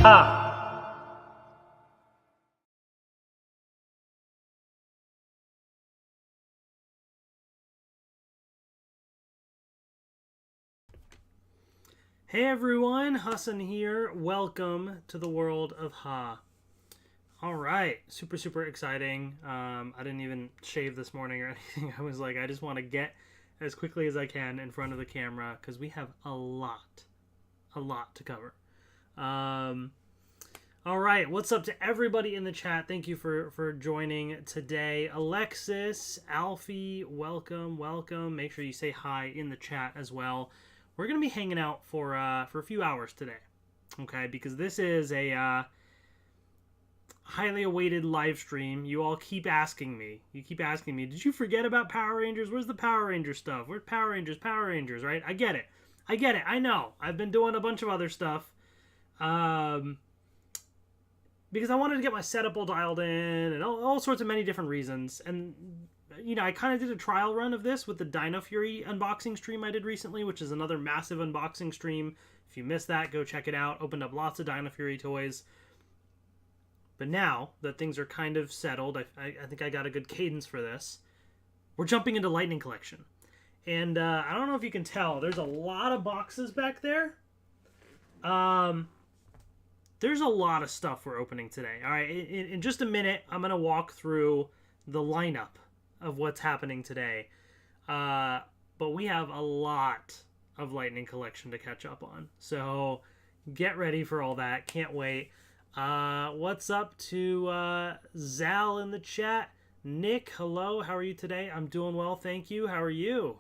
Ha! Hey everyone, Hassan here. Welcome to the world of Ha. All right, super exciting. I didn't even shave this morning or anything. I was like, I just want to get as quickly as I can in front of the camera because we have a lot to cover. All right, what's up to everybody in the chat? Thank you for joining today. Alexis, Alfie, welcome. Make sure you say hi in the chat as well. We're going to be hanging out for a few hours today, okay? Because this is a highly awaited live stream. You all keep asking me. Did you forget about Power Rangers? Where's the Power Ranger stuff? Where's Power Rangers, right? I get it. I know. I've been doing a bunch of other stuff. Because I wanted to get my setup all dialed in and all sorts of many different reasons. And, you know, I kind of did a trial run of this with the Dino Fury unboxing stream I did recently, which is another massive unboxing stream. If you missed that, go check it out. Opened up lots of Dino Fury toys. But now that things are kind of settled, I think I got a good cadence for this. We're jumping into Lightning Collection. And I don't know if you can tell, there's a lot of boxes back there. There's a lot of stuff we're opening today. All right, in just a minute, I'm going to walk through the lineup of what's happening today. But we have a lot of Lightning Collection to catch up on. So get ready for all that. Can't wait. What's up to Zal in the chat? Nick, hello. How are you today? I'm doing well, thank you. How are you?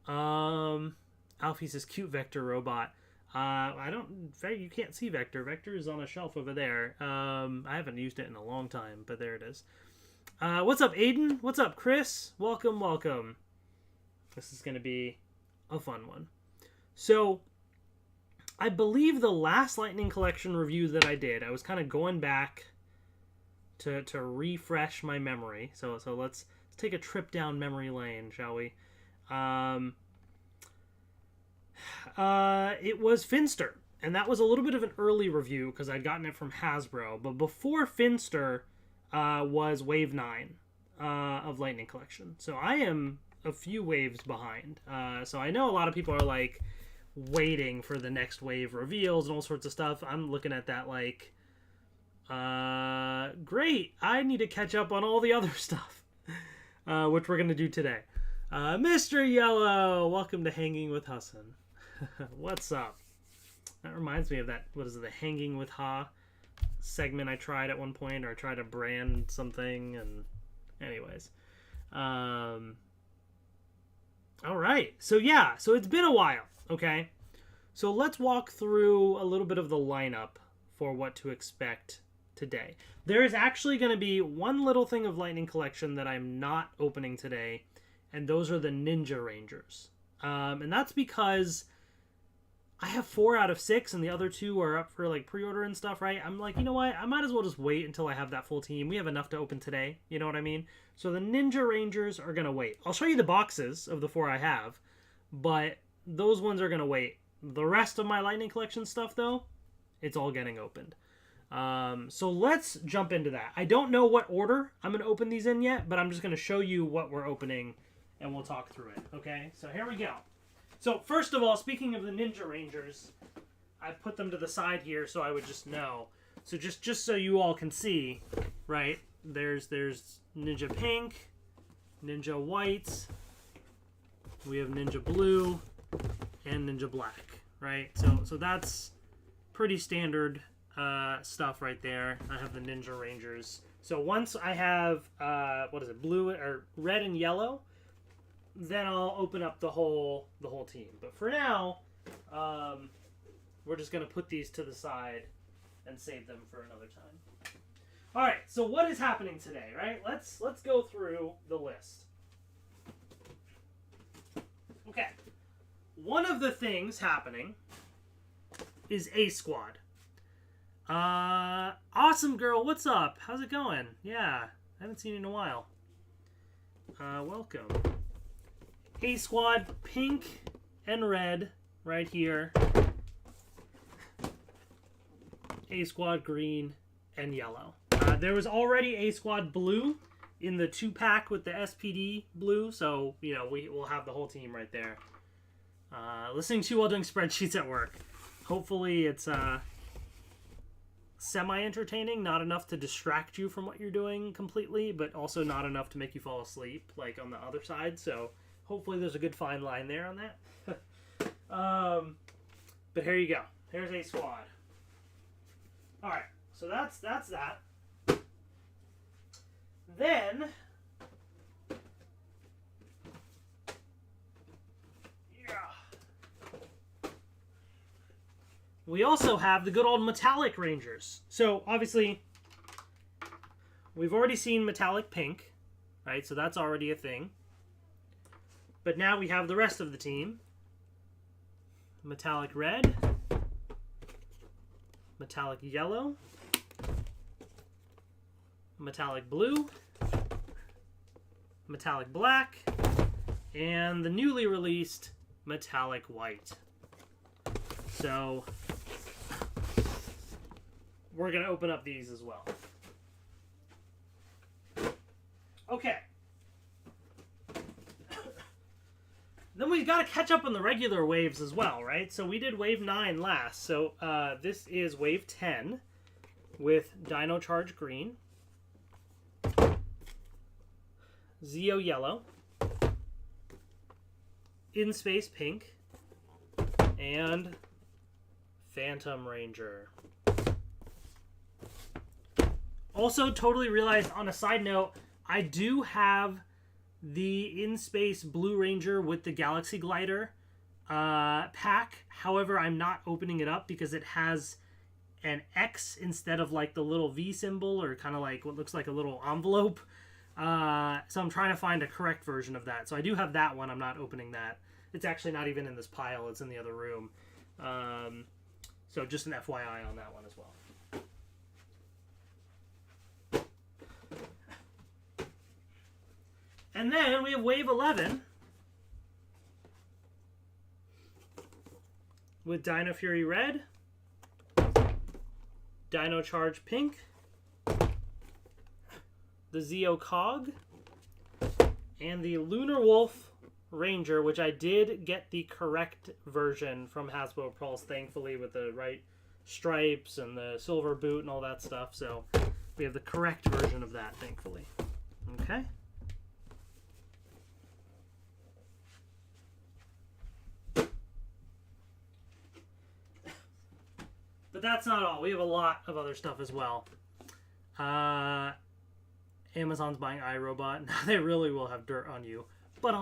Alfie says cute Vector robot. You can't see Vector. Vector is on a shelf over there. I haven't used it in a long time, but there it is. What's up, Aiden? What's up, Chris? Welcome. This is going to be a fun one. So, I believe the last Lightning Collection review that I did, I was kind of going back to refresh my memory. So let's take a trip down memory lane, shall we? It was Finster, and that was a little bit of an early review because I'd gotten it from Hasbro. But before Finster was Wave 9 of Lightning Collection. So I am a few waves behind. So I know a lot of people are like waiting for the next wave reveals and all sorts of stuff. I'm looking at that like, great, I need to catch up on all the other stuff, which we're going to do today. Mr. Yellow, welcome to Hanging with Hassan. What's up? That reminds me of that, what is it, the Hanging with Ha segment I tried at one point, or I tried to brand something, and anyways. All right, so yeah, so it's been a while, okay? So let's walk through a little bit of the lineup for what to expect today. There is actually going to be one little thing of Lightning Collection that I'm not opening today, and those are the Ninja Rangers. And that's because I have 4 out of 6, and the other 2 are up for like pre-order and stuff, right? I'm like, you know what? I might as well just wait until I have that full team. We have enough to open today. You know what I mean? So the Ninja Rangers are going to wait. I'll show you the boxes of the 4 I have, but those ones are going to wait. The rest of my Lightning Collection stuff, though, it's all getting opened. So let's jump into that. I don't know what order I'm going to open these in yet, but I'm just going to show you what we're opening, and we'll talk through it, okay? So here we go. So first of all, speaking of the Ninja Rangers, I put them to the side here so I would just know. So just so you all can see, right? There's Ninja Pink, Ninja White, we have Ninja Blue, and Ninja Black, right? So that's pretty standard stuff right there. I have the Ninja Rangers. So once I have blue or red and yellow, then I'll open up the whole team. But for now, we're just going to put these to the side and save them for another time. All right, so what is happening today, right? Let's go through the list. Okay. One of the things happening is A-Squad. Awesome girl, what's up? How's it going? Yeah, I haven't seen you in a while. Welcome. A-Squad, pink and red right here. A-Squad green, and yellow. There was already A-Squad blue in the 2-pack with the SPD blue, so, you know, we'll have the whole team right there. Listening to you while doing spreadsheets at work. Hopefully it's semi-entertaining, not enough to distract you from what you're doing completely, but also not enough to make you fall asleep, like on the other side, so hopefully there's a good fine line there on that. But here you go. Here's A-Squad. Alright, so that's that. Then, we also have the good old metallic Rangers. So, obviously, we've already seen metallic pink, right? So that's already a thing. But now we have the rest of the team. Metallic red, metallic yellow, metallic blue, metallic black, and the newly released metallic white. So we're going to open up these as well. Okay. Then we've got to catch up on the regular waves as well, right? So we did wave 9 last. So this is wave 10 with Dino Charge green, Zeo Yellow, In Space pink, and Phantom Ranger. Also, totally realized on a side note, I do have the In Space Blue Ranger with the Galaxy Glider pack. However, I'm not opening it up because it has an X instead of like the little V symbol, or kind of like what looks like a little envelope. So I'm trying to find a correct version of that. So I do have that one. I'm not opening that. It's actually not even in this pile. It's in the other room. So just an FYI on that one as well. And then we have wave 11 with Dino Fury red, Dino Charge pink, the Zeo Cog, and the Lunar Wolf Ranger, which I did get the correct version from Hasbro Pulse, thankfully, with the right stripes and the silver boot and all that stuff. So we have the correct version of that, thankfully. Okay. But that's not all. We have a lot of other stuff as well. Amazon's buying iRobot. Now they really will have dirt on you. But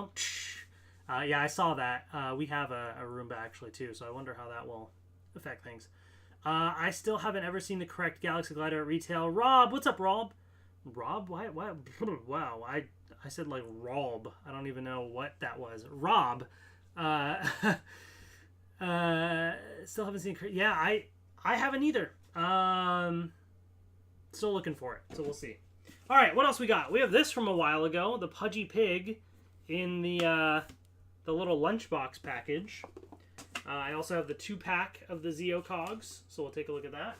yeah, I saw that. We have a Roomba actually too, so I wonder how that will affect things. I still haven't ever seen the correct Galaxy Glider at retail. Rob, what's up, Rob? Rob? Why? Wow, I said like Rob. I don't even know what that was. Rob. Still haven't seen. Yeah, I haven't either. Still looking for it, so we'll see. All right, what else we got? We have this from a while ago, the Pudgy Pig in the little lunchbox package. I also have the 2-pack of the Zeo Cogs, so we'll take a look at that.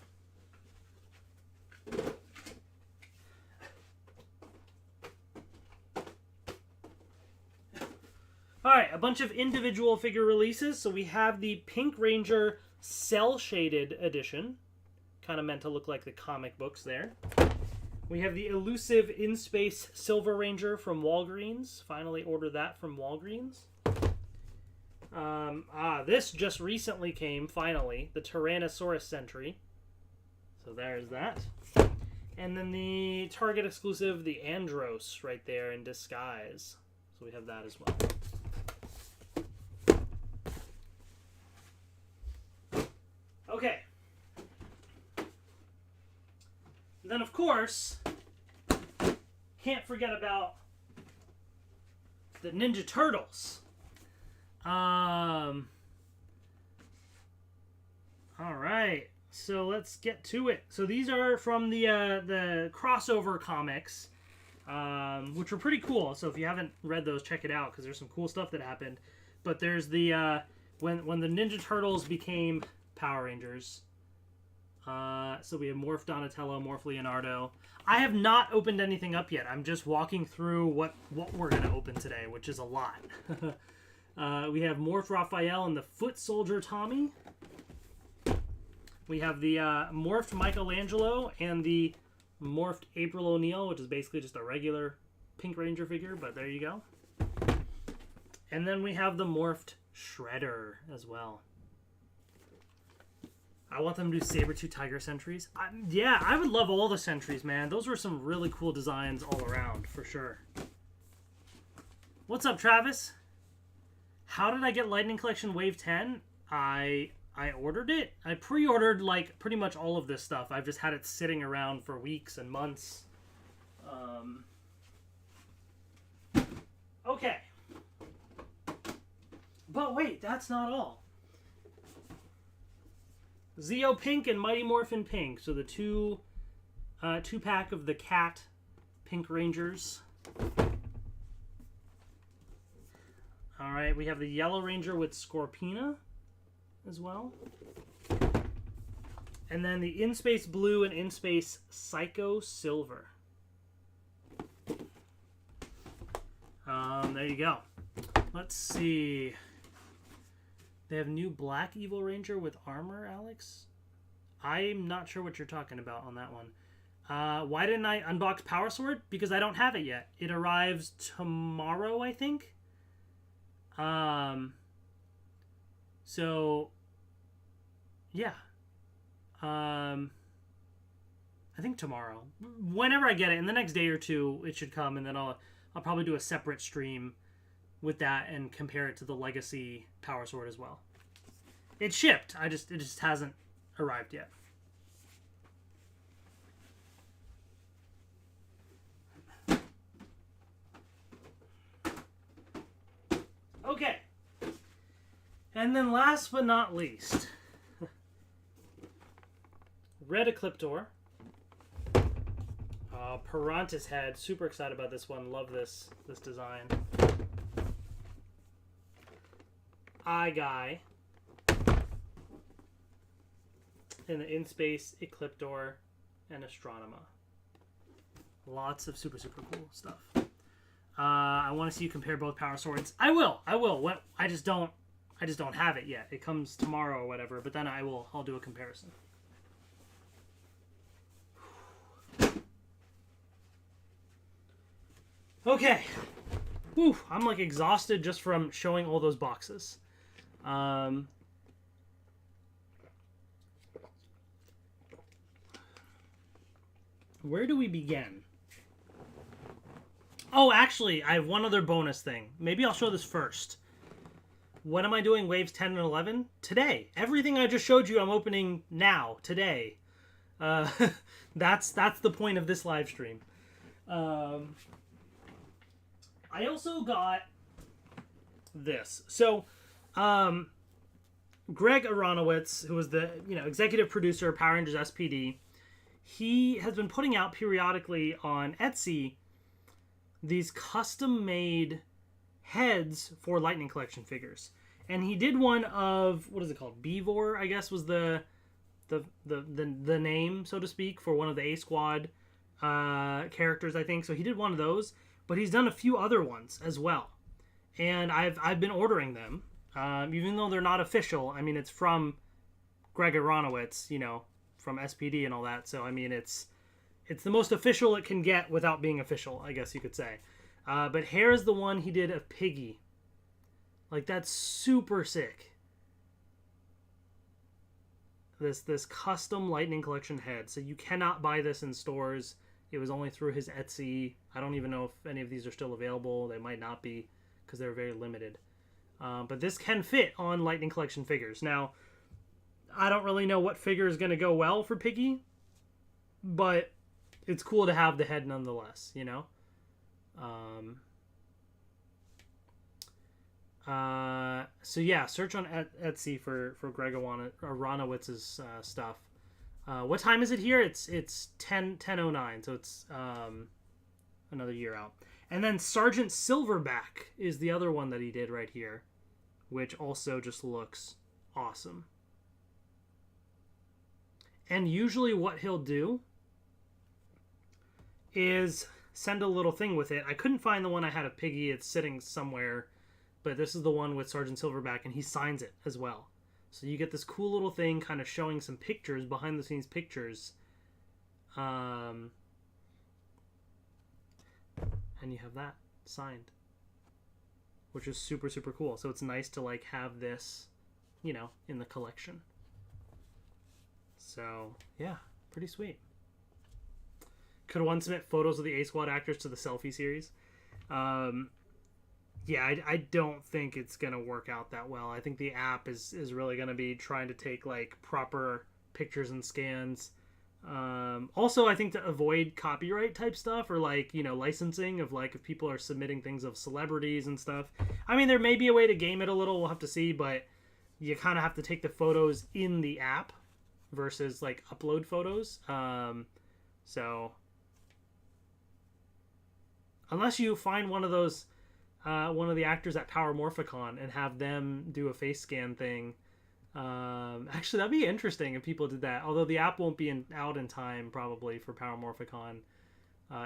All right, a bunch of individual figure releases. So we have the Pink Ranger Cell Shaded Edition. Kind of meant to look like the comic books there. We have the elusive In Space Silver Ranger from Walgreens. Finally ordered that from Walgreens. This just recently came, finally. The Tyrannosaurus Sentry. So there's that. And then the Target exclusive, the Andros, right there in disguise. So we have that as well. Okay. Then, of course, can't forget about the Ninja Turtles. All right, so let's get to it. So these are from the crossover comics, which were pretty cool. So if you haven't read those, check it out because there's some cool stuff that happened. But there's the when the Ninja Turtles became Power Rangers. So we have Morph Donatello, Morph Leonardo. I have not opened anything up yet. I'm just walking through what we're going to open today, which is a lot. We have Morph Raphael and the Foot Soldier Tommy. We have the Morphed Michelangelo and the Morphed April O'Neil, which is basically just a regular Pink Ranger figure, but there you go. And then we have the Morphed Shredder as well. I want them to do Saber-Tooth Tiger Sentries. Yeah, I would love all the Sentries, man. Those were some really cool designs all around, for sure. What's up, Travis? How did I get Lightning Collection Wave 10? I ordered it. I pre-ordered, like, pretty much all of this stuff. I've just had it sitting around for weeks and months. Okay. But wait, that's not all. Zeo Pink and Mighty Morphin Pink. So the two-pack of the Cat Pink Rangers. Alright, we have the Yellow Ranger with Scorpina as well. And then the In-Space Blue and In-Space Psycho Silver. There you go. Let's see. They have new Black Evil Ranger with armor, Alex? I'm not sure what you're talking about on that one. Why didn't I unbox Power Sword? Because I don't have it yet. It arrives tomorrow, I think. So, yeah. I think tomorrow. Whenever I get it, in the next day or two, it should come, and then I'll probably do a separate stream with that and compare it to the Legacy Power Sword as well. It's shipped. It just hasn't arrived yet. Okay. And then last but not least, Red Ecliptor. Pirantis head. Super excited about this one. Love this design. Eye Guy. And the In-Space Ecliptor and Astronema. Lots of super cool stuff. I want to see you compare both Power Swords. I will. What? I just don't have it yet. It comes tomorrow or whatever. But then I'll do a comparison. Okay. Whew, I'm like exhausted just from showing all those boxes. Where do we begin? Oh, actually, I have one other bonus thing. Maybe I'll show this first. When am I doing waves 10 and 11? Today. Everything I just showed you, I'm opening now, today. That's the point of this live stream. I also got this. So, Greg Aronowitz, who was the executive producer of Power Rangers SPD, he has been putting out periodically on Etsy these custom-made heads for Lightning Collection figures. And he did one of, what is it called? Beevor, I guess, was the name, so to speak, for one of the A-Squad characters, I think. So he did one of those, but he's done a few other ones as well. And I've been ordering them, even though they're not official. I mean, it's from Greg Aronowitz, from SPD and all that. So, I mean, it's the most official it can get without being official, I guess you could say. But here's the one he did of Piggy. Like, that's super sick. This custom Lightning Collection head. So you cannot buy this in stores. It was only through his Etsy. I don't even know if any of these are still available. They might not be because they're very limited. But this can fit on Lightning Collection figures. Now, I don't really know what figure is going to go well for Piggy, but it's cool to have the head nonetheless, So yeah, search on Etsy for Greg Aronowitz's stuff. What time is it here? It's 10:09, so it's another year out. And then Sergeant Silverback is the other one that he did right here, which also just looks awesome. And usually what he'll do is send a little thing with it. I couldn't find the one I had of Piggy. It's sitting somewhere. But this is the one with Sergeant Silverback, and he signs it as well. So you get this cool little thing kind of showing some pictures, behind-the-scenes pictures. And you have that signed, which is super, super cool. So it's nice to, like, have this, you know, in the collection. So, yeah, pretty sweet. Could one submit photos of the A-Squad actors to the selfie series? Yeah, I don't think it's going to work out that well. I think the app is really going to be trying to take, like, proper pictures and scans. Also, I think to avoid copyright type stuff or, like, you know, licensing of, like, if people are submitting things of celebrities and stuff. I mean, there may be a way to game it a little. We'll have to see, but you kind of have to take the photos in the app versus, like, upload photos. So unless you find one of those... one of the actors at Power Morphicon and have them do a face scan thing. Actually, that'd be interesting if people did that. Although the app won't be out in time probably for Power Morphicon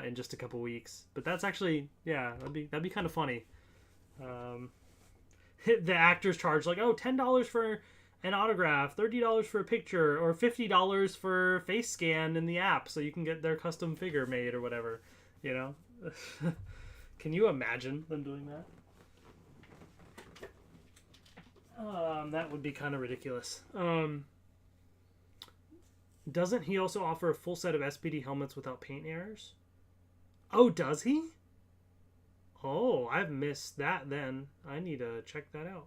in just a couple weeks. But that's actually, yeah, that'd be kind of funny. The actors charge like, oh, $10 for an autograph, $30 for a picture, or $50 for face scan in the app, so you can get their custom figure made or whatever. You know. Can you imagine them doing that? That would be kind of ridiculous. Doesn't he also offer a full set of SPD helmets without paint errors? Oh, does he? Oh, I've missed that then. I need to check that out.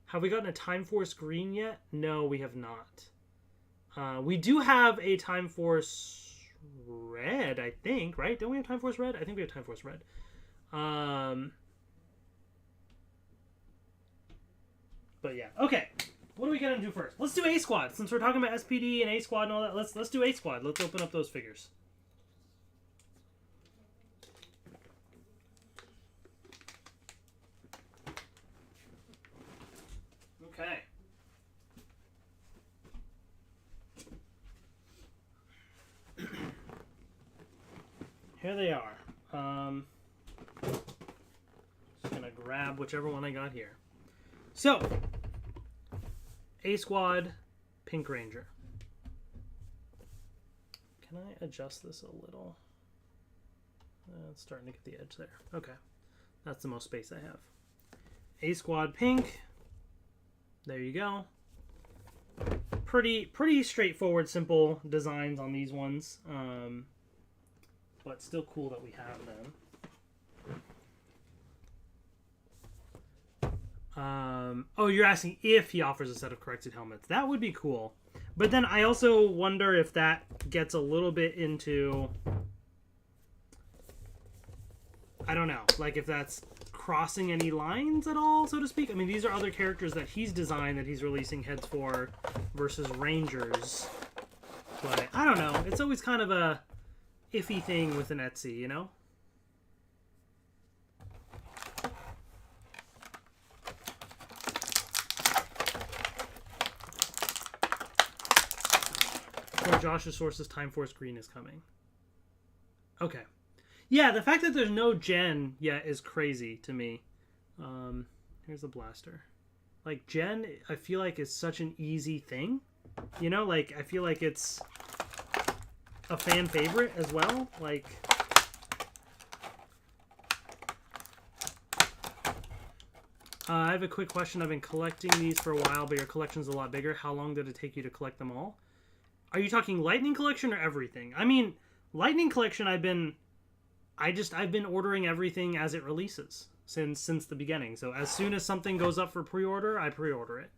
Have we gotten a Time Force green yet? No, we have not. We do have a Time Force red, I think, right? Don't we have Time Force red? I think we have Time Force red. But yeah, okay. What are we gonna do first? Let's do A-Squad. Since we're talking about SPD and A-Squad and all that, let's do A-Squad. Let's open up those figures. Okay. Here they are. Just gonna grab whichever one I got here. So, A-Squad, Pink Ranger. Can I adjust this a little? It's starting to get the edge there. Okay. That's the most space I have. A-Squad Pink. There you go. Pretty straightforward, simple designs on these ones. But still cool that we have them. Oh, you're asking if he offers a set of corrected helmets. That would be cool. But then I also wonder if that gets a little bit into... I don't know. Like, if that's crossing any lines at all, so to speak. I mean, these are other characters that he's designed that he's releasing heads for versus Rangers. But I don't know. It's always kind of a iffy thing with an Etsy, you know? Josh's sources, Time Force Green is coming. Okay. Yeah, the fact that there's no Gen yet is crazy to me. Here's the blaster. Like, Gen, I feel like is such an easy thing. You know, like, I feel like it's a fan favorite as well. Like, I have a quick question. I've been collecting these for a while, but your collection's a lot bigger. How long did it take you to collect them all? Are you talking Lightning Collection or everything? I mean, Lightning Collection, I've been ordering everything as it releases since the beginning. So as soon as something goes up for pre-order, I pre-order it.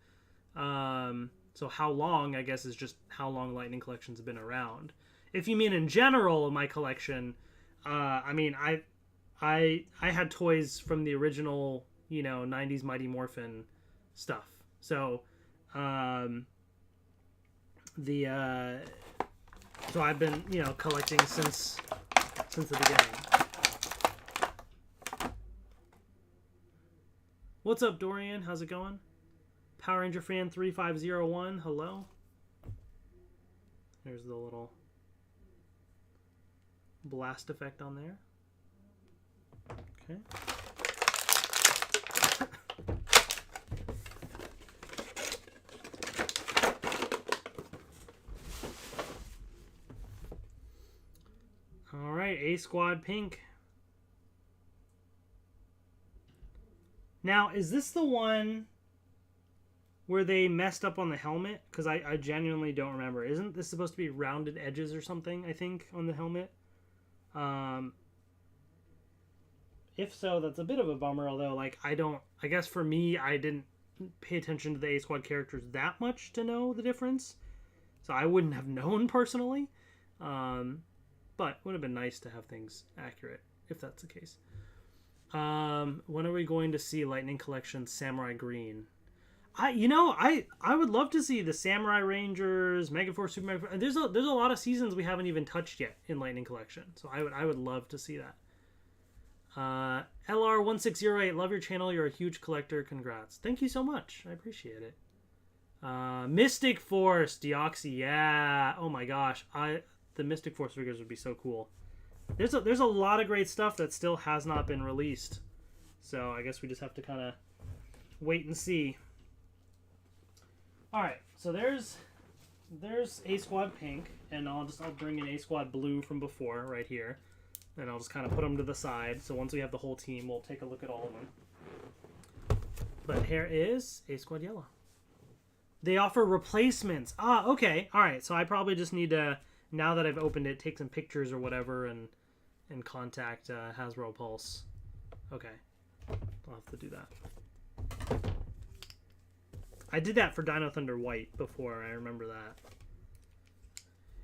So how long, I guess, is just how long Lightning Collections have been around. If you mean in general my collection, I mean, I had toys from the original, you know, 90s Mighty Morphin stuff. So, so I've been, you know, collecting since the beginning. What's up, Dorian? How's it going? Power Ranger fan 3501, hello. There's the little blast effect on there. Okay. All right, A-Squad Pink. Now, is this the one where they messed up on the helmet? Because I genuinely don't remember. Isn't this supposed to be rounded edges or something, I think, on the helmet? If so, that's a bit of a bummer, although, like, I guess for me, I didn't pay attention to the A-Squad characters that much to know the difference. So I wouldn't have known personally. But it would have been nice to have things accurate, if that's the case. When are we going to see Lightning Collection Samurai Green? I would love to see the Samurai Rangers, Megaforce, Super Megaforce. There's a lot of seasons we haven't even touched yet in Lightning Collection, so I would love to see that. LR1608, love your channel. You're a huge collector. Congrats. Thank you so much. I appreciate it. Mystic Force, Deoxy, yeah. Oh my gosh, the Mystic Force figures would be so cool. There's a lot of great stuff that still has not been released, so I guess we just have to kind of wait and see. All right, so there's A-Squad Pink, and I'll bring in A-Squad Blue from before right here, and I'll just kind of put them to the side. So once we have the whole team, we'll take a look at all of them. But here is A-Squad Yellow. They offer replacements. Ah, okay, all right. So I probably just need to, now that I've opened it, take some pictures or whatever and contact Hasbro Pulse. Okay, I'll have to do that. I did that for Dino Thunder White before. I remember that.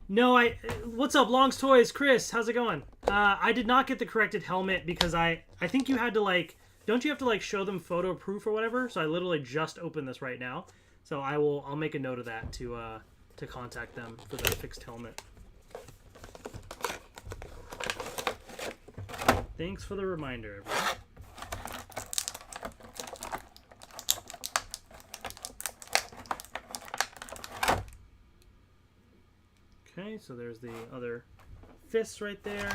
No, what's up, Longs Toys? Chris, how's it going? I did not get the corrected helmet because I think you had to, like, don't you have to, like, show them photo proof or whatever? So I literally just opened this right now. So I'll make a note of that to contact them for the fixed helmet. Thanks for the reminder, everyone. Okay, so there's the other fists right there.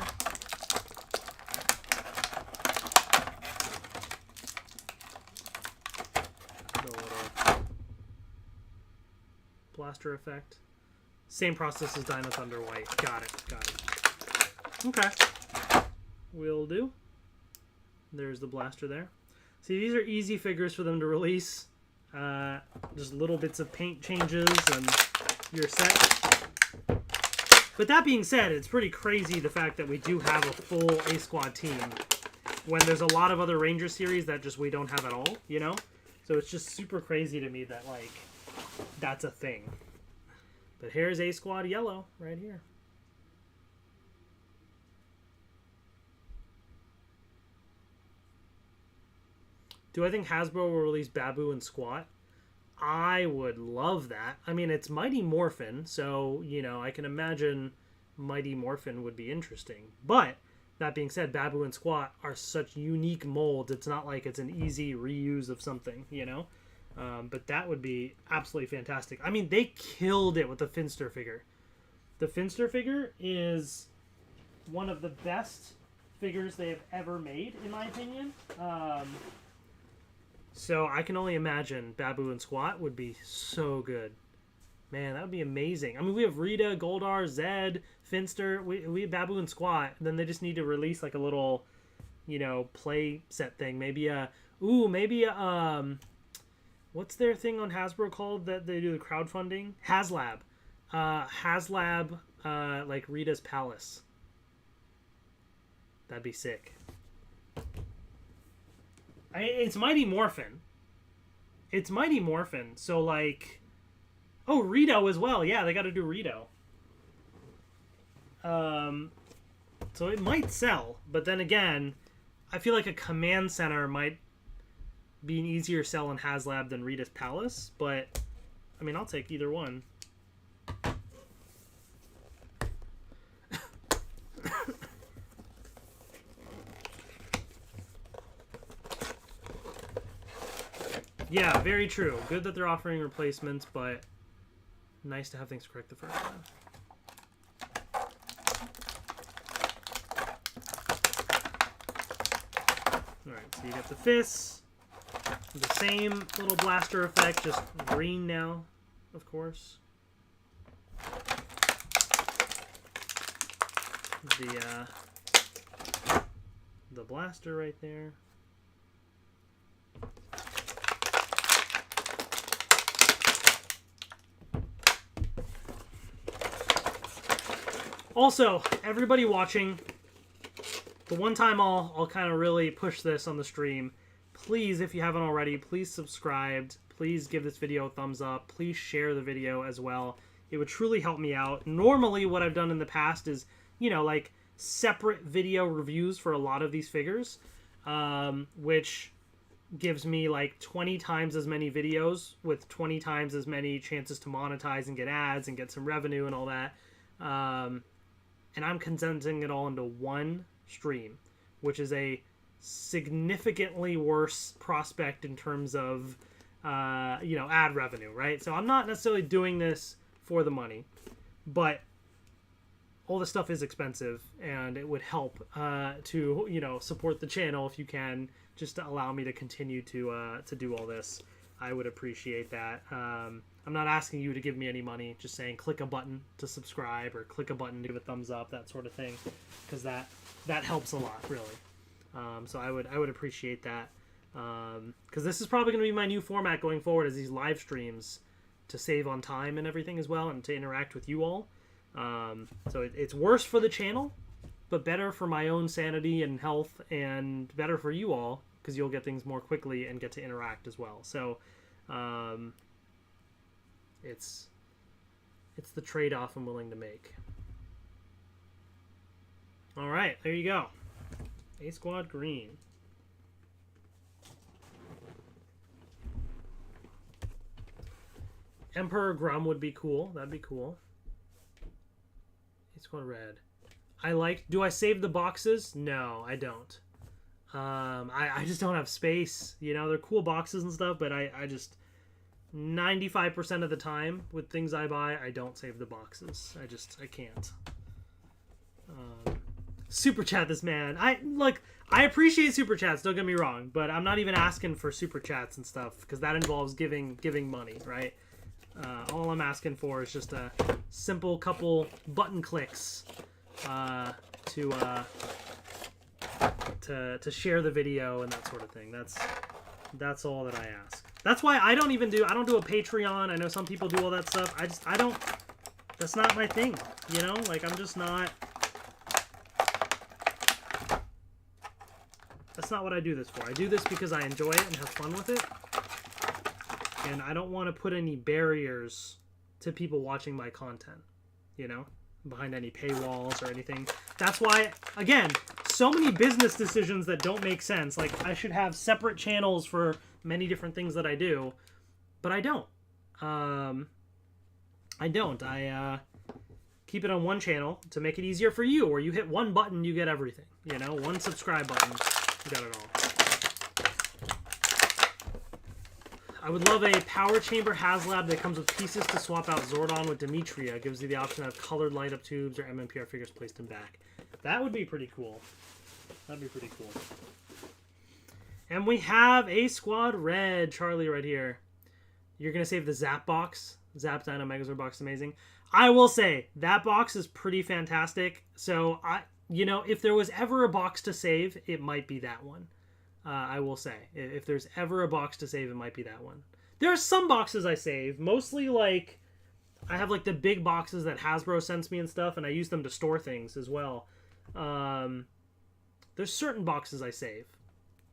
The little blaster effect. Same process as Dino Thunder White. Got it. Okay. Will do. There's the blaster there. See, these are easy figures for them to release. Just little bits of paint changes and you're set. But that being said, it's pretty crazy the fact that we do have a full A-Squad team when there's a lot of other Ranger series that just we don't have at all, you know? So it's just super crazy to me that, like, that's a thing. But here's A-Squad Yellow right here. Do I think Hasbro will release Babu and Squat? I would love that. I mean, it's Mighty Morphin, so, you know, I can imagine Mighty Morphin would be interesting. But, that being said, Babu and Squat are such unique molds. It's not like it's an easy reuse of something, you know? But that would be absolutely fantastic. I mean, they killed it with the Finster figure. The Finster figure is one of the best figures they have ever made, in my opinion. So I can only imagine Babu and Squat would be so good. Man, that would be amazing. I mean, we have Rita, Goldar, Zed, Finster. We have Babu and Squat. Then they just need to release like a little, you know, play set thing. Maybe what's their thing on Hasbro called that they do the crowdfunding? HasLab. HasLab, like Rita's Palace. That'd be sick. It's Mighty Morphin. It's Mighty Morphin. So, like... Oh, Rito as well. Yeah, they got to do Rito. So it might sell. But then again, I feel like a Command Center might be an easier sell in HasLab than Rita's Palace. But, I mean, I'll take either one. Yeah, very true. Good that they're offering replacements, but nice to have things correct the first time. So you got the fists, the same little blaster effect, just green now, of course. The blaster right there. Also, everybody watching, the one time I'll kind of really push this on the stream, please, if you haven't already, please subscribe. Please give this video a thumbs up. Please share the video as well. It would truly help me out. Normally, what I've done in the past is, you know, like separate video reviews for a lot of these figures, which gives me like 20 times as many videos with 20 times as many chances to monetize and get ads and get some revenue and all that. And I'm condensing it all into one stream, which is a significantly worse prospect in terms of, you know, ad revenue, right? So I'm not necessarily doing this for the money, but all this stuff is expensive, and it would help to, you know, support the channel if you can, just to allow me to continue to do all this. I would appreciate that. I'm not asking you to give me any money, just saying click a button to subscribe or click a button to give a thumbs up, that sort of thing, because that helps a lot, really. So I would appreciate that, because this is probably going to be my new format going forward, as these live streams, to save on time and everything as well, and to interact with you all. So it's worse for the channel, but better for my own sanity and health, and better for you all, because you'll get things more quickly and get to interact as well. So it's the trade-off I'm willing to make. All right, there you go. A-Squad green. Emperor Grum would be cool. That'd be cool. A-Squad red. Do I save the boxes? No, I don't. I just don't have space. You know, they're cool boxes and stuff, but I just 95% of the time with things I buy, I don't save the boxes. I can't. Super chat this man. I appreciate super chats, don't get me wrong, but I'm not even asking for super chats and stuff, because that involves giving money, right? All I'm asking for is just a simple couple button clicks to share the video and that sort of thing. That's all that I ask. That's why I don't do a Patreon. I know some people do all that stuff. I don't, that's not my thing, you know? Like, I'm just not, that's not what I do this for. I do this because I enjoy it and have fun with it. And I don't want to put any barriers to people watching my content, you know, behind any paywalls or anything. That's why, again, so many business decisions that don't make sense. Like, I should have separate channels for many different things that I do, but I don't. I keep it on one channel to make it easier for you, where you hit one button, you get everything. You know, one subscribe button, you got it all. I would love a power chamber HasLab that comes with pieces to swap out Zordon with Demetria. It gives you the option of colored light up tubes or MMPR figures placed in back. That would be pretty cool. That'd be pretty cool. And we have A-Squad red, Charlie right here. You're going to save the Zap box. Zap Dino Megazord box, amazing. I will say, that box is pretty fantastic. So, you know, if there was ever a box to save, it might be that one. I will say, if there's ever a box to save, it might be that one. There are some boxes I save, mostly like, I have like the big boxes that Hasbro sends me and stuff, and I use them to store things as well. There's certain boxes I save.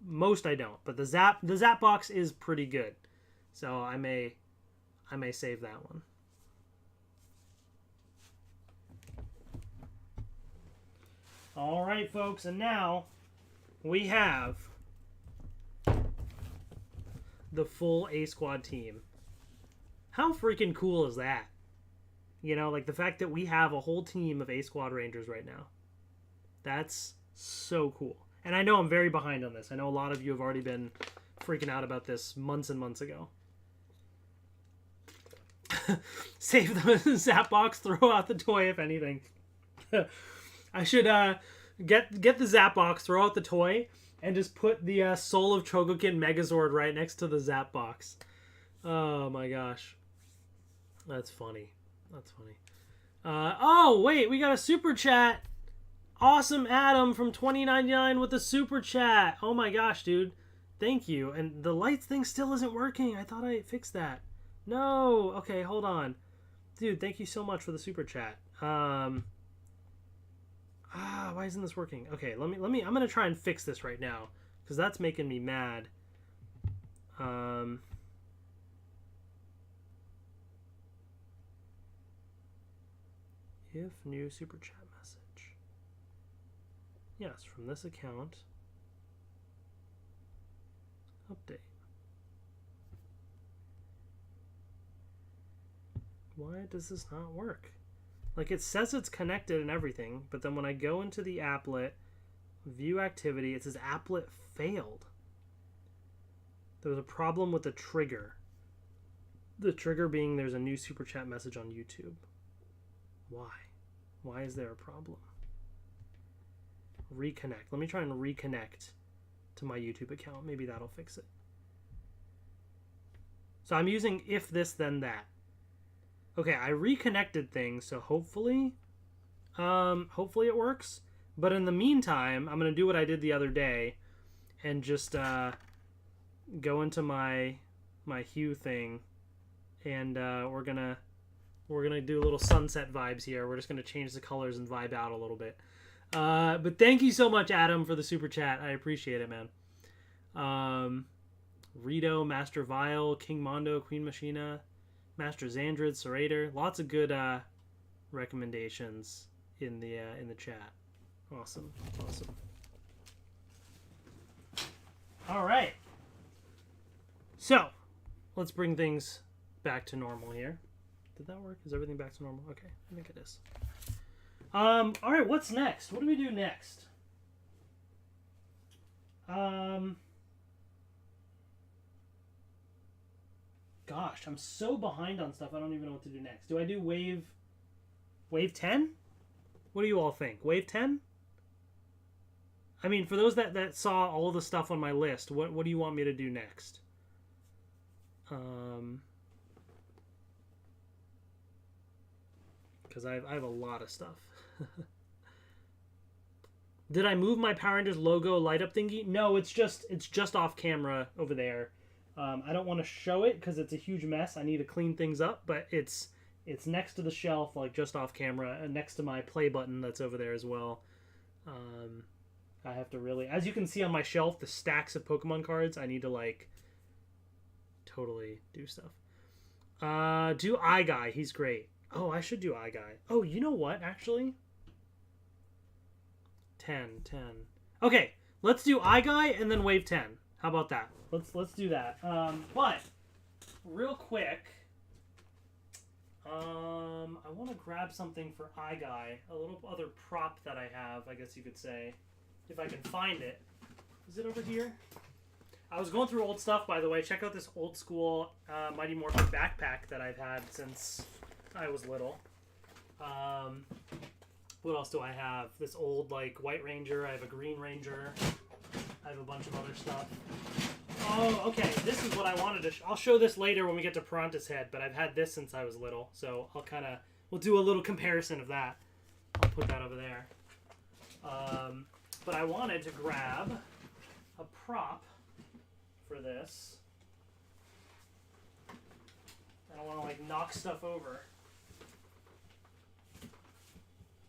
Most I don't, but the Zap box is pretty good. So I may save that one. All right, folks, and now we have the full A-Squad team. How freaking cool is that? You know, like the fact that we have a whole team of A-Squad Rangers right now. That's so cool. And I know I'm very behind on this. I know a lot of you have already been freaking out about this months and months ago. Save the Zap box, throw out the toy if anything. I should get the Zap box, throw out the toy, and just put the Soul of Chogokin Megazord right next to the Zap box. Oh my gosh. That's funny. That's funny. Oh, wait, we got a super chat. Awesome Adam from 2099 with a super chat. Oh my gosh, dude. Thank you. And the lights thing still isn't working. I thought I fixed that. No. Okay, hold on. Dude, thank you so much for the super chat. Why isn't this working? Okay, let me I'm going to try and fix this right now cuz that's making me mad. If new super chat message. Yes, from this account. Update. Why does this not work? Like, it says it's connected and everything, but then when I go into the applet, view activity, it says applet failed. There was a problem with the trigger. The trigger being there's a new super chat message on YouTube. Why? Why is there a problem? Reconnect. Let me try and reconnect to my YouTube account. Maybe that'll fix it. So I'm using if this then that. Okay, I reconnected things, so hopefully it works. But in the meantime, I'm gonna do what I did the other day and just go into my hue thing, and we're gonna do a little sunset vibes here. We're just gonna change the colors and vibe out a little bit. But thank you so much, Adam, for the super chat. I appreciate it, man. Rito, Master Vile, King Mondo, Queen Machina, Master Xandrid, Serrator. Lots of good recommendations in the chat. Awesome. Awesome. All right. So, let's bring things back to normal here. Did that work? Is everything back to normal? Okay, I think it is. All right, what's next? What do we do next? Gosh, I'm so behind on stuff. I don't even know what to do next. Do I do wave 10? What do you all think? Wave 10? I mean, for those that saw all the stuff on my list, what do you want me to do next? Because I have a lot of stuff. Did I move my Power Rangers logo light up thingy? No, it's just off camera over there. I don't want to show it because it's a huge mess. I need to clean things up, but it's next to the shelf, like just off camera, and next to my play button that's over there as well. I have to really, as you can see on my shelf, the stacks of Pokemon cards, I need to like totally do stuff. Do iGuy, he's great. Oh, I should do iGuy. Oh, you know what, actually? 10. Okay, let's do iGuy and then wave 10. How about that? Let's do that. But real quick, I want to grab something for iGuy, a little other prop that I have, I guess you could say, if I can find it. Is it over here? I was going through old stuff, by the way. Check out this old school Mighty Morphin backpack that I've had since I was little. What else do I have? This old like White Ranger. I have a Green Ranger. I have a bunch of other stuff. Oh, okay. This is what I wanted to. I'll show this later when we get to Piranha's Head, but I've had this since I was little, so we'll do a little comparison of that. I'll put that over there. But I wanted to grab a prop for this. I don't want to like knock stuff over.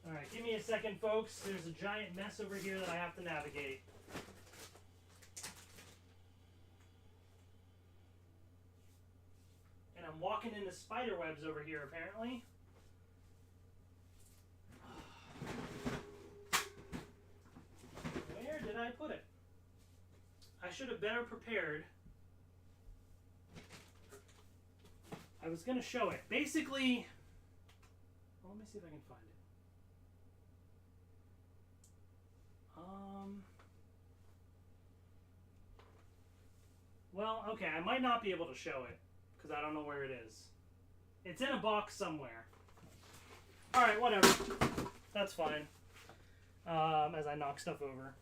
All right, give me a second, folks. There's a giant mess over here that I have to navigate. And I'm walking into spider webs over here, apparently. Where did I put it? I should have better prepared. I was going to show it. Basically, well, let me see if I can find it. Well, okay, I might not be able to show it because I don't know where it is. It's in a box somewhere. Alright, whatever. That's fine. As I knock stuff over.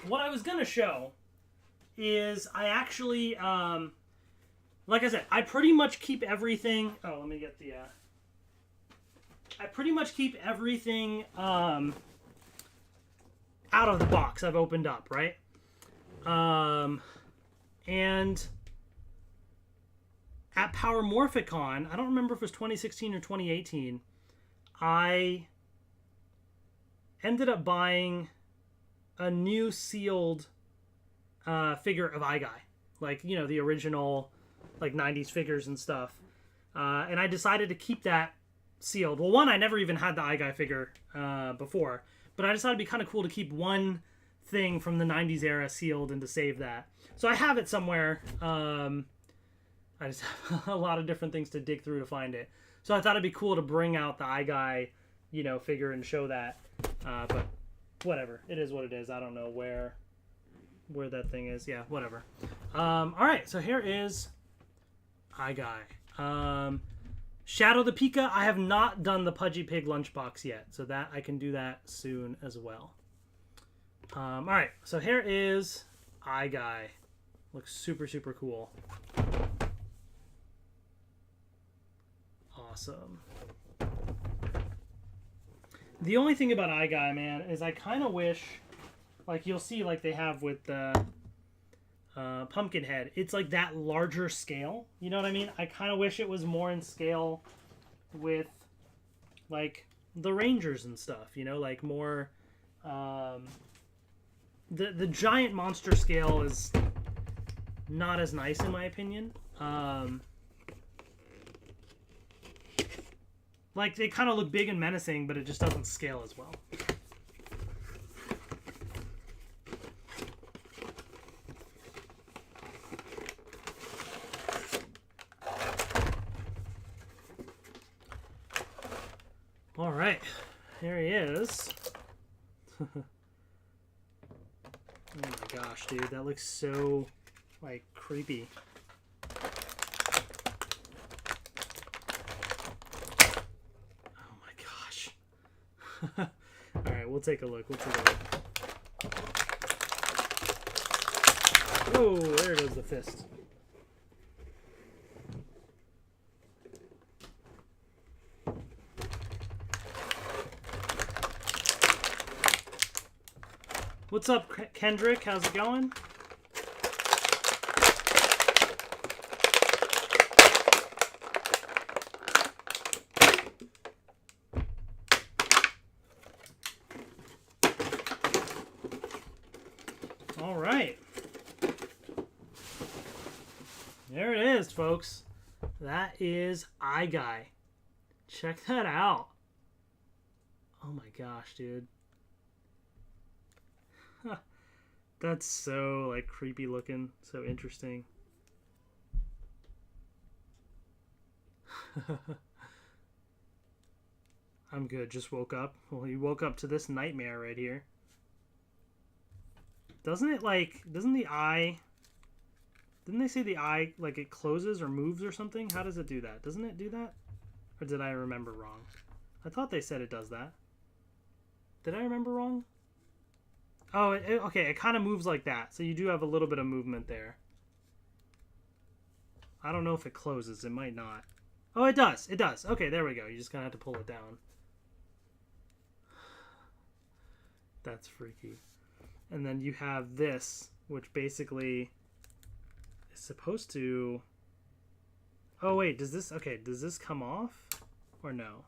what I was going to show is I actually, like I said, I pretty much keep everything. Oh, let me get the, I pretty much keep everything out of the box I've opened up, right? And at Power Morphicon, I don't remember if it was 2016 or 2018, I ended up buying a new sealed figure of iGuy, like, you know, the original like 90s figures and stuff, and I decided to keep that sealed. Well, one, I never even had the iGuy figure before, but I decided it'd be kind of cool to keep one thing from the 90s era sealed and to save that. So I have it somewhere. I just have a lot of different things to dig through to find it. So I thought it'd be cool to bring out the iGuy, you know, figure and show that. But whatever, it is what it is. I don't know where that thing is. Yeah, whatever. All right, so here is iGuy. Shadow the Pika. I have not done the Pudgy Pig lunchbox yet, so that I can do that soon as well. All right, so here is iGuy. Looks super, super cool. Awesome. The only thing about iGuy, man, is I kind of wish, like you'll see like they have with the Pumpkinhead, it's like that larger scale. You know what I mean? I kind of wish it was more in scale with like the Rangers and stuff, you know, like more the giant monster scale is not as nice in my opinion. Like they kind of look big and menacing, but it just doesn't scale as well. All right, here he is. Oh my gosh, dude, that looks so like creepy. Oh my gosh. All right, we'll take a look. Whoa, there goes the fist. What's up, Kendrick? How's it going? All right. There it is, folks. That is iGuy. Check that out. Oh my gosh, dude. That's so like creepy looking, so interesting. I'm good, just woke up. Well, you woke up to this nightmare right here. Doesn't it like, doesn't the eye, didn't they say the eye like it closes or moves or something? How does it do that? Doesn't it do that? Or did I remember wrong? I thought they said it does that. Did I remember wrong? Oh, okay, it kind of moves like that. So you do have a little bit of movement there. I don't know if it closes. It might not. Oh, it does. It does. Okay, there we go. You just kind of have to pull it down. That's freaky. And then you have this, which basically is supposed to... Oh, wait, does this... Okay, does this come off? Or no?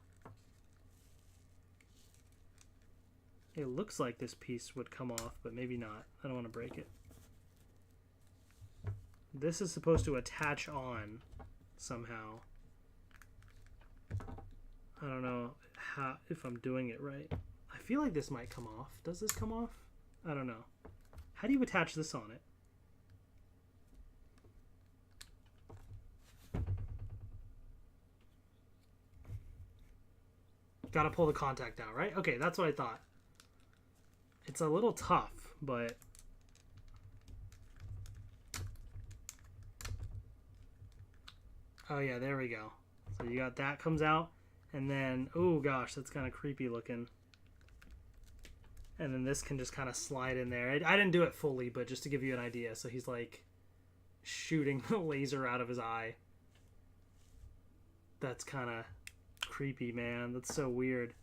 It looks like this piece would come off, but maybe not. I don't want to break it. This is supposed to attach on somehow. I don't know how, if I'm doing it right. I feel like this might come off. Does this come off? I don't know. How do you attach this on it? Gotta pull the contact out, right? Okay, that's what I thought. It's a little tough, but... Oh yeah, there we go. So you got that comes out, and then... Oh gosh, that's kind of creepy looking. And then this can just kind of slide in there. I didn't do it fully, but just to give you an idea. So he's like shooting a laser out of his eye. That's kind of creepy, man. That's so weird.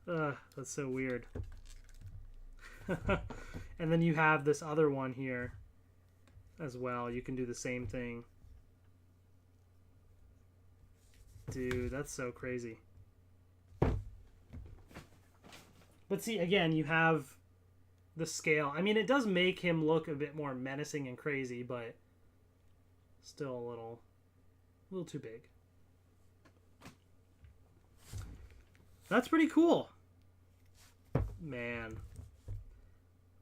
Ugh, that's so weird. And then you have this other one here as well. You can do the same thing. Dude, that's so crazy. But see, again, you have the scale. I mean, it does make him look a bit more menacing and crazy, but still a little too big. That's pretty cool. Man.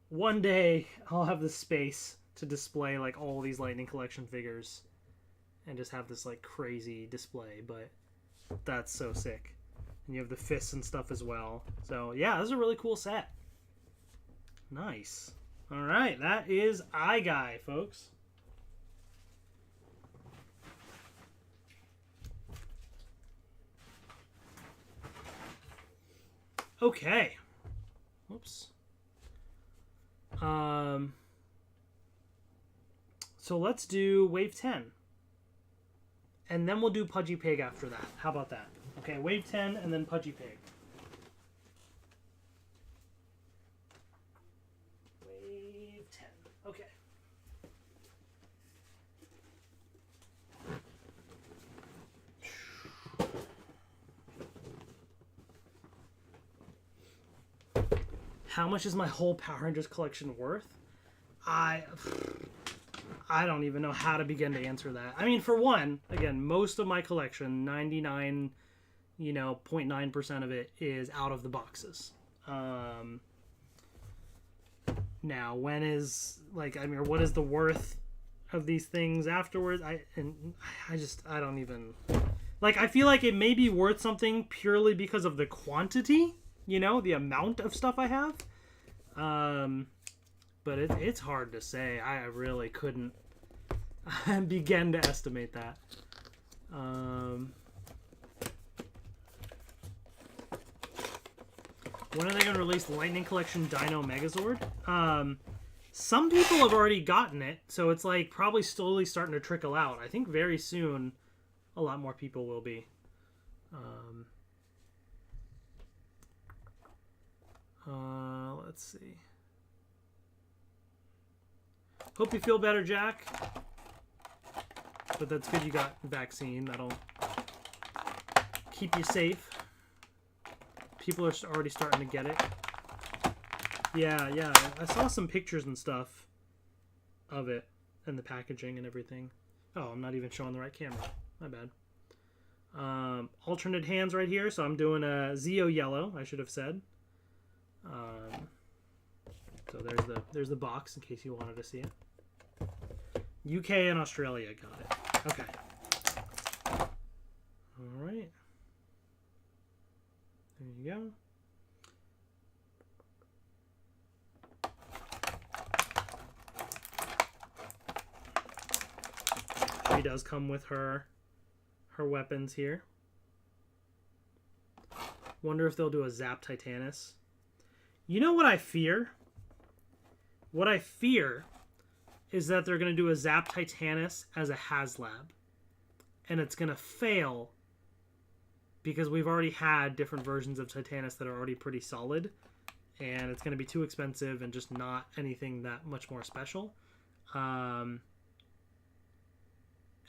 One day, I'll have the space to display, like, all these Lightning Collection figures and just have this, like, crazy display, but that's so sick. And you have the fists and stuff as well. So, yeah, this is a really cool set. Nice. All right, that is iGuy, folks. Okay. Whoops. So let's do Wave 10. And then we'll do Pudgy Pig after that. How about that? Okay, Wave 10 and then Pudgy Pig. Wave 10. Okay. How much is my whole Power Rangers collection worth? I don't even know how to begin to answer that. I mean, for one, again, most of my collection, 99.9% of it is out of the boxes. Now, when is, like, I mean, what is the worth of these things afterwards? I don't even, like, I feel like it may be worth something purely because of the quantity, you know, the amount of stuff I have. But it's hard to say. I really couldn't begin to estimate that. When are they going to release Lightning Collection Dino Megazord? Some people have already gotten it, so it's like probably slowly starting to trickle out. I think very soon a lot more people will be. Let's see. Hope you feel better, Jack. But that's good you got vaccine. That'll keep you safe. People are already starting to get it. Yeah. I saw some pictures and stuff of it and the packaging and everything. Oh, I'm not even showing the right camera. My bad. Alternate hands right here. So I'm doing a Zeo Yellow, I should have said. So there's the box in case you wanted to see it. UK and Australia got it. Okay. All right. There you go. She does come with her weapons here. Wonder if they'll do a Zap Titanus. You know what I fear? What I fear is that they're going to do a Zap Titanus as a HasLab. And it's going to fail because we've already had different versions of Titanus that are already pretty solid. And it's going to be too expensive and just not anything that much more special. And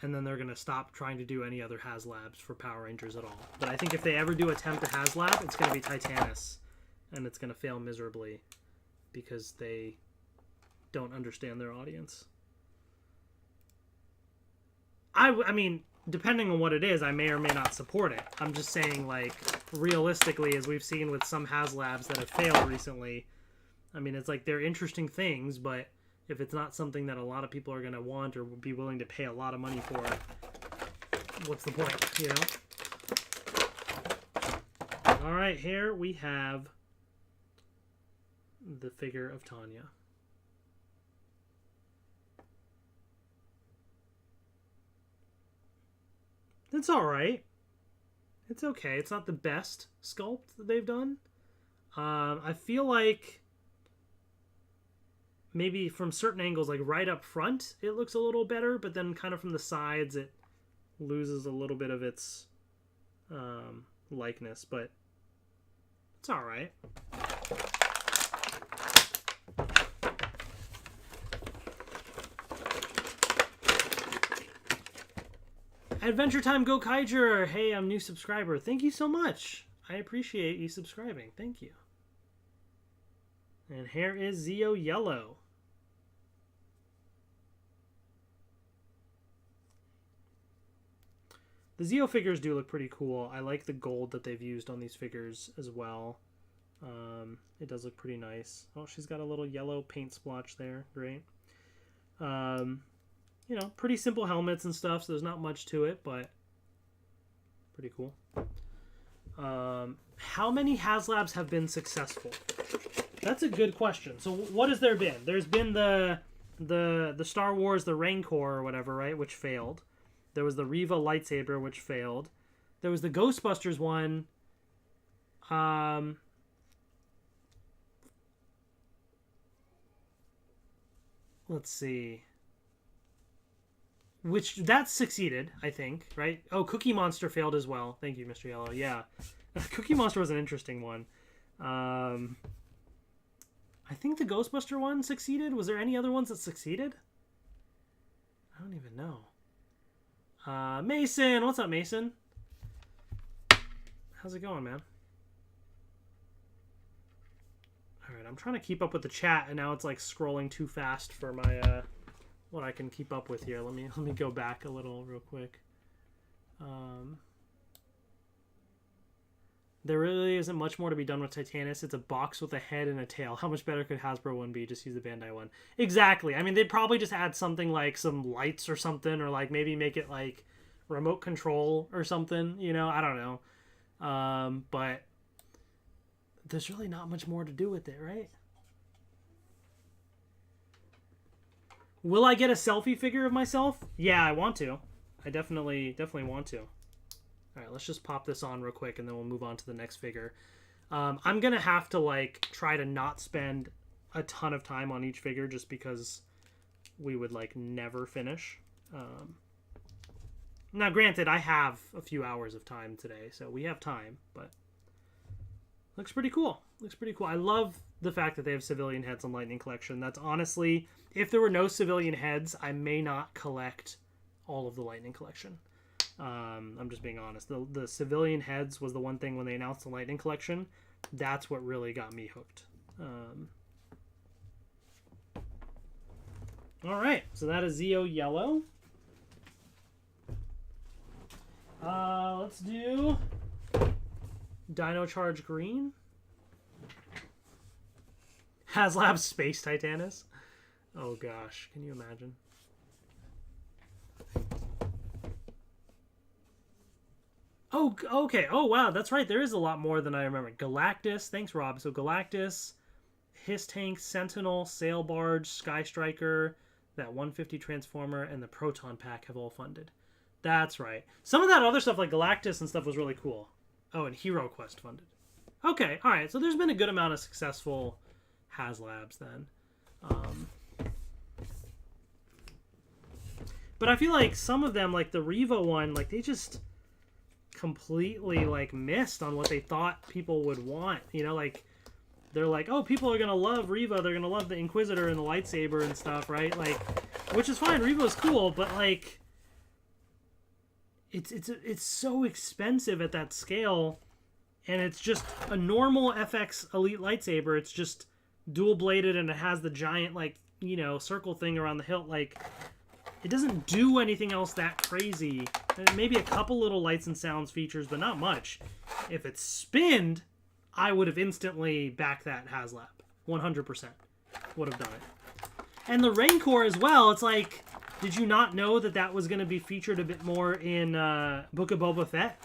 then they're going to stop trying to do any other HasLabs for Power Rangers at all. But I think if they ever do attempt a HasLab, it's going to be Titanus. And it's going to fail miserably because they don't understand their audience. I mean, depending on what it is, I may or may not support it. I'm just saying, like, realistically, as we've seen with some HasLabs that have failed recently, I mean, it's like they're interesting things, but if it's not something that a lot of people are going to want or be willing to pay a lot of money for, what's the point, you know? All right, here we have the figure of Tanya. It's all right. It's okay. It's not the best sculpt that they've done. I feel like maybe from certain angles, like right up front, it looks a little better, but then kind of from the sides, it loses a little bit of its likeness, but it's all right. Adventure Time Go Kaiger. Hey, I'm new subscriber. Thank you so much. I appreciate you subscribing. Thank you. And here is Zeo Yellow. The Zeo figures do look pretty cool. I like the gold that they've used on these figures as well. It does look pretty nice. Oh, she's got a little yellow paint splotch there. Great. You know, pretty simple helmets and stuff, so there's not much to it, but pretty cool. How many HasLabs have been successful? That's a good question. So what has there been? There's been the Star Wars, the Rancor or whatever, right, which failed. There was the Riva lightsaber, which failed. There was the Ghostbusters one. Let's see. Which, that succeeded, I think, right? Oh, Cookie Monster failed as well. Thank you, Mr. Yellow. Yeah. Cookie Monster was an interesting one. I think the Ghostbuster one succeeded. Was there any other ones that succeeded? I don't even know. Mason! What's up, Mason? How's it going, man? Alright, I'm trying to keep up with the chat, and now it's like scrolling too fast for my, what I can keep up with here. Let me go back a little real quick. There really isn't much more to be done with Titanus. It's a box with a head and a tail. How much better could Hasbro one be? Just use the Bandai one. Exactly. I mean, they'd probably just add something like some lights or something, or like maybe make it like remote control or something. You know, I don't know. But there's really not much more to do with it, right? Will I get a selfie figure of myself? Yeah, I want to. I definitely want to. All right, let's just pop this on real quick, and then we'll move on to the next figure. I'm going to have to, like, try to not spend a ton of time on each figure just because we would, like, never finish. Now, granted, I have a few hours of time today, so we have time, but looks pretty cool. Looks pretty cool. I love the fact that they have civilian heads on Lightning Collection. That's honestly, if there were no civilian heads, I may not collect all of the Lightning Collection. I'm just being honest. The civilian heads was the one thing when they announced the Lightning Collection. That's what really got me hooked. All right, so that is Zeo Yellow. Let's do Dino Charge Green. HasLab Space Titanus. Oh gosh, can you imagine? Oh, okay. Oh, wow. That's right. There is a lot more than I remember. Galactus. Thanks, Rob. So Galactus, Hiss Tank, Sentinel, Sail Barge, Sky Striker, that 150 Transformer, and the Proton Pack have all funded. That's right. Some of that other stuff, like Galactus and stuff, was really cool. Oh, and Hero Quest funded. Okay. All right. So there's been a good amount of successful HasLabs then. But I feel like some of them, like the Riva one, like they just completely like missed on what they thought people would want. You know, like they're like, oh, people are gonna love Riva, they're gonna love the Inquisitor and the lightsaber and stuff, right? Like, which is fine. Riva's cool, but like it's so expensive at that scale, and it's just a normal FX Elite lightsaber. It's just dual bladed, and it has the giant, like, you know, circle thing around the hilt. Like, it doesn't do anything else that crazy. Maybe a couple little lights and sounds features, but not much. If it's spinned, I would have instantly backed that HasLab. 100% would have done it. And the Rancor as well, it's like, did you not know that that was going to be featured a bit more in Book of Boba Fett?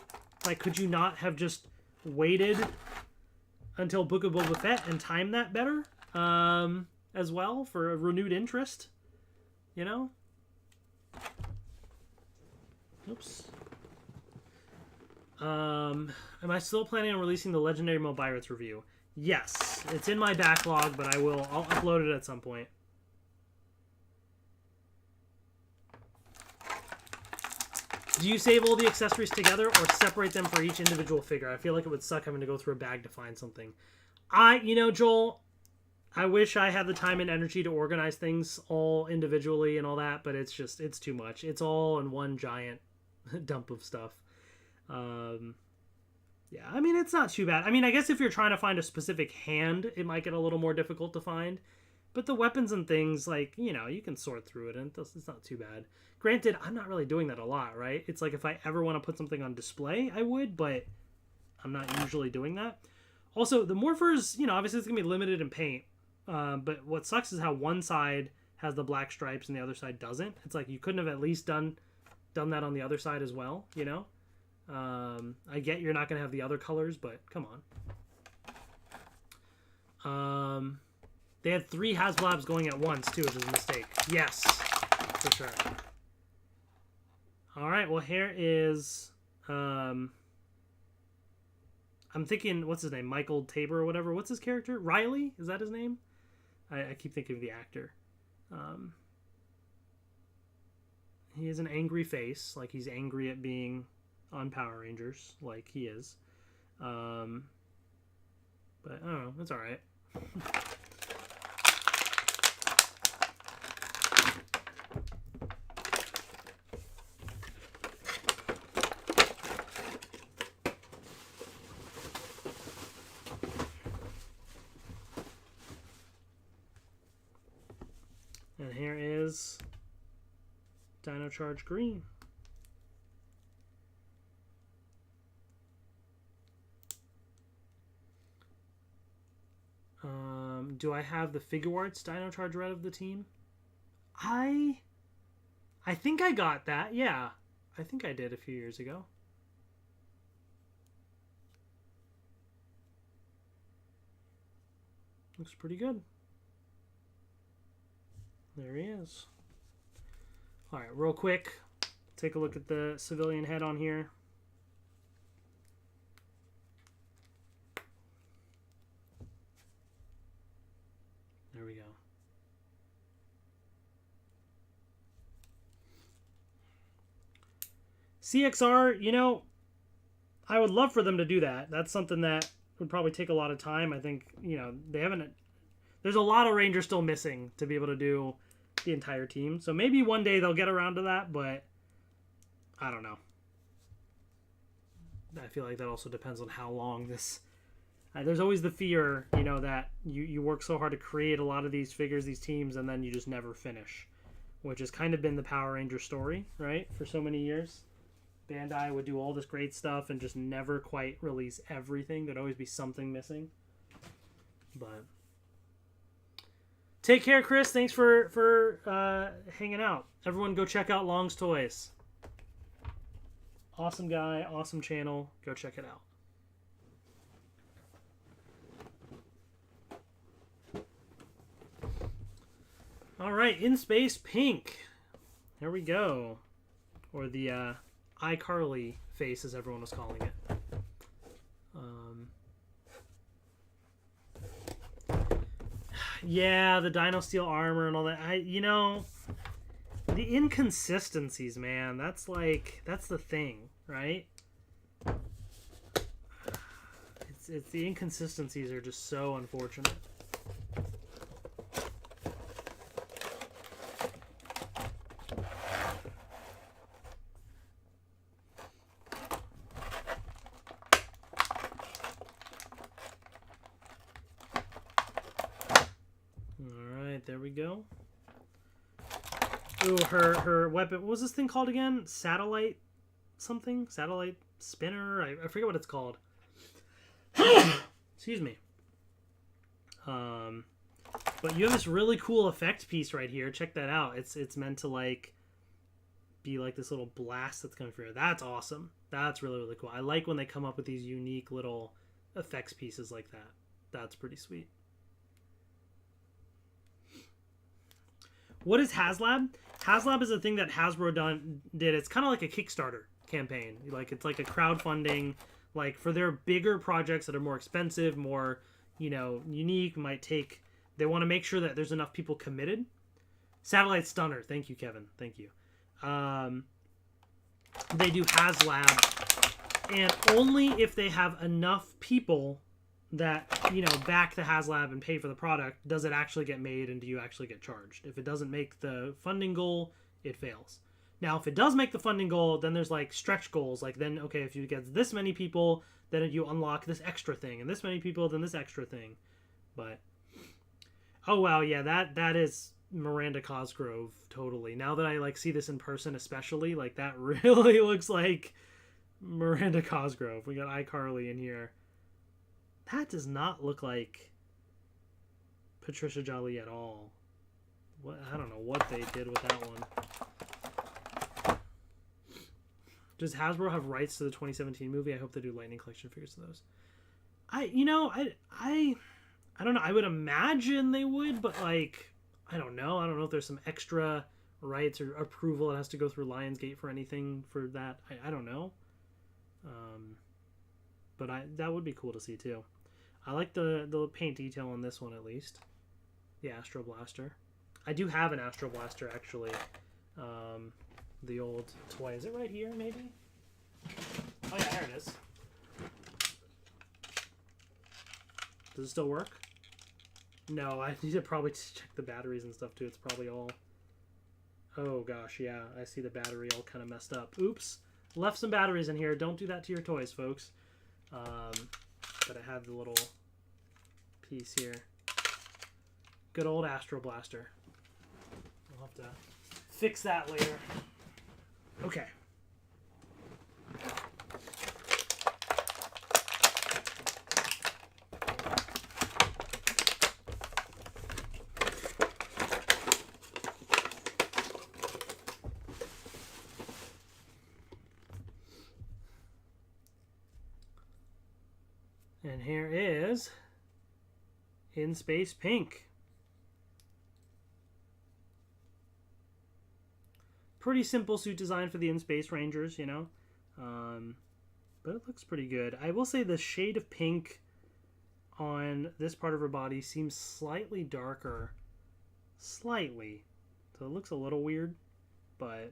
Like, could you not have just waited until Book of Boba Fett and timed that better as well for a renewed interest? You know? Oops. Am I still planning on releasing the Legendary Mobiritz review? Yes, it's in my backlog, but I'll upload it at some point. Do you save all the accessories together or separate them for each individual figure? I feel like it would suck having to go through a bag to find something. You know, Joel, I wish I had the time and energy to organize things all individually and all that, but it's too much. It's all in one giant dump of stuff. Yeah, I mean, it's not too bad. I mean, I guess if you're trying to find a specific hand, it might get a little more difficult to find. But the weapons and things, like, you know, you can sort through it, and it's not too bad. Granted, I'm not really doing that a lot, right? It's like if I ever want to put something on display, I would, but I'm not usually doing that. Also, the Morphers, you know, obviously it's going to be limited in paint. But what sucks is how one side has the black stripes and the other side doesn't. It's like you couldn't have at least done that on the other side as well, you know? I get you're not going to have the other colors, but come on. They had 3 Haslabs going at once, too, which is a mistake. Yes, for sure. All right, well, here is... I'm thinking, what's his name? Michael Tabor or whatever. What's his character? Riley? Is that his name? I keep thinking of the actor. He has an angry face, like he's angry at being on Power Rangers, like he is. But I don't know, it's alright. And here is Dino Charge Green. Do I have the Figure Arts Dino Charge Red of the team? I think I got that. Yeah, I think I did a few years ago. Looks pretty good. There he is. All right, real quick, take a look at the civilian head on here. There we go. CXR, you know, I would love for them to do that. That's something that would probably take a lot of time. I think, you know, they haven't... There's a lot of Rangers still missing to be able to do the entire team. So maybe one day they'll get around to that, but I don't know. I feel like that also depends on how long this... there's always the fear, you know, that you work so hard to create a lot of these figures, these teams, and then you just never finish. Which has kind of been the Power Ranger story, right? For so many years. Bandai would do all this great stuff and just never quite release everything. There'd always be something missing. But... Take care, Chris. Thanks for hanging out. Everyone go check out Long's Toys. Awesome guy, awesome channel. Go check it out. All right, In Space Pink. Here we go. Or the iCarly face, as everyone was calling it. Yeah, the Dino Steel armor and all that. You know, the inconsistencies, man. That's the thing, right? It's the inconsistencies are just so unfortunate. There we go. Ooh, her weapon. What was this thing called again? Satellite something? Satellite spinner? I forget what it's called. Excuse me. But you have this really cool effect piece right here. Check that out. It's meant to like be like this little blast that's coming through. That's awesome. That's really, really cool. I like when they come up with these unique little effects pieces like that. That's pretty sweet. What is HasLab? HasLab is a thing that Hasbro did. It's kind of like a Kickstarter campaign. Like it's like a crowdfunding, like for their bigger projects that are more expensive, more, you know, unique. Might take. They want to make sure that there's enough people committed. Satellite Stunner. Thank you, Kevin. Thank you. They do HasLab, and only if they have enough people that, you know, back the HasLab and pay for the product does it actually get made and do you actually get charged. If it doesn't make the funding goal, it fails. Now, if it does make the funding goal, then there's like stretch goals. Like then, okay, if you get this many people, then you unlock this extra thing, and this many people, then this extra thing. But oh wow, yeah, that is Miranda Cosgrove totally. Now that I like see this in person, especially, like that really looks like Miranda Cosgrove. We got iCarly in here. That does not look like Patricia Jolie at all. What, I don't know what they did with that one. Does Hasbro have rights to the 2017 movie? I hope they do Lightning Collection figures to those. I don't know. I would imagine they would, but like, I don't know. I don't know if there's some extra rights or approval that has to go through Lionsgate for anything for that. I don't know. But that would be cool to see too. I like the paint detail on this one at least. The Astro Blaster. I do have an Astro Blaster actually. The old toy. Is it right here maybe? Oh yeah, there it is. Does it still work? No, I need to probably check the batteries and stuff too. It's probably all... Oh gosh, yeah. I see the battery all kind of messed up. Oops. Left some batteries in here. Don't do that to your toys, folks. But I have the little piece here. Good old Astro Blaster. I'll have to fix that later. Okay. And here is In Space Pink. Pretty simple suit design for the In Space Rangers, you know. But it looks pretty good. I will say the shade of pink on this part of her body seems slightly darker. Slightly. So it looks a little weird. But,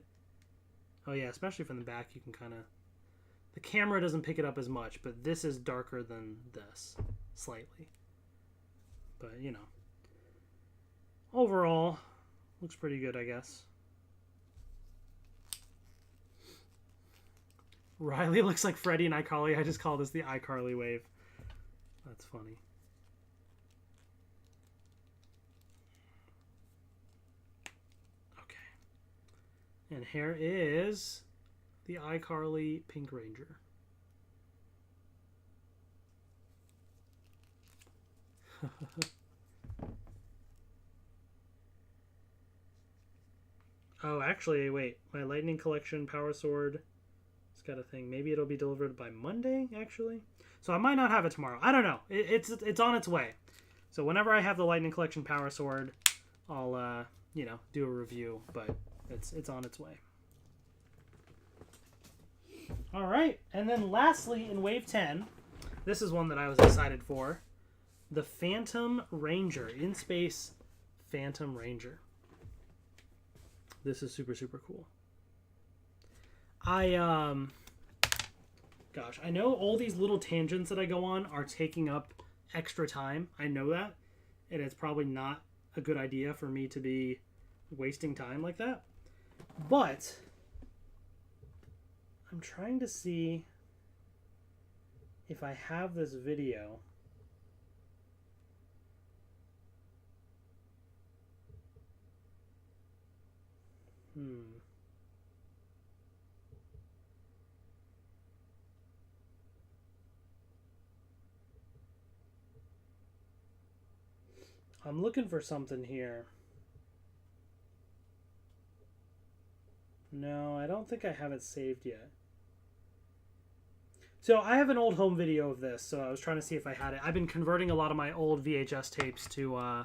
oh yeah, especially from the back you can kind of... The camera doesn't pick it up as much, but this is darker than this. Slightly. But, you know. Overall, looks pretty good, I guess. Riley looks like Freddy and iCarly. I just call this the iCarly wave. That's funny. Okay. And here is the iCarly Pink Ranger. Oh, actually, wait. My Lightning Collection Power Sword... got a thing. Maybe it'll be delivered by Monday, actually. So I might not have it tomorrow. I don't know. It's on its way. So whenever I have the Lightning Collection Power Sword, I'll you know, do a review. But it's on its way. All right, and then lastly in Wave 10, this is one that I was excited for, the Phantom Ranger, In Space Phantom Ranger. This is super super cool. Gosh, I know all these little tangents that I go on are taking up extra time. I know that, and it's probably not a good idea for me to be wasting time like that. But I'm trying to see if I have this video. I'm looking for something here. No, I don't think I have it saved yet. So I have an old home video of this, so I was trying to see if I had it. I've been converting a lot of my old VHS tapes to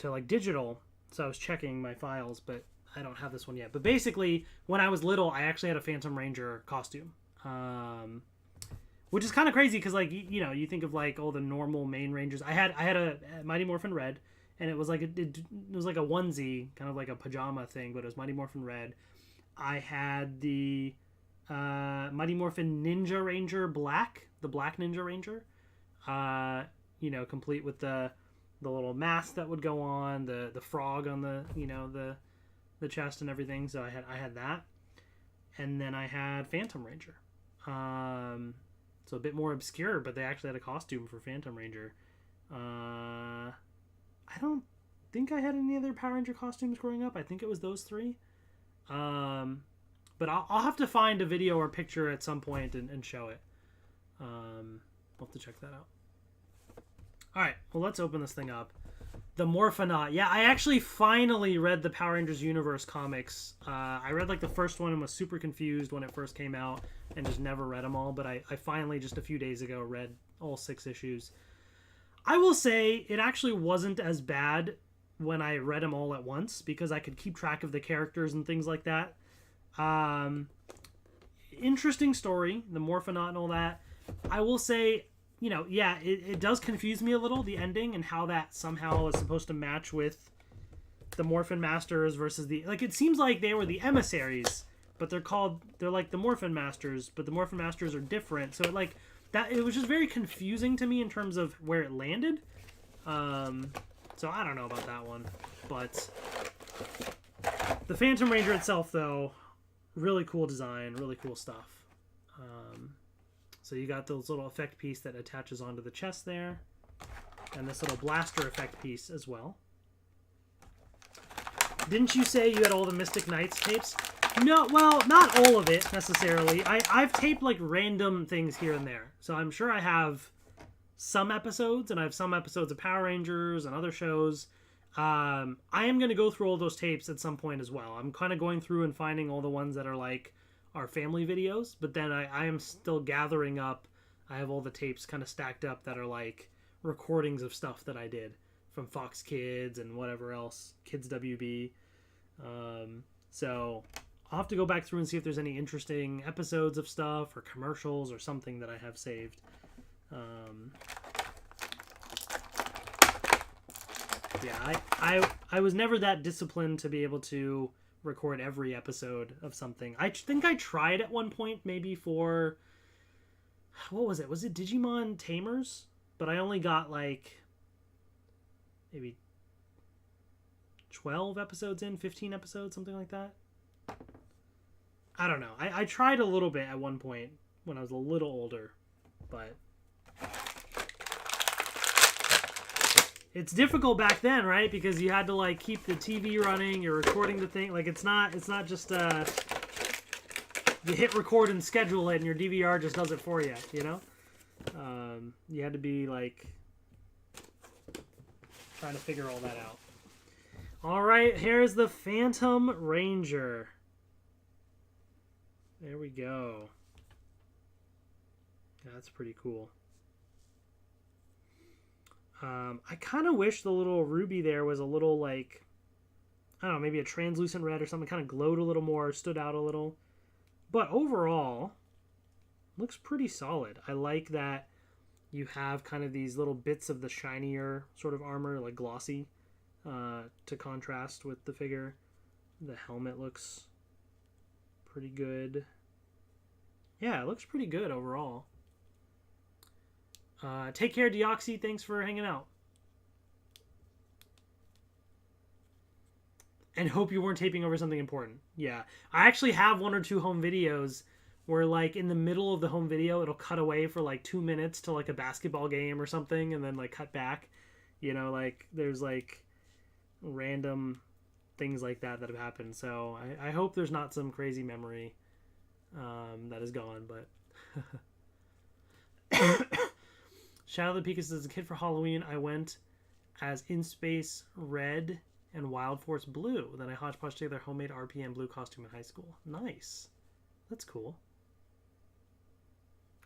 like digital, so I was checking my files, but I don't have this one yet. But basically, when I was little, I actually had a Phantom Ranger costume. which is kind of crazy because like you know, you think of like all the normal main rangers. I had a Mighty Morphin Red, and it was like it was like a onesie, kind of like a pajama thing, but it was Mighty Morphin Red. I had the Mighty Morphin Ninja Ranger Black, the Black Ninja Ranger. You know, complete with the little mask that would go on, the frog on the, you know, the chest and everything. So I had that, and then I had Phantom Ranger. So a bit more obscure, but they actually had a costume for Phantom Ranger. I don't think I had any other Power Ranger costumes growing up. I think it was those three. But I'll have to find a video or picture at some point and show it. I'll have to check that out. All right, well, let's open this thing up. The Morphonaut. Yeah, I actually finally read the Power Rangers Universe comics. I read like the first one and was super confused when it first came out and just never read them all. But I finally, just a few days ago, read all 6 issues. I will say it actually wasn't as bad when I read them all at once because I could keep track of the characters and things like that. Interesting story, the Morphonaut and all that. I will say, you know, yeah, it does confuse me a little, the ending, and how that somehow is supposed to match with the Morphin Masters versus the... Like, it seems like they were the emissaries, but they're like the Morphin Masters, but the Morphin Masters are different. So, like, it was just very confusing to me in terms of where it landed. So, I don't know about that one. But the Phantom Ranger itself, though, really cool design, really cool stuff. So you got this little effect piece that attaches onto the chest there, and this little blaster effect piece as well. Didn't you say you had all the Mystic Knights tapes? No, well, not all of it necessarily. I've taped like random things here and there. So I'm sure I have some episodes, and I have some episodes of Power Rangers and other shows. I am going to go through all those tapes at some point as well. I'm kind of going through and finding all the ones that are like our family videos, but then I am still gathering up. I have all the tapes kind of stacked up that are like recordings of stuff that I did from Fox Kids and whatever else, Kids WB. So I'll have to go back through and see if there's any interesting episodes of stuff or commercials or something that I have saved. Yeah, I was never that disciplined to be able to record every episode of something. I think I tried at one point, maybe for... What was it? Was it Digimon Tamers? But I only got like maybe 12 episodes in, 15 episodes, something like that. I don't know. I tried a little bit at one point when I was a little older, but it's difficult back then, right? Because you had to like keep the TV running, you're recording the thing. Like it's not just you hit record and schedule it and your DVR just does it for you, you know? You had to be like trying to figure all that out. All right, here's the Phantom Ranger. There we go. Yeah, that's pretty cool. I kind of wish the little ruby there was a little like, I don't know, maybe a translucent red or something, kind of glowed a little more, stood out a little. But overall, looks pretty solid. I like that you have kind of these little bits of the shinier sort of armor, like glossy, to contrast with the figure. The helmet looks pretty good. Yeah, it looks pretty good overall. Take care, Deoxy. Thanks for hanging out. And hope you weren't taping over something important. Yeah. I actually have 1 or 2 home videos where, like, in the middle of the home video, it'll cut away for, like, 2 minutes to, like, a basketball game or something, and then, like, cut back. You know, like, there's, like, random things like that have happened. So I hope there's not some crazy memory that is gone, but... Shadow of the Peak says, as a kid for Halloween, I went as In Space Red and Wild Force Blue. Then I hodgepodge together homemade RPM blue costume in high school. Nice. That's cool.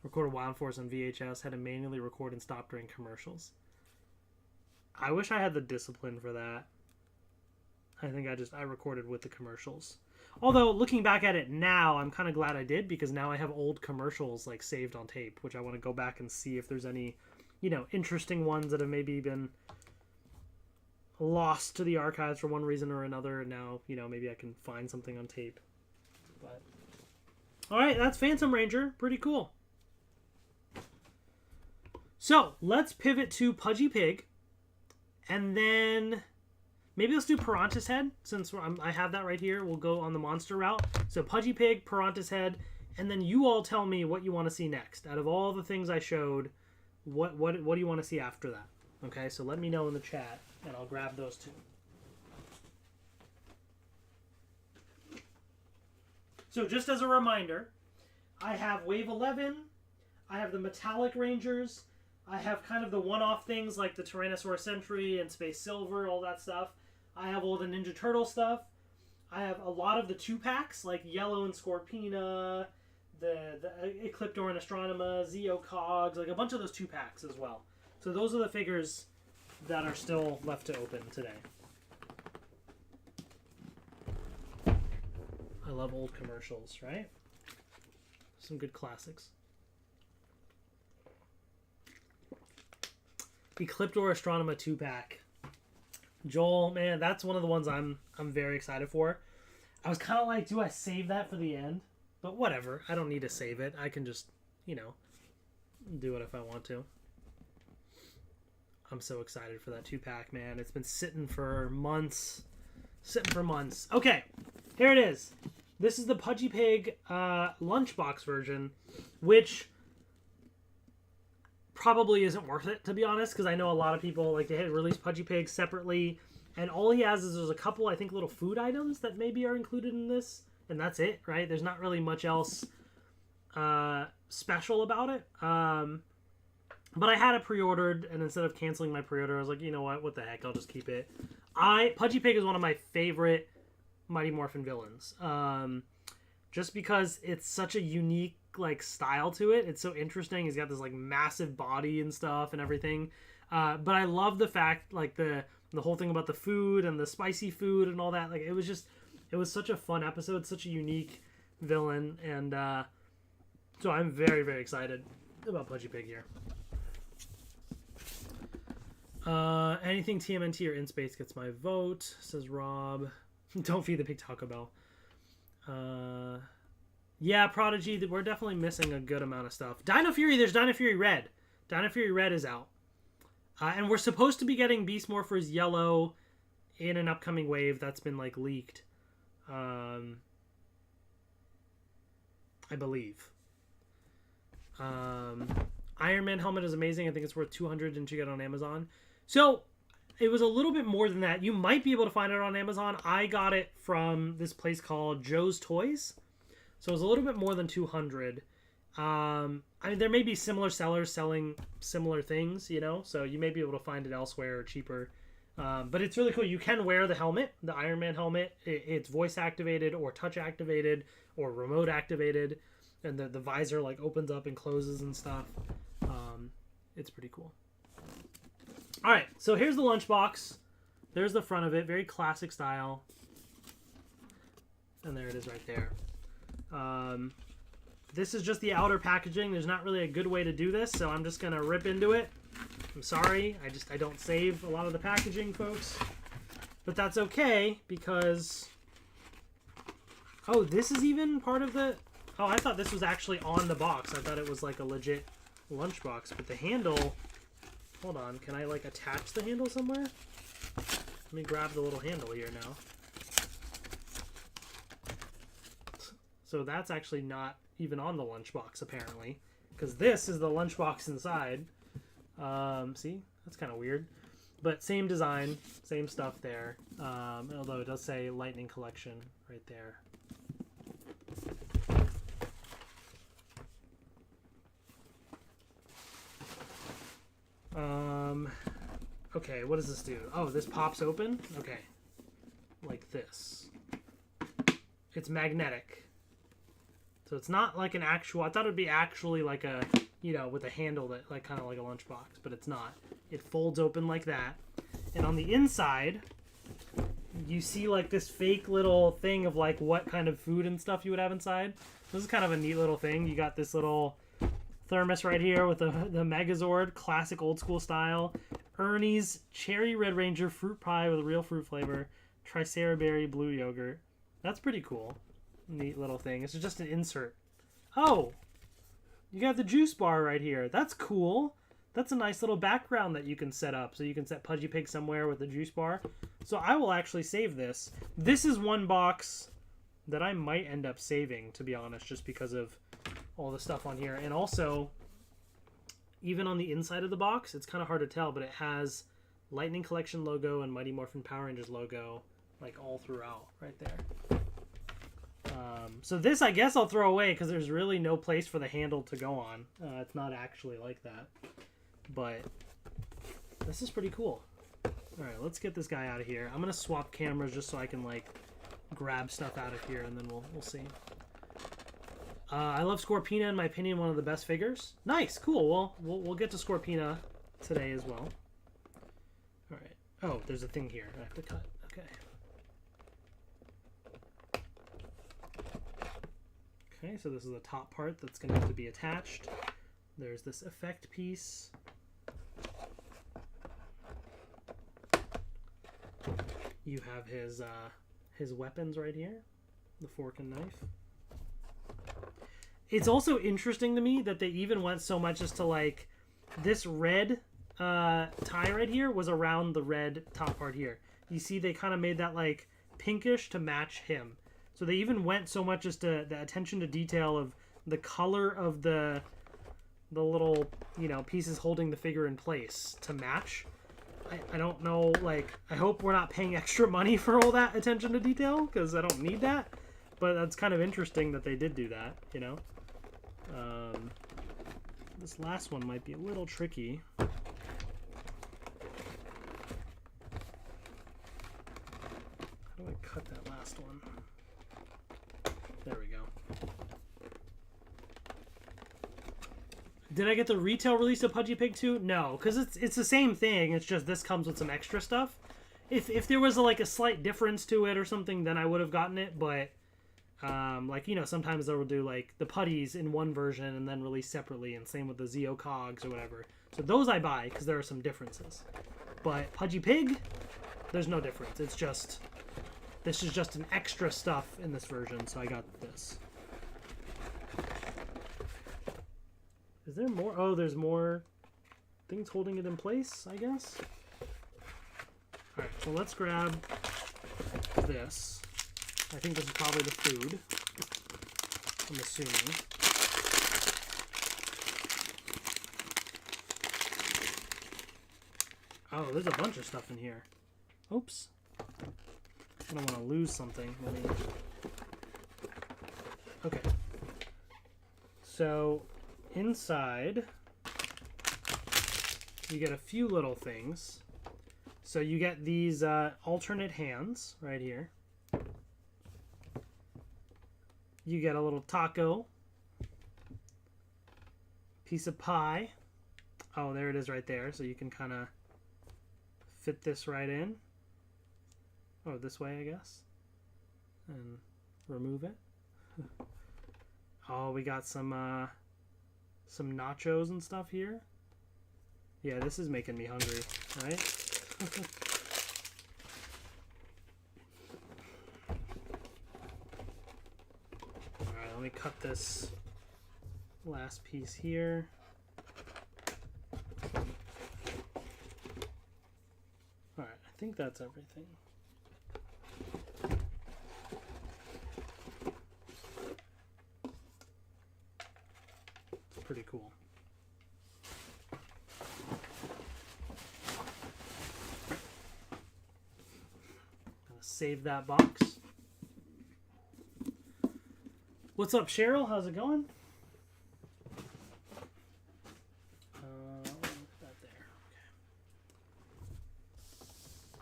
Recorded Wild Force on VHS. Had to manually record and stop during commercials. I wish I had the discipline for that. I think I recorded with the commercials. Although, looking back at it now, I'm kind of glad I did, because now I have old commercials, like, saved on tape, which I want to go back and see if there's any, you know, interesting ones that have maybe been lost to the archives for one reason or another, and now, you know, maybe I can find something on tape. But alright, that's Phantom Ranger. Pretty cool. So, let's pivot to Pudgy Pig, and then maybe let's do Piranha's Head, since I have that right here. We'll go on the monster route. So, Pudgy Pig, Piranha's Head, and then you all tell me what you want to see next. Out of all the things I showed, what do you want to see after that? Okay, so let me know in the chat, and I'll grab those two. So, just as a reminder, I have Wave 11, I have the Metallic Rangers, I have kind of the one-off things like the Tyrannosaurus Sentry and Space Silver, all that stuff. I have all the Ninja Turtle stuff. I have a lot of the 2-packs, like Yellow and Scorpina, the Ecliptor and Astronema, Zeo Cogs, like a bunch of those 2-packs as well. So those are the figures that are still left to open today. I love old commercials, right? Some good classics. Ecliptor Astronema 2-pack. Joel, man, that's one of the ones I'm very excited for. I was kind of like, do I save that for the end? But whatever, I don't need to save it. I can just, you know, do it if I want to. I'm so excited for that 2-pack, man. It's been sitting for months. Okay, here it is. This is the Pudgy Pig lunchbox version, which probably isn't worth it, to be honest, because I know a lot of people, like, they had released Pudgy Pig separately, and all he has is there's a couple, I think, little food items that maybe are included in this, and that's it, right? There's not really much else special about it. But I had it pre-ordered, and instead of canceling my pre-order, I was like, you know what the heck, I'll just keep it. Pudgy Pig is one of my favorite Mighty Morphin villains. Just because it's such a unique, like, style to it. It's so interesting. He's got this, like, massive body and stuff and everything. But I love the fact, like, the whole thing about the food and the spicy food and all that. Like, it was such a fun episode, such a unique villain. And so I'm very, very excited about Pudgy Pig here. Anything TMNT or in space gets my vote, says Rob. Don't feed the pig Taco Bell. Yeah, Prodigy, we're definitely missing a good amount of stuff. Dino Fury, there's Dino Fury Red. Dino Fury Red is out. And we're supposed to be getting Beast Morphers Yellow in an upcoming wave that's been, like, leaked. I believe. Iron Man helmet is amazing. I think it's worth $200 and you get it on Amazon. So, it was a little bit more than that. You might be able to find it on Amazon. I got it from this place called Joe's Toys. So it was a little bit more than $200. I mean, there may be similar sellers selling similar things, you know, so you may be able to find it elsewhere or cheaper. But it's really cool. You can wear the helmet, the Iron Man helmet. It's voice activated or touch activated or remote activated, and the visor, like, opens up and closes and stuff. It's pretty cool. All right, so here's the lunchbox. There's the front of it, very classic style, and there it is right there. This is just the outer packaging. There's not really a good way to do this, so I'm just gonna rip into it. I'm sorry, I don't save a lot of the packaging, folks, but that's okay because, oh, this is even part of the, oh, I thought this was actually on the box. I thought it was like a legit lunchbox, but the handle, hold on, can I, like, attach the handle somewhere? Let me grab the little handle here now. So that's actually not even on the lunchbox, apparently, because this is the lunchbox inside. See, that's kind of weird, but same design, same stuff there. Although it does say Lightning Collection right there. Okay, what does this do? Oh, this pops open? Okay. Like this. It's magnetic. So it's not like an actual, I thought it would be actually like a, you know, with a handle that, like, kind of like a lunchbox, but it's not. It folds open like that. And on the inside, you see like this fake little thing of like what kind of food and stuff you would have inside. This is kind of a neat little thing. You got this little thermos right here with the Megazord, classic old school style. Ernie's Cherry Red Ranger fruit pie with a real fruit flavor. Tricera Berry blue yogurt. That's pretty cool. Neat little thing. It's just an insert. Oh, you got the juice bar right here. That's cool. That's a nice little background that you can set up. So you can set Pudgy Pig somewhere with the juice bar. So I will actually save this. This is one box that I might end up saving, to be honest, just because of all the stuff on here. And also, even on the inside of the box, it's kind of hard to tell, but it has Lightning Collection logo and Mighty Morphin Power Rangers logo, like all throughout right there. So this, I guess I'll throw away because there's really no place for the handle to go on. It's not actually like that. But this is pretty cool. Alright, let's get this guy out of here. I'm going to swap cameras just so I can, like, grab stuff out of here, and then we'll see. I love Scorpina, in my opinion, one of the best figures. Nice, cool. Well, we'll get to Scorpina today as well. Alright. Oh, there's a thing here I have to cut. Okay. Okay, so this is the top part that's going to have to be attached. There's this effect piece. You have his weapons right here, the fork and knife. It's also interesting to me that they even went so much as to, like, this red tie right here was around the red top part here. You see they kind of made that, like, pinkish to match him. So they even went so much as to the attention to detail of the color of the little, you know, pieces holding the figure in place to match. I don't know, like, I hope we're not paying extra money for all that attention to detail, because I don't need that. But that's kind of interesting that they did do that, you know. This last one might be a little tricky. How do I cut that last one? There we go. Did I get the retail release of Pudgy Pig 2? No, because it's the same thing. It's just this comes with some extra stuff. If there was like a slight difference to it or something, then I would have gotten it. But like, you know, sometimes they will do like the putties in one version and then release separately, and same with the Zeo Cogs or whatever. So those I buy because there are some differences. But Pudgy Pig, there's no difference. It's just, this is just an extra stuff in this version, so I got this. Is there more? Oh, there's more things holding it in place, I guess. Alright, so let's grab this. I think this is probably the food, I'm assuming. Oh, there's a bunch of stuff in here. Oops. I don't want to lose something. Let me... Okay. So, inside, you get a few little things. So you get these alternate hands right here. You get a little taco. Piece of pie. Oh, there it is right there. So you can kind of fit this right in. Oh, this way, I guess. And remove it. Oh, we got some nachos and stuff here. Yeah, this is making me hungry, right? Alright, let me cut this last piece here. Alright, I think that's everything. It's pretty cool. Save that box. What's up, Cheryl? How's it going? That there. Okay.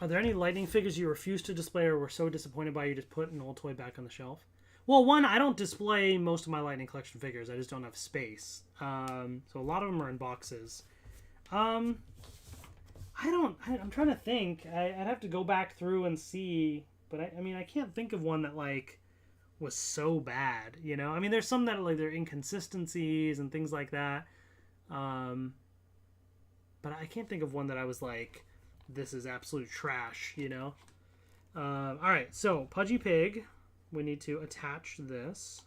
Are there any Lightning figures you refuse to display or were so disappointed by you just put an old toy back on the shelf? Well, one, I don't display most of my Lightning collection figures. I just don't have space. So a lot of them are in boxes. I I'm trying to think. I'd have to go back through and see, but I mean, I can't think of one that like was so bad, you know? I mean, there's some that like there are inconsistencies and things like that. But I can't think of one that I was like, this is absolute trash, you know? All right, so Pudgy Pig, we need to attach this.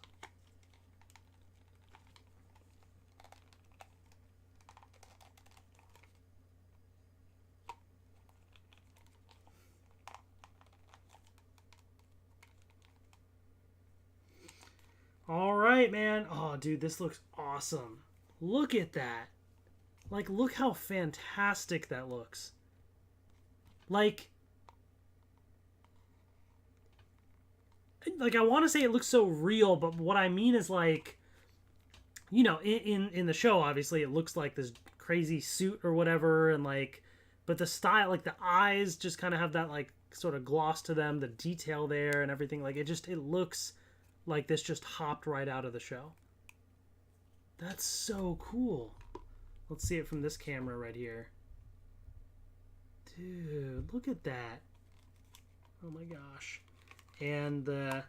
All right, man. Oh, dude, this looks awesome. Look at that. Like, look how fantastic that looks. Like I want to say it looks so real, but what I mean is like, you know, in the show, obviously, it looks like this crazy suit or whatever, and like, but the style, like the eyes just kind of have that like sort of gloss to them, the detail there and everything. Like it looks like this just hopped right out of the show. That's so cool. Let's see it from this camera right here. Dude, look at that. Oh my gosh. And the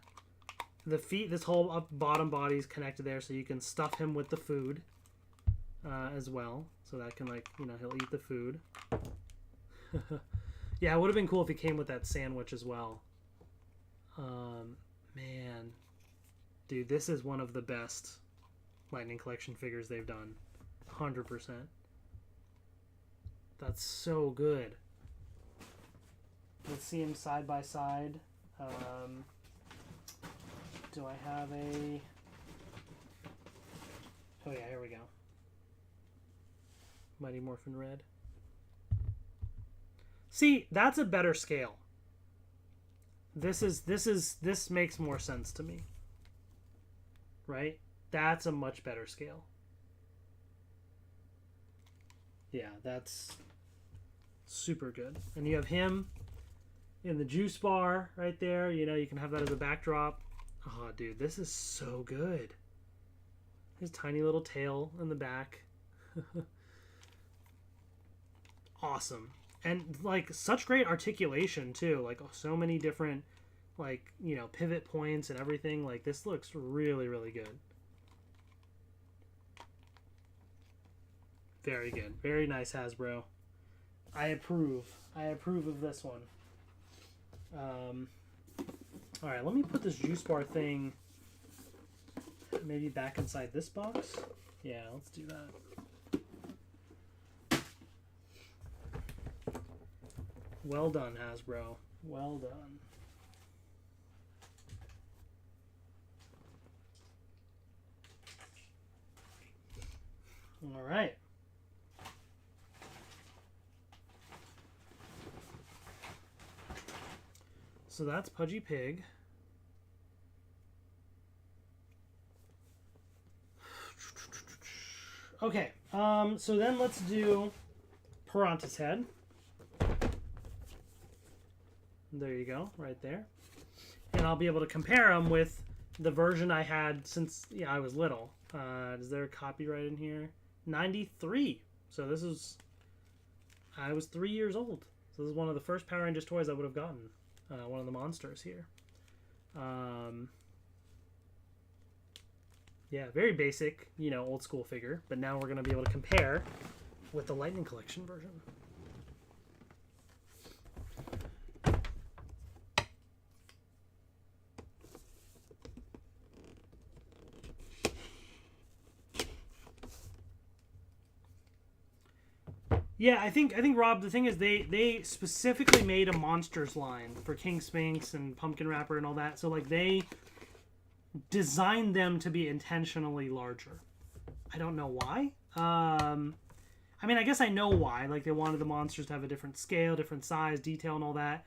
feet, this whole up bottom body is connected there, so you can stuff him with the food as well. So that can, like, you know, he'll eat the food. Yeah, it would have been cool if he came with that sandwich as well. Man. Dude, this is one of the best Lightning Collection figures they've done. 100%. That's so good. Let's see him side by side. Do I have a... Oh yeah, here we go. Mighty Morphin Red. See, that's a better scale. This makes more sense to me. Right? That's a much better scale. Yeah, that's super good. And you have him in the juice bar right there. You know, you can have that as a backdrop. Oh, dude, this is so good. His tiny little tail in the back. Awesome. And, like, such great articulation, too. Like, so many different, like, you know, pivot points and everything. Like, this looks really, really good. Very good. Very nice, Hasbro. I approve. I approve of this one. Alright, let me put this juice bar thing maybe back inside this box. Yeah, let's do that. Well done, Hasbro. Well done. Alright. So that's Pudgy Pig. Okay, so then let's do Piranha's head. There you go, right there. And I'll be able to compare them with the version I had since, yeah, I was little. Is there a copyright in here? 93. So this is, I was 3 years old. So this is one of the first Power Rangers toys I would have gotten. One of the monsters here. Yeah, very basic, you know, old school figure. But now we're going to be able to compare with the Lightning Collection version. Yeah, I think Rob, the thing is they specifically made a monsters line for King Sphinx and Pumpkin Rapper and all that. So like they designed them to be intentionally larger. I don't know why. I mean, I guess I know why. Like they wanted the monsters to have a different scale, different size, detail, and all that.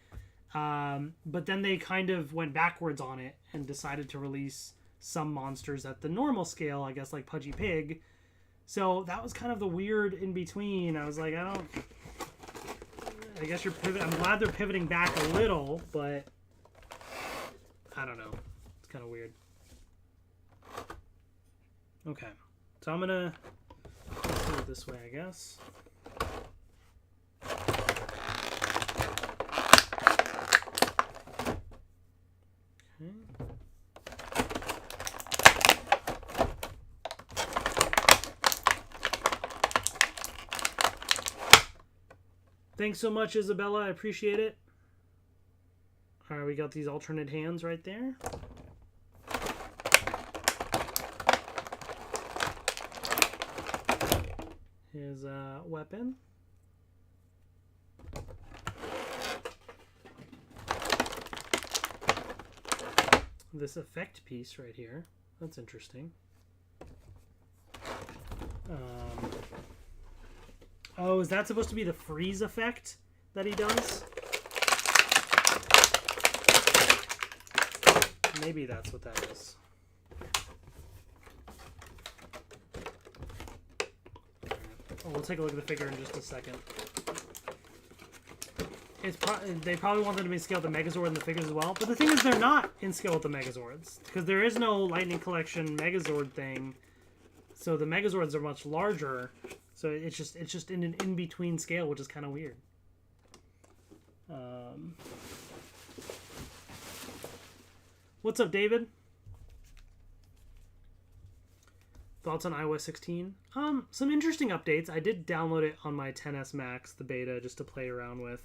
But then they kind of went backwards on it and decided to release some monsters at the normal scale, I guess, like Pudgy Pig. So that was kind of the weird in between. I was like, I guess you're pivoting. I'm glad they're pivoting back a little, but I don't know. It's kind of weird. Okay. So I'm going to do it this way, I guess. Thanks so much, Isabella. I appreciate it. All right, we got these alternate hands right there. His weapon. This effect piece right here. That's interesting. Oh, is that supposed to be the freeze effect that he does? Maybe that's what that is. We'll take a look at the figure in just a second. They probably want them to be in scale with the Megazord and the figures as well. But the thing is, they're not in scale with the Megazords. Because there is no Lightning Collection Megazord thing. So the Megazords are much larger. So it's just in an in-between scale, which is kind of weird. What's up, David? Thoughts on iOS 16? Some interesting updates. I did download it on my XS Max, the beta, just to play around with.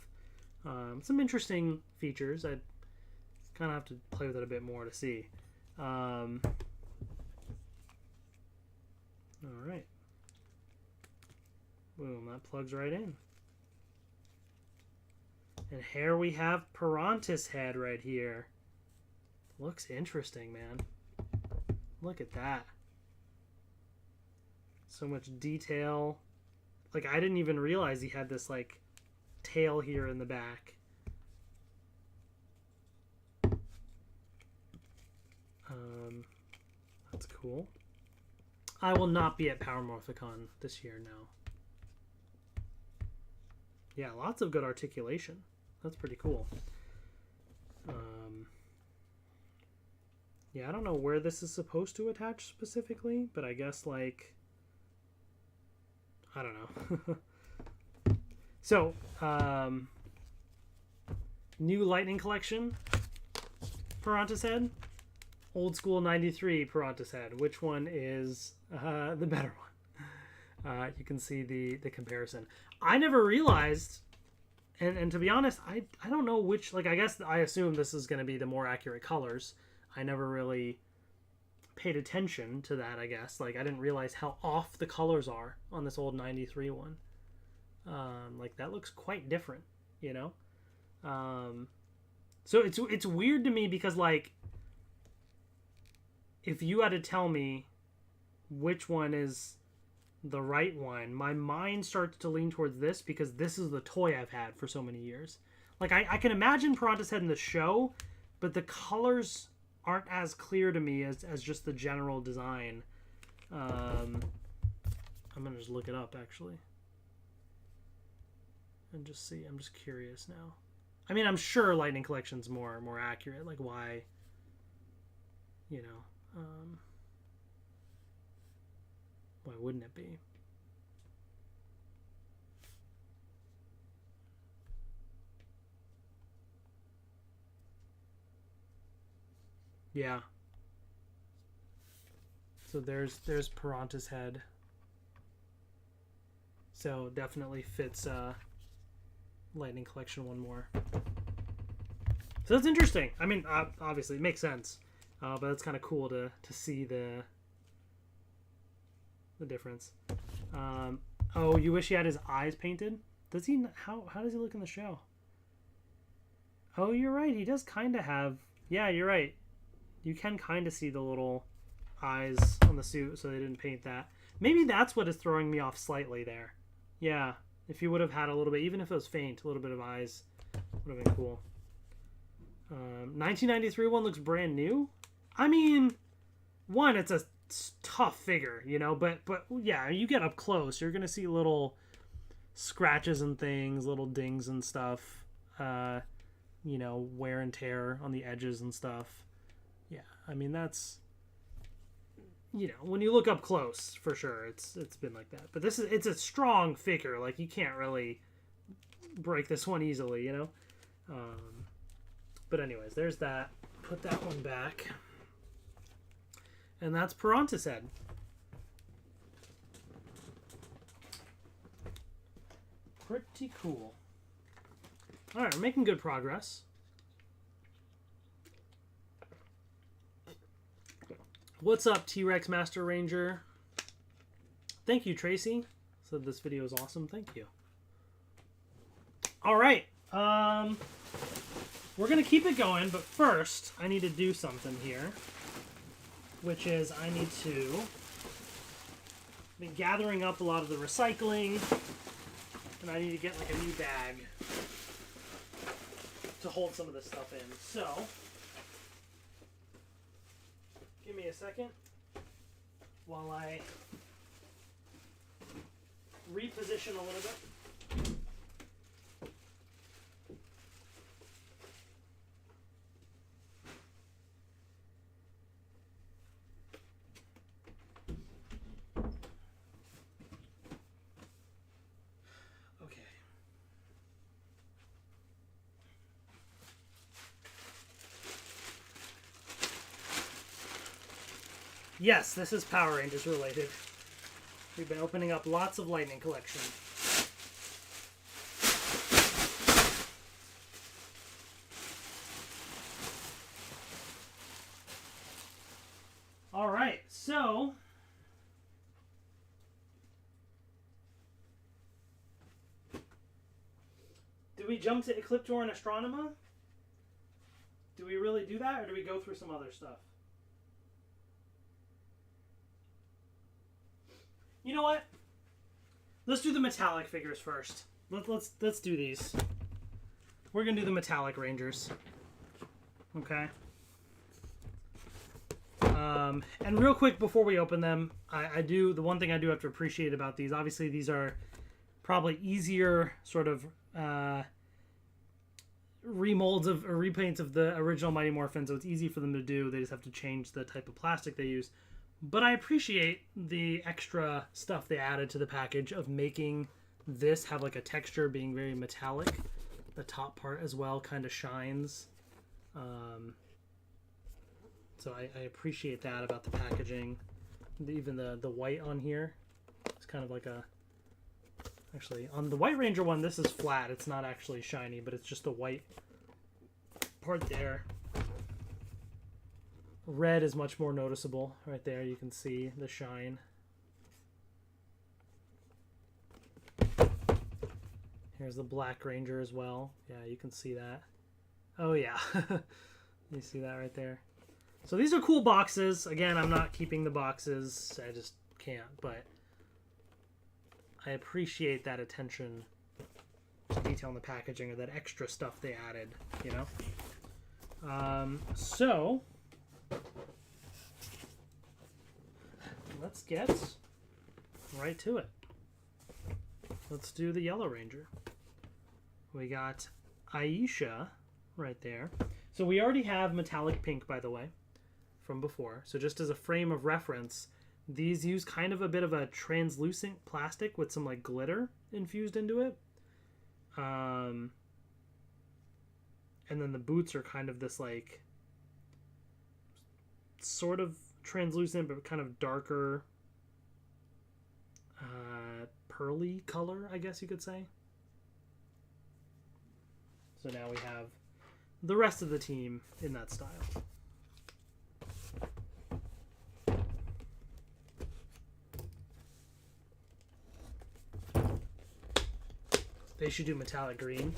Some interesting features. I kind of have to play with it a bit more to see. All right. Boom, that plugs right in. And here we have Pirantis head right here. Looks interesting, man. Look at that. So much detail. Like, I didn't even realize he had this, like, tail here in the back. That's cool. I will not be at Power Morphicon this year now. Yeah, lots of good articulation. That's pretty cool. Yeah, I don't know where this is supposed to attach specifically, but I guess, like, I don't know. So, new Lightning Collection Pirantis head, old school 93 Pirantis head. Which one is the better one? You can see the comparison. I never realized, and to be honest, I don't know which, like, I guess I assume this is going to be the more accurate colors. I never really paid attention to that, I guess. Like, I didn't realize how off the colors are on this old 93 one. Like, that looks quite different, you know? So it's weird to me because, like, if you had to tell me which one is the right one, my mind starts to lean towards this because this is the toy I've had for so many years. Like, I can imagine Pirantis head in the show, but the colors aren't as clear to me as just the general design. I'm gonna just look it up actually and just see. I'm just curious now. I mean, I'm sure Lightning Collection's more accurate. Like, why, you know, why wouldn't it be? Yeah. So there's Pirantis head. So definitely fits Lightning Collection one more. So that's interesting. I mean, obviously it makes sense, but it's kind of cool to see the difference. Oh, you wish he had his eyes painted? Does he? How does he look in the show? Oh, you're right. He does kind of have. Yeah, you're right. You can kind of see the little eyes on the suit, so they didn't paint that. Maybe that's what is throwing me off slightly there. Yeah, if you would have had a little bit, even if it was faint, a little bit of eyes would have been cool. 1993 one looks brand new. I mean, one, it's a tough figure, you know, but yeah, you get up close, you're gonna see little scratches and things, little dings and stuff. You know, wear and tear on the edges and stuff. Yeah, I mean, that's, you know, when you look up close, for sure, it's been like that. But it's a strong figure. Like, you can't really break this one easily, you know? But anyways, there's that. Put that one back. And that's Pirantis head. Pretty cool. All right, we're making good progress. What's up, T-Rex Master Ranger? Thank you, Tracy. Said this video is awesome. Thank you. All right. We're going to keep it going, but first I need to do something here, which is I need to be gathering up a lot of the recycling, and I need to get like a new bag to hold some of this stuff in. So, give me a second while I reposition a little bit. Okay. Yes, this is Power Rangers related. We've been opening up lots of Lightning Collection. All right, so do we jump to Ecliptor and Astronema? Do we really do that, or do we go through some other stuff? You know what? Let's do the metallic figures first. Let's do these. We're gonna do the metallic Rangers. Okay. And real quick before we open them, the one thing I do have to appreciate about these. Obviously, these are probably easier sort of remolds of or repaints of the original Mighty Morphin, so it's easy for them to do. They just have to change the type of plastic they use. But I appreciate the extra stuff they added to the package of making this have like a texture being very metallic. The top part as well kind of shines. So I appreciate that about the packaging. Even the white on here, it's kind of like a... Actually, on the White Ranger one, this is flat. It's not actually shiny, but it's just the white part there. Red is much more noticeable. Right there, you can see the shine. Here's the Black Ranger as well. Yeah, you can see that. Oh, yeah. You see that right there. So these are cool boxes. Again, I'm not keeping the boxes. I just can't, but I appreciate that attention to detail in the packaging or that extra stuff they added, you know? So let's get right to it. Let's do the Yellow Ranger. We got Aisha right there. So we already have metallic pink, by the way, from before. So just as a frame of reference, these use kind of a bit of a translucent plastic with some like glitter infused into it. And then the boots are kind of this like sort of translucent but kind of darker pearly color, I guess you could say. So now we have the rest of the team in that style. They should do metallic green.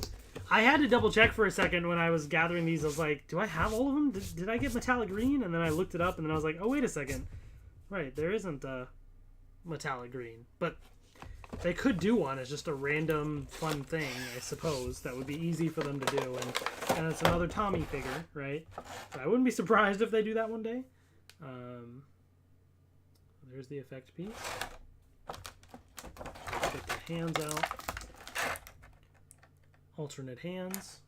I had to double check for a second when I was gathering these. I was like, do I have all of them? Did I get metallic green? And then I looked it up and then I was like, oh, wait a second. Right, there isn't a metallic green. But they could do one as just a random fun thing, I suppose. That would be easy for them to do. And it's another Tommy figure, right? So I wouldn't be surprised if they do that one day. There's the effect piece. Get the hands out. Alternate hands.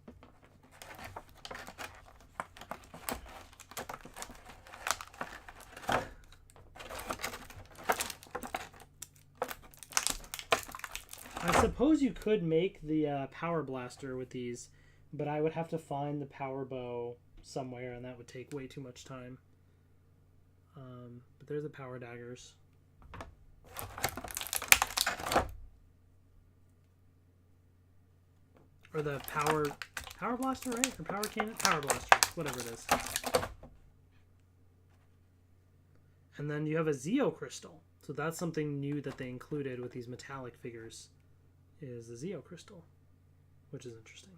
I suppose you could make the Power Blaster with these, but I would have to find the Power Bow somewhere, and that would take way too much time. But there's the Power Daggers. or the power blaster, right? Or power cannon? Power blaster, whatever it is. And then you have a Zeo crystal. So that's something new that they included with these metallic figures, is the Zeo crystal, which is interesting.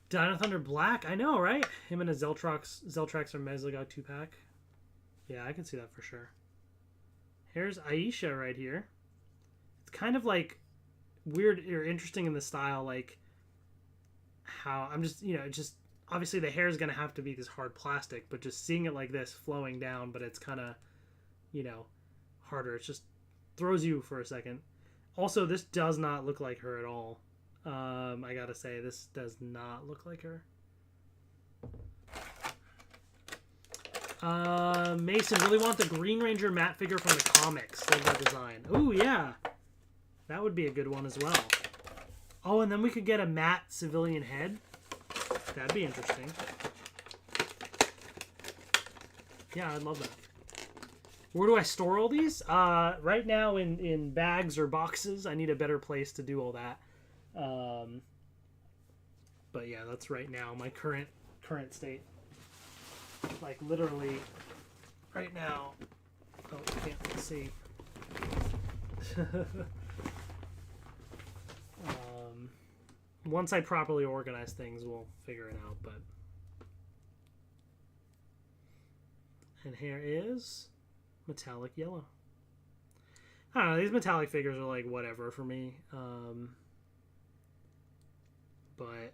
Dino Thunder Black, I know, right? Him and a Zeltrax or Megalog 2-pack. Yeah, I can see that for sure. Here's Aisha right here. It's kind of like weird or interesting in the style, like how I'm just, you know, just obviously the hair is going to have to be this hard plastic, but just seeing it like this flowing down, but it's kind of, you know, harder. It just throws you for a second. Also, this does not look like her at all. I gotta say, this does not look like her. Mason, really want the Green Ranger matte figure from the comics. Love that design. Ooh, yeah. That would be a good one as well. Oh, and then we could get a matte civilian head. That'd be interesting. Yeah, I'd love that. Where do I store all these? Right now in bags or boxes. I need a better place to do all that. But yeah, that's right now my current state. Like literally right now. Oh, you can't see. Once I properly organize things, we'll figure it out. But and here is metallic yellow. I don't know, these metallic figures are like whatever for me. But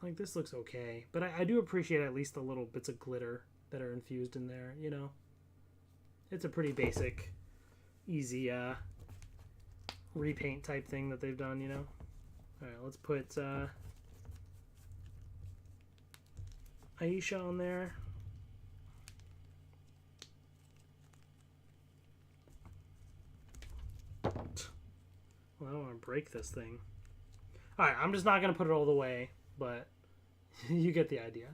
like this looks okay. But I do appreciate at least the little bits of glitter that are infused in there, you know. It's a pretty basic, easy repaint type thing that they've done, you know. Alright, let's put Aisha on there. Well, I don't want to break this thing. Alright, I'm just not going to put it all the way, but you get the idea.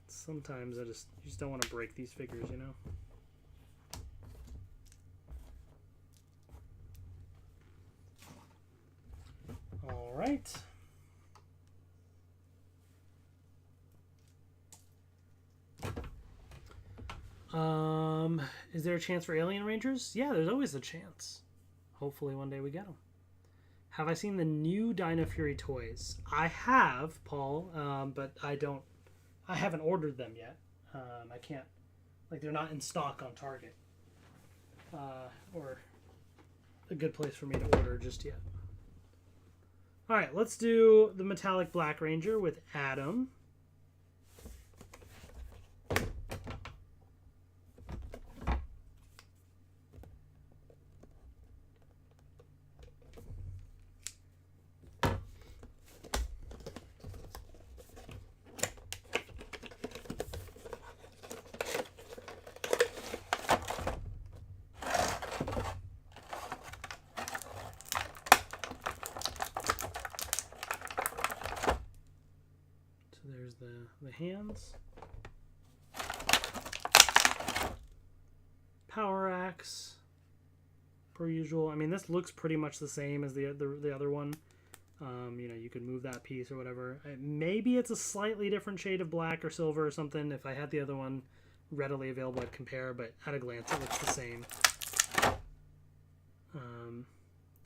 Sometimes you just don't want to break these figures, you know? Alright. Is there a chance for Alien Rangers? Yeah, there's always a chance. Hopefully one day we get them. Have I seen the new Dino Fury toys? I have, Paul, but I haven't ordered them yet. I can't, like, they're not in stock on Target. Or a good place for me to order just yet. Alright, let's do the Metallic Black Ranger with Adam. There's the hands. Power axe, per usual. I mean, this looks pretty much the same as the other one. You know, you could move that piece or whatever. Maybe it's a slightly different shade of black or silver or something. If I had the other one readily available, I'd compare, but at a glance, it looks the same.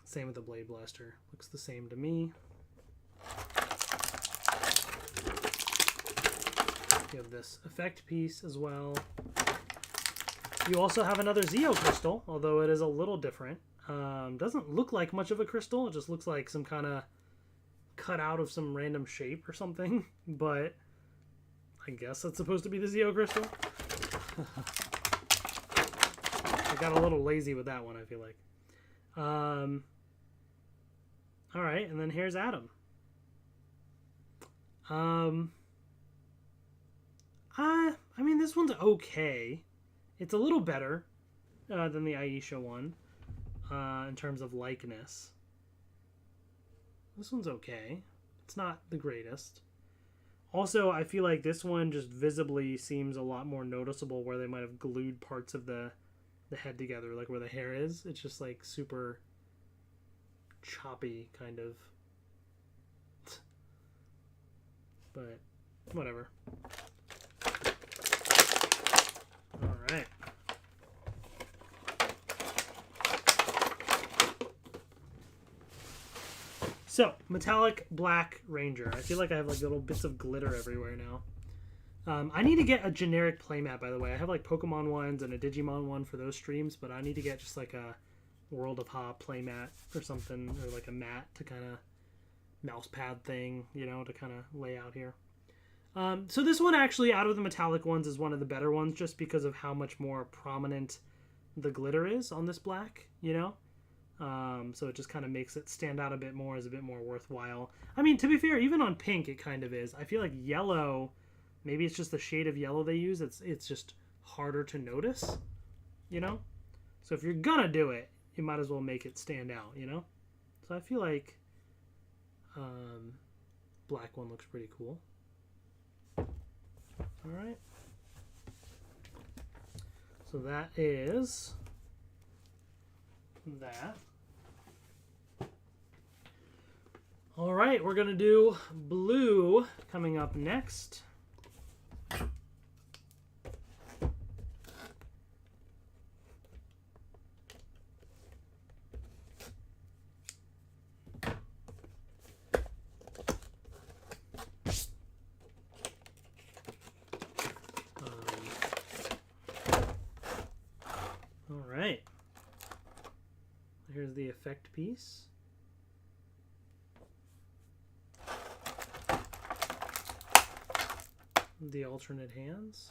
Same with the Blade Blaster. Looks the same to me. You have this effect piece as well. You also have another Zeo crystal, although it is a little different. Doesn't look like much of a crystal. It just looks like some kind of cut out of some random shape or something. But I guess that's supposed to be the Zeo crystal. I got a little lazy with that one, I feel like. Alright, and then here's Adam. I mean, this one's okay. It's a little better than the Aisha one in terms of likeness. This one's okay. It's not the greatest. Also, I feel like this one just visibly seems a lot more noticeable where they might have glued parts of the the head together, like where the hair is. It's just like super choppy, kind of. But whatever. All right. So, metallic black Ranger. I feel like I have like little bits of glitter everywhere now. I need to get a generic playmat, by the way. I have like Pokemon ones and a Digimon one for those streams, but I need to get just like a World of Hop playmat or something, or like a mat to kind of mouse pad thing, you know, to kind of lay out here. So this one actually, out of the metallic ones, is one of the better ones just because of how much more prominent the glitter is on this black, you know? So it just kind of makes it stand out a bit more, is a bit more worthwhile. I mean, to be fair, even on pink it kind of is. I feel like yellow, maybe it's just the shade of yellow they use, it's just harder to notice, you know? So if you're gonna do it, you might as well make it stand out, you know? So I feel like black one looks pretty cool. Alright. So that is that. Alright, we're going to do blue coming up next. Alright. Here's the effect piece. The alternate hands.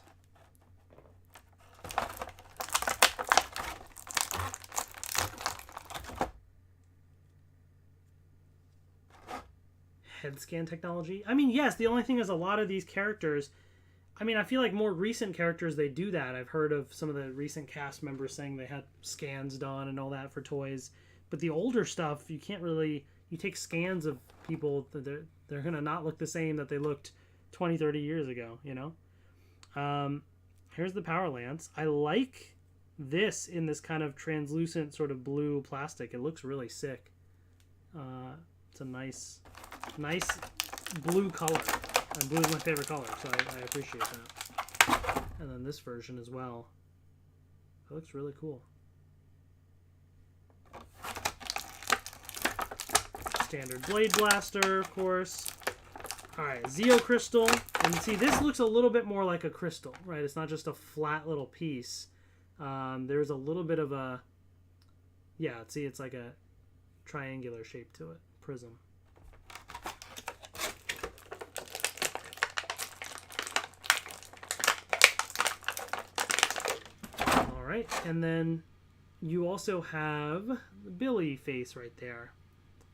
Head scan technology. I mean, yes, the only thing is a lot of these characters, I mean, I feel like more recent characters, they do that. I've heard of some of the recent cast members saying they had scans done and all that for toys. But the older stuff, you can't really, you take scans of people, they're going to not look the same that they looked 20, 30 years ago, you know? Here's the Power Lance. I like this in this kind of translucent sort of blue plastic. It looks really sick. It's a nice blue color. And blue is my favorite color, so I appreciate that. And then this version as well. It looks really cool. Standard Blade Blaster, of course. Alright, Zeo Crystal. And see, this looks a little bit more like a crystal, right? It's not just a flat little piece. There's a little bit of a... Yeah, see, it's like a triangular shape to it. Prism. Alright, and then you also have the Billy face right there.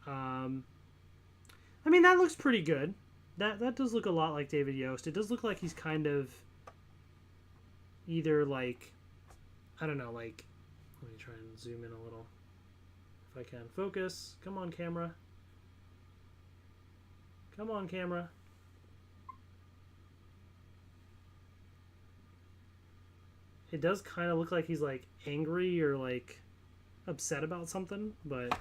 I mean, that looks pretty good. That does look a lot like David Yost. It does look like he's kind of either like, I don't know, like, let me try and zoom in a little. If I can. Focus. Come on, camera. Come on, camera. It does kind of look like he's like angry or like upset about something, but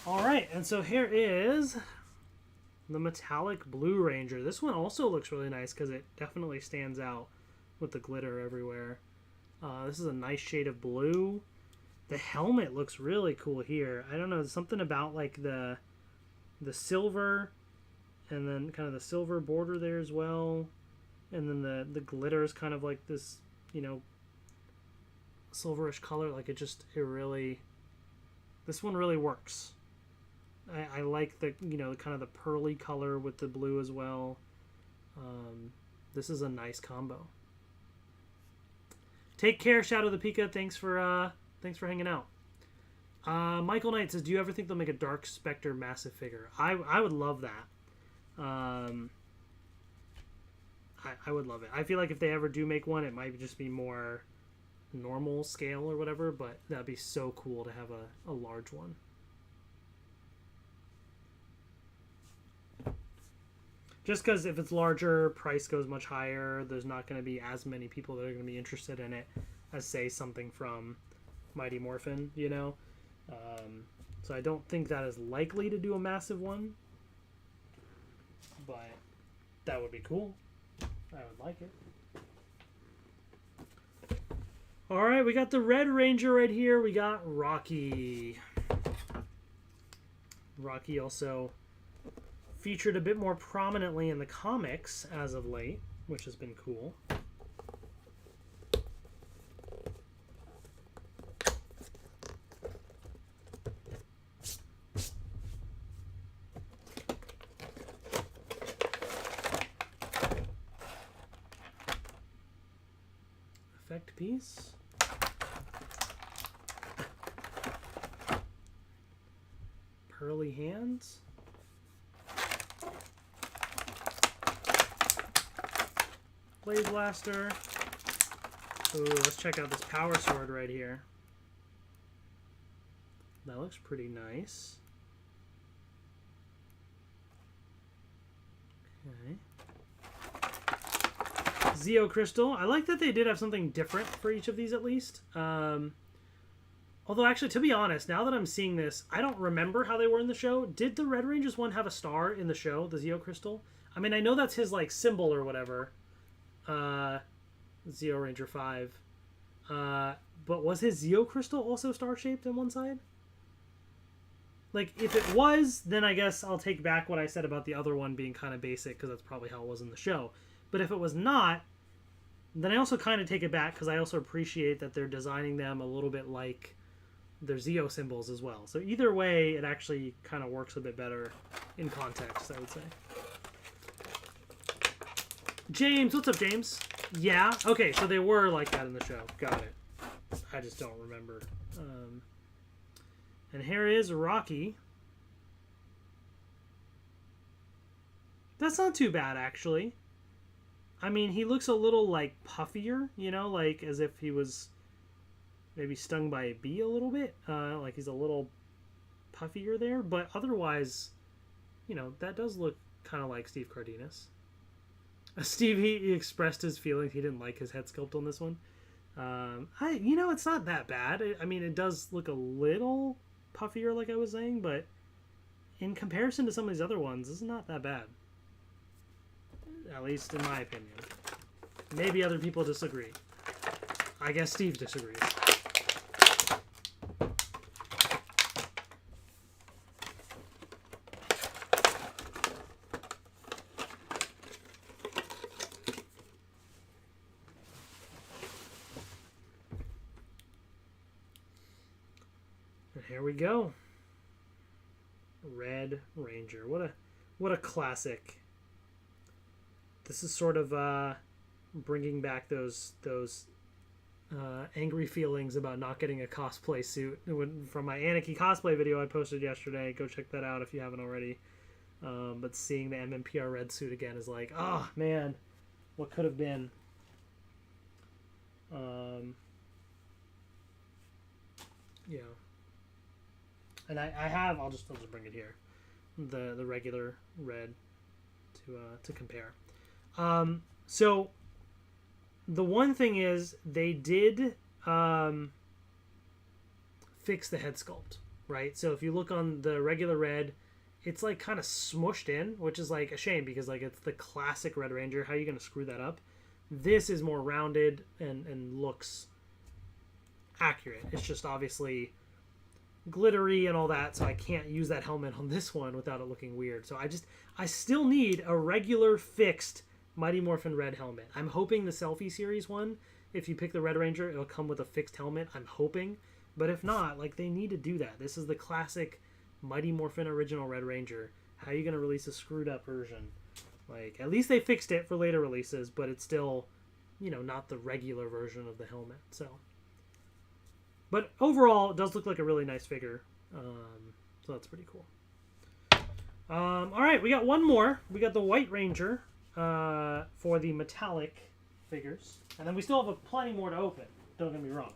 alright, and so here is the metallic blue Ranger. This one also looks really nice because it definitely stands out with the glitter everywhere. This is a nice shade of blue. The helmet looks really cool here. I don't know, there's something about like the silver and then kind of the silver border there as well. And then the glitter is kind of like this, you know, silverish color. Like it really, this one really works. I like the, you know, kind of the pearly color with the blue as well. This is a nice combo. Take care, Shadow the Pika. Thanks for hanging out. Michael Knight says, do you ever think they'll make a Dark Spectre massive figure? I would love that. I would love it. I feel like if they ever do make one, it might just be more normal scale or whatever, but that'd be so cool to have a large one. Just because if it's larger, price goes much higher. There's not going to be as many people that are going to be interested in it as, say, something from Mighty Morphin, you know? So I don't think that is likely to do a massive one. But that would be cool. I would like it. Alright, we got the Red Ranger right here. We got Rocky. Rocky also featured a bit more prominently in the comics as of late, which has been cool. Effect piece. Pearly hands. Blade Blaster. Ooh, let's check out this Power Sword right here. That looks pretty nice. Okay. Zeo Crystal. I like that they did have something different for each of these at least. Although actually, to be honest, now that I'm seeing this, I don't remember how they were in the show. Did the Red Rangers one have a star in the show, the Zeo Crystal? I mean, I know that's his like symbol or whatever. Zeo Ranger 5. But was his Zeo Crystal also star-shaped on one side? Like, if it was, then I guess I'll take back what I said about the other one being kind of basic, because that's probably how it was in the show. But if it was not, then I also kind of take it back, because I also appreciate that they're designing them a little bit like their Zeo symbols as well. So either way, it actually kind of works a bit better in context, I would say. James, what's up, James? Yeah? Okay, so they were like that in the show. Got it. I just don't remember. And here is Rocky. That's not too bad, actually. I mean, he looks a little, like, puffier, you know? Like, as if he was maybe stung by a bee a little bit. Like, he's a little puffier there. But otherwise, you know, that does look kind of like Steve Cardenas. Steve, he expressed his feelings. He didn't like his head sculpt on this one. You know, it's not that bad. I mean, it does look a little puffier, like I was saying, but in comparison to some of these other ones, this is not that bad. At least in my opinion. Maybe other people disagree. I guess Steve disagrees. Here we go. Red Ranger. What a classic. This is sort of bringing back those angry feelings about not getting a cosplay suit from my Anarchy cosplay video I posted yesterday. Go check that out if you haven't already. But seeing the MMPR red suit again is like, oh man, what could have been. Yeah. And I have, I'll just bring it here, the regular red to compare. So the one thing is they did fix the head sculpt, right? So if you look on the regular red, it's like kind of smushed in, which is like a shame because like it's the classic Red Ranger. How are you going to screw that up? This is more rounded and looks accurate. It's just obviously glittery and all that, so I can't use that helmet on this one without it looking weird. So I still need a regular fixed Mighty Morphin Red helmet. I'm hoping the Selfie Series one, if you pick the Red Ranger, it'll come with a fixed helmet. I'm hoping. But if not, like, they need to do that. This is the classic Mighty Morphin original Red Ranger. How are you going to release a screwed up version? Like, at least they fixed it for later releases, but it's still, you know, not the regular version of the helmet. So but overall, it does look like a really nice figure. So that's pretty cool. All right, we got one more. We got the White Ranger for the metallic figures. And then we still have plenty more to open. Don't get me wrong.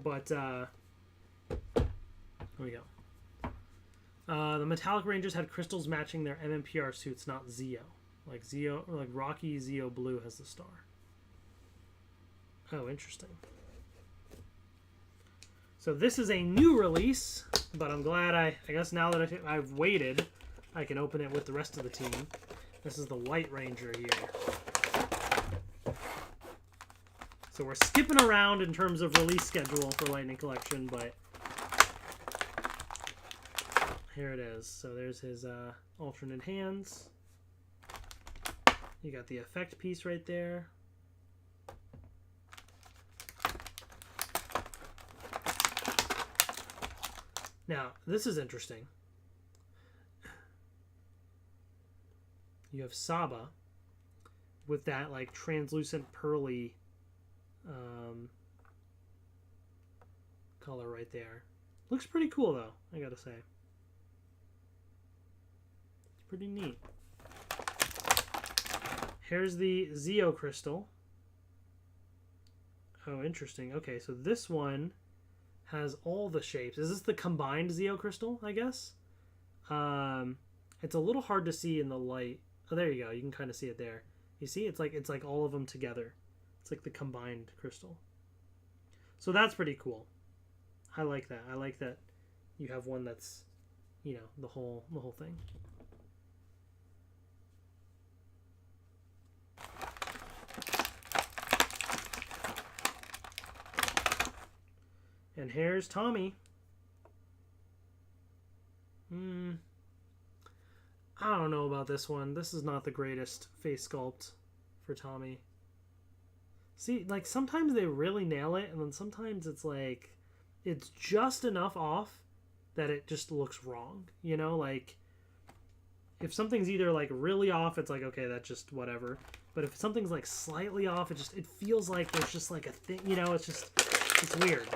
But, here we go. The Metallic Rangers had crystals matching their MMPR suits, not Zeo. Like Rocky Zeo Blue has the star. Oh, interesting. So this is a new release, but I'm glad I guess now that I've waited, I can open it with the rest of the team. This is the White Ranger here. So we're skipping around in terms of release schedule for Lightning Collection, but here it is. So there's his alternate hands. You got the effect piece right there. Now, this is interesting. You have Saba with that like translucent pearly color right there. Looks pretty cool though, I gotta say. It's pretty neat. Here's the Zeo crystal. Oh, interesting. Okay, so this one has all the shapes. Is this the combined Zeo crystal, I guess? It's a little hard to see in the light. Oh, there you go. You can kind of see it there. You see? It's like all of them together. It's like the combined crystal. So that's pretty cool. I like that. I like that you have one that's, you know, the whole thing. And here's Tommy. I don't know about this one. This is not the greatest face sculpt for Tommy. See, like sometimes they really nail it, and then sometimes it's like it's just enough off that it just looks wrong. You know, like if something's either like really off, it's like okay, that's just whatever. But if something's like slightly off, it feels like there's just like a thing. You know, it's weird.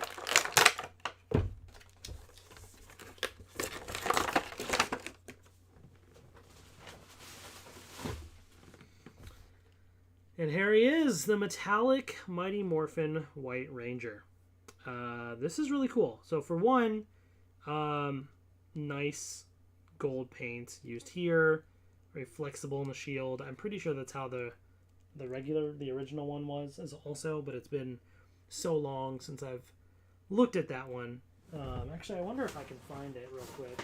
And here he is, the metallic Mighty Morphin White Ranger. This is really cool. So for one, nice gold paint used here, very flexible in the shield. I'm pretty sure that's how the original one was as also, but it's been so long since I've looked at that one. Actually, I wonder if I can find it real quick.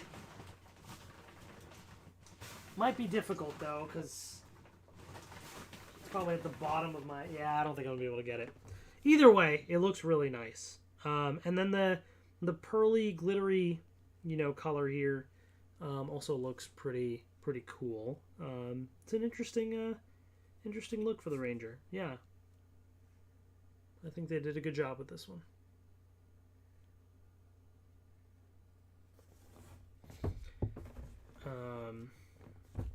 Might be difficult though, because probably at the bottom of my... Yeah, I don't think I'm going to be able to get it. Either way, it looks really nice. And then the pearly, glittery, you know, color here also looks pretty cool. It's an interesting look for the Ranger. Yeah. I think they did a good job with this one.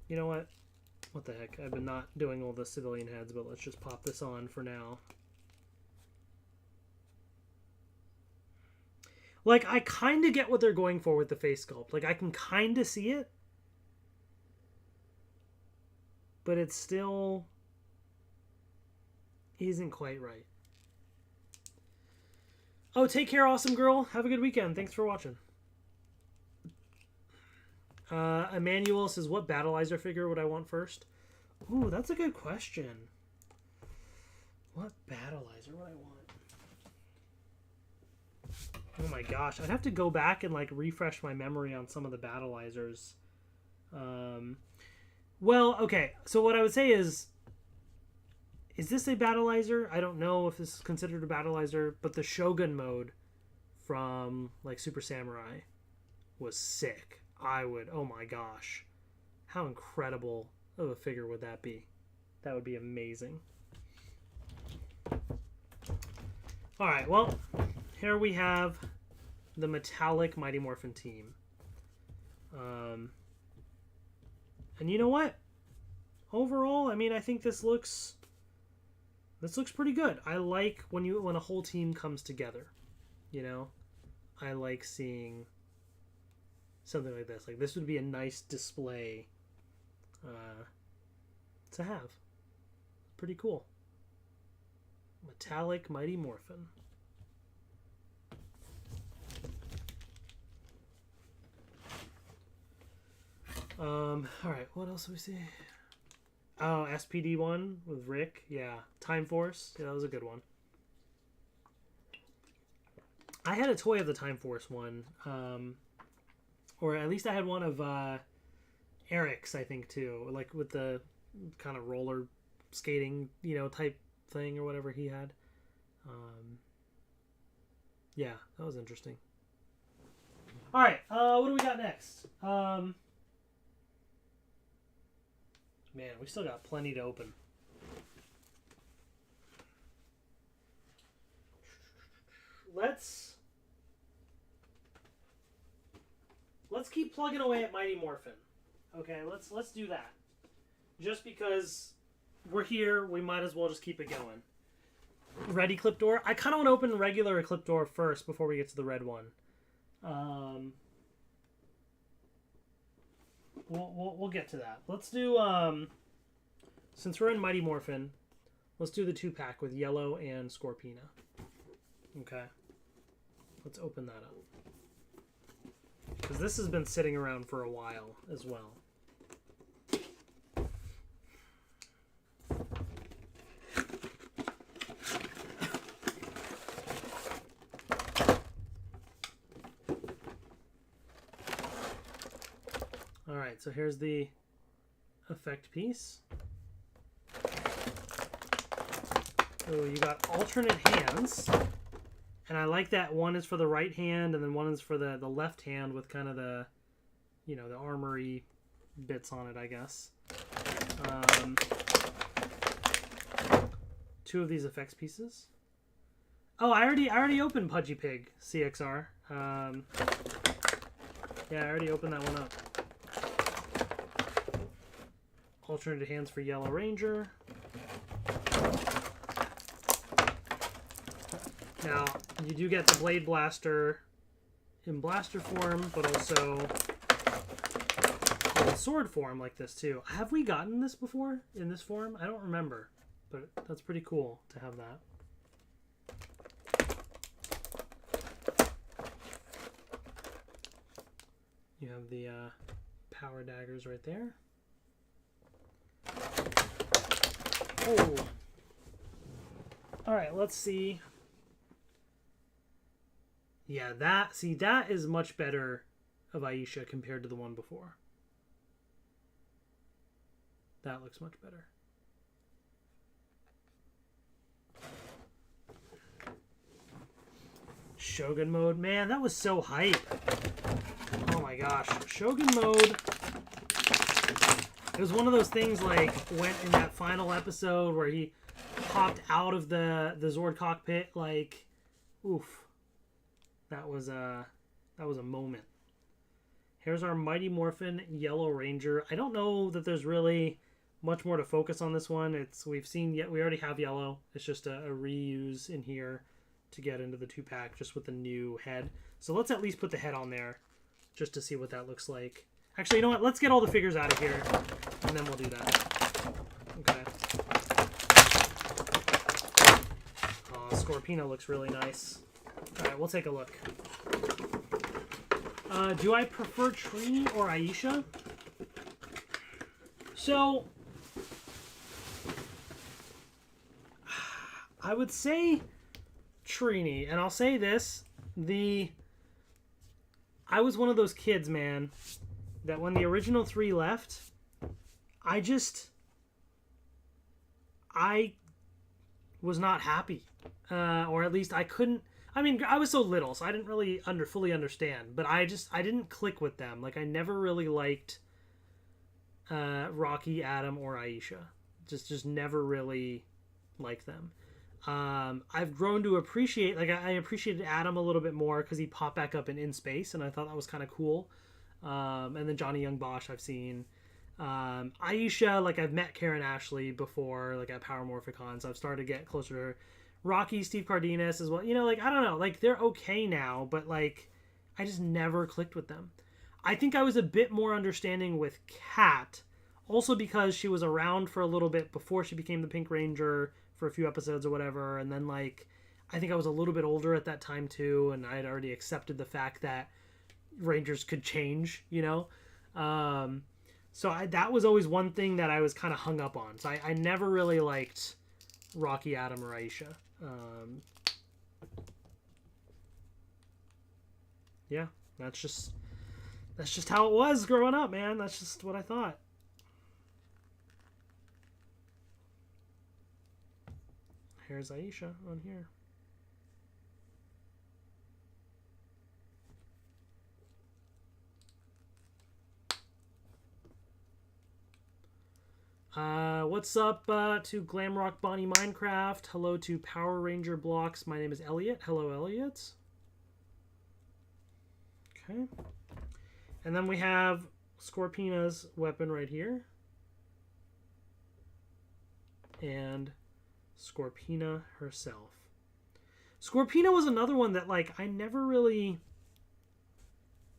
You know what? What the heck? I've been not doing all the civilian heads, but let's just pop this on for now. Like, I kind of get what they're going for with the face sculpt. Like, I can kind of see it. But it still isn't quite right. Oh, take care, awesome girl. Have a good weekend. Thanks for watching. Emmanuel says, what Battleizer figure would I want first? Ooh, that's a good question. What Battleizer would I want? Oh my gosh, I'd have to go back and like refresh my memory on some of the Battleizers. Well, okay, so what I would say is this a Battleizer? I don't know if this is considered a Battleizer, but the Shogun mode from like Super Samurai was sick. Oh my gosh. How incredible of a figure would that be? That would be amazing. Alright, well, here we have the metallic Mighty Morphin team. And you know what? Overall, I mean, I think this looks pretty good. I like when a whole team comes together. You know? I like seeing something like this. Like, this would be a nice display to have. Pretty cool. Metallic Mighty Morphin. All right, what else do we see? Oh, SPD one with Rick. Yeah, Time Force. Yeah, that was a good one. I had a toy of the Time Force one, or at least I had one of Eric's, I think, too, like with the kind of roller skating, you know, type thing or whatever he had. Yeah, that was interesting. All right, what do we got next? Man, we still got plenty to open. Let's keep plugging away at Mighty Morphin. Okay, let's do that. Just because we're here, we might as well just keep it going. Red Eclipse Door. I kind of want to open regular Eclipse Door first before we get to the red one. We'll get to that. Let's do since we're in Mighty Morphin, let's do the 2-pack with Yellow and Scorpina. Okay. Let's open that up. Because this has been sitting around for a while as well. Alright, so here's the effect piece. Oh, you got alternate hands. And I like that one is for the right hand and then one is for the left hand with kind of the, you know, the armory bits on it, I guess. 2 of these effects pieces. Oh, I already opened Pudgy Pig CXR. Yeah, I already opened that one up. Alternate hands for Yellow Ranger. Now, you do get the Blade Blaster in blaster form, but also in sword form like this too. Have we gotten this before in this form? I don't remember, but that's pretty cool to have that. You have the power daggers right there. Oh. All right, let's see. Yeah, that is much better of Aisha compared to the one before. That looks much better. Shogun mode, man, that was so hype. Oh my gosh, Shogun mode. It was one of those things like went in that final episode where he popped out of the Zord cockpit, like, oof. That was a moment. Here's our Mighty Morphin Yellow Ranger. I don't know that there's really much more to focus on this one. We already have Yellow. It's just a reuse in here to get into the 2-pack just with the new head. So let's at least put the head on there just to see what that looks like. Actually, you know what? Let's get all the figures out of here and then we'll do that. Okay. Scorpina looks really nice. Alright, we'll take a look. Do I prefer Trini or Aisha? So, I would say Trini, and I'll say this, I was one of those kids, man, that when the original 3 left, I was not happy. Or at least I couldn't. I mean, I was so little, so I didn't really fully understand. But I didn't click with them. Like, I never really liked Rocky, Adam, or Aisha. Just never really liked them. I've grown to appreciate, like, I appreciated Adam a little bit more because he popped back up in Space, and I thought that was kind of cool. And then Johnny Young Bosch I've seen. Aisha, like, I've met Karen Ashley before, like, at Power Morphicon, so I've started to get closer to her. Rocky, Steve Cardenas as well. You know, like, I don't know. Like, they're okay now, but, like, I just never clicked with them. I think I was a bit more understanding with Kat, also because she was around for a little bit before she became the Pink Ranger for a few episodes or whatever, and then, like, I think I was a little bit older at that time, too, and I had already accepted the fact that Rangers could change, you know? So that was always one thing that I was kind of hung up on. So I never really liked Rocky, Adam, or Aisha. Yeah, that's just how it was growing up, man. That's just what I thought. Here's Aisha on here. What's up to Glamrock Bonnie Minecraft? Hello to Power Ranger Blocks. My name is Elliot. Hello, Elliot. Okay. And then we have Scorpina's weapon right here. And Scorpina herself. Scorpina was another one that, like, I never really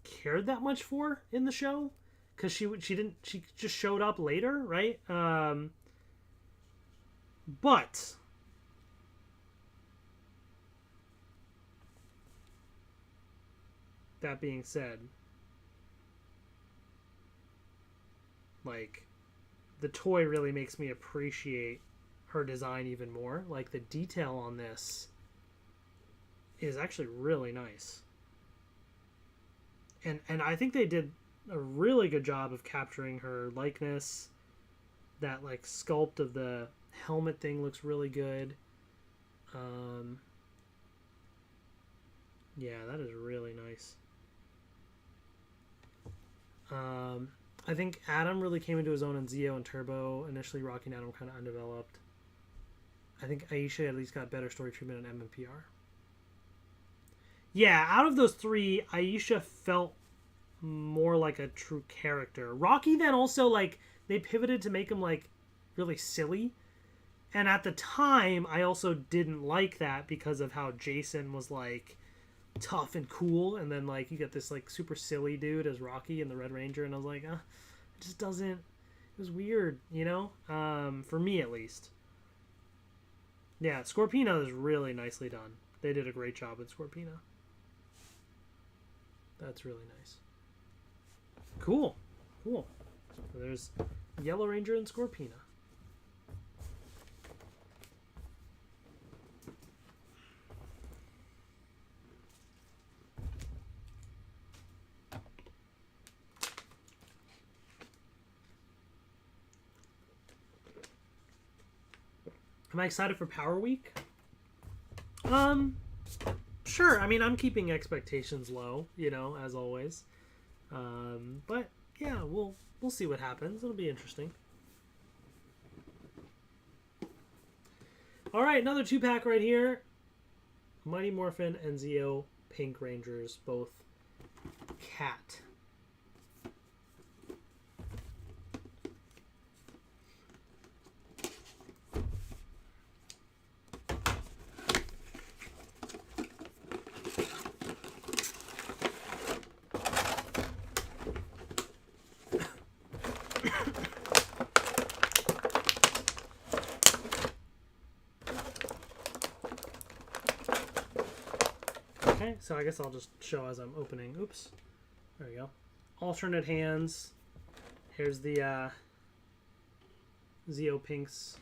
cared that much for in the show. Because she just showed up later, right? But that being said, like, the toy really makes me appreciate her design even more. Like, the detail on this is actually really nice. And I think they did a really good job of capturing her likeness. That, like, sculpt of the helmet thing looks really good. Yeah, that is really nice. I think Adam really came into his own in Zeo and Turbo. Initially, Rocky and Adam kind of undeveloped. I think Aisha at least got better story treatment in MMPR. Yeah, out of those three, Aisha felt more like a true character. Rocky then also, like, they pivoted to make him, like, really silly. And at the time, I also didn't like that because of how Jason was, like, tough and cool. And then, like, you get this, like, super silly dude as Rocky in the Red Ranger. And I was like, it just doesn't... It was weird, you know? For me, at least. Yeah, Scorpina is really nicely done. They did a great job with Scorpina. That's really nice. Cool. Cool. So there's Yellow Ranger and Scorpina. Am I excited for Power Week? Sure. I mean, I'm keeping expectations low, you know, as always. But yeah, we'll see what happens. It'll be interesting. All right, another 2-pack right here. Mighty Morphin and Zeo Pink Rangers, both cat. Okay, so I guess I'll just show as I'm opening. Oops. There we go. Alternate hands. Here's the Zeo Pink's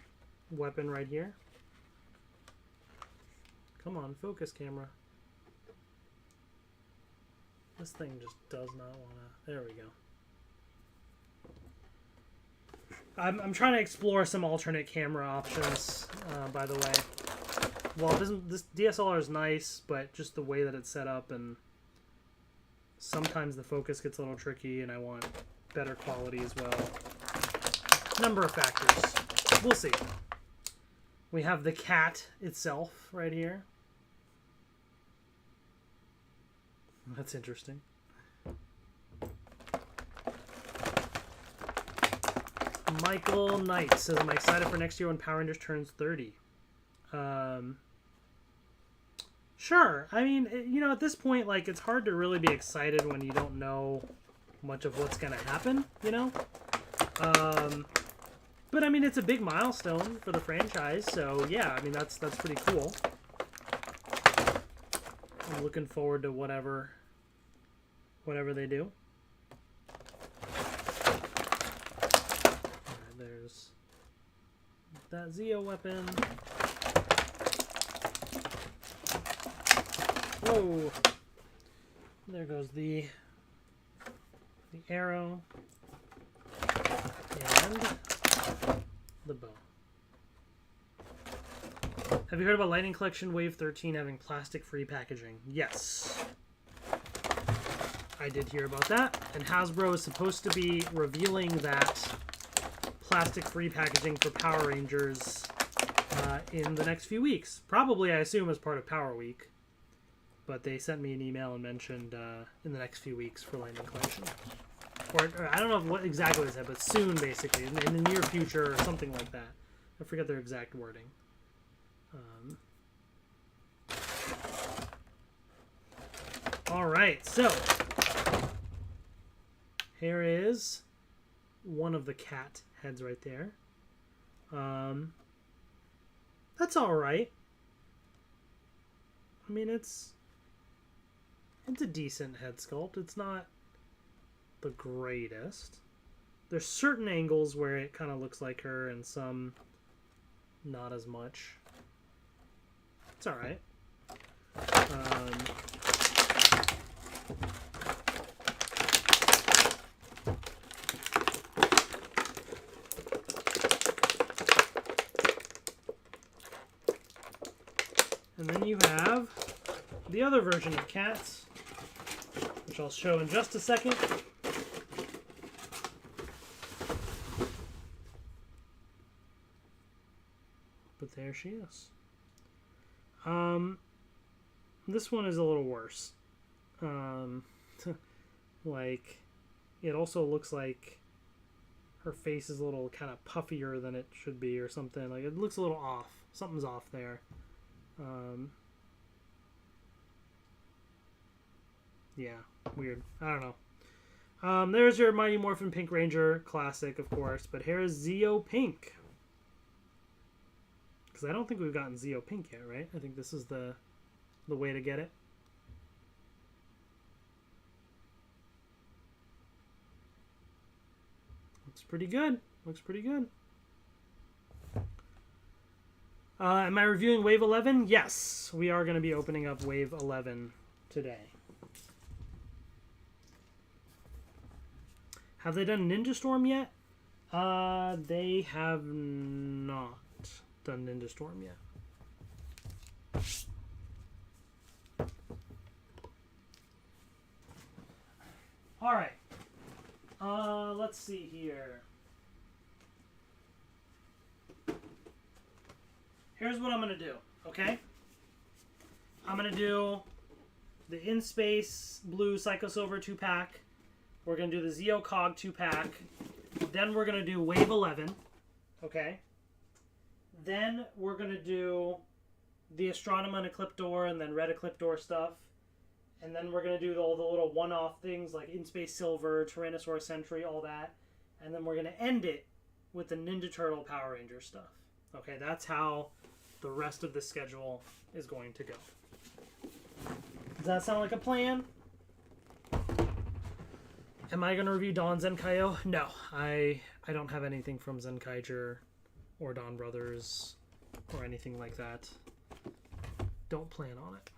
weapon right here. Come on, focus, camera. This thing just does not want to... There we go. I'm trying to explore some alternate camera options, by the way. Well, this DSLR is nice, but just the way that it's set up, and sometimes the focus gets a little tricky, and I want better quality as well. Number of factors. We'll see. We have the cat itself right here. That's interesting. Michael Knight says, "Am I excited for next year when Power Rangers turns 30?" Sure. I mean, you know, at this point, like, it's hard to really be excited when you don't know much of what's going to happen, you know? But, I mean, it's a big milestone for the franchise, so, yeah, I mean, that's pretty cool. I'm looking forward to whatever they do. there's that Zeo weapon. Whoa! There goes the arrow and the bow. Have you heard about Lightning Collection Wave 13 having plastic-free packaging? Yes. I did hear about that, and Hasbro is supposed to be revealing that plastic-free packaging for Power Rangers in the next few weeks. Probably, I assume, as part of Power Week. But they sent me an email and mentioned in the next few weeks for Lightning Collection. Or I don't know what exactly they said, but soon, basically, in the near future or something like that. I forget their exact wording. All right, so here is one of the cat heads right there. That's all right. I mean, it's a decent head sculpt. It's not the greatest. There's certain angles where it kind of looks like her and some not as much. It's all right. And then you have the other version of cats, which I'll show in just a second. But there she is. This one is a little worse. Like, it also looks like her face is a little kind of puffier than it should be or something. Like, it looks a little off. Something's off there. Yeah, weird. I don't know. There's your Mighty Morphin Pink Ranger classic, of course, but here's Zeo Pink. Because I don't think we've gotten Zeo Pink yet, right? I think this is the way to get it. Looks pretty good. Looks pretty good. Am I reviewing Wave 11? Yes, we are going to be opening up Wave 11 today. Have they done Ninja Storm yet? They have not done Ninja Storm yet. All right. Let's see here. Here's what I'm going to do, okay? I'm going to do the In Space Blue Psycho Silver 2-pack. We're going to do the Zeo Cog 2-pack. Then we're going to do Wave 11, okay? Then we're going to do the Astronema and Ecliptor and then Red Ecliptor stuff. And then we're going to do all the little one-off things like In Space Silver, Tyrannosaurus Sentry, all that. And then we're going to end it with the Ninja Turtle Power Ranger stuff. Okay, that's how the rest of the schedule is going to go. Does that sound like a plan? Am I going to review Dawn Zenkaijo? No, I don't have anything from Zenkaiger or Dawn Brothers or anything like that. Don't plan on it.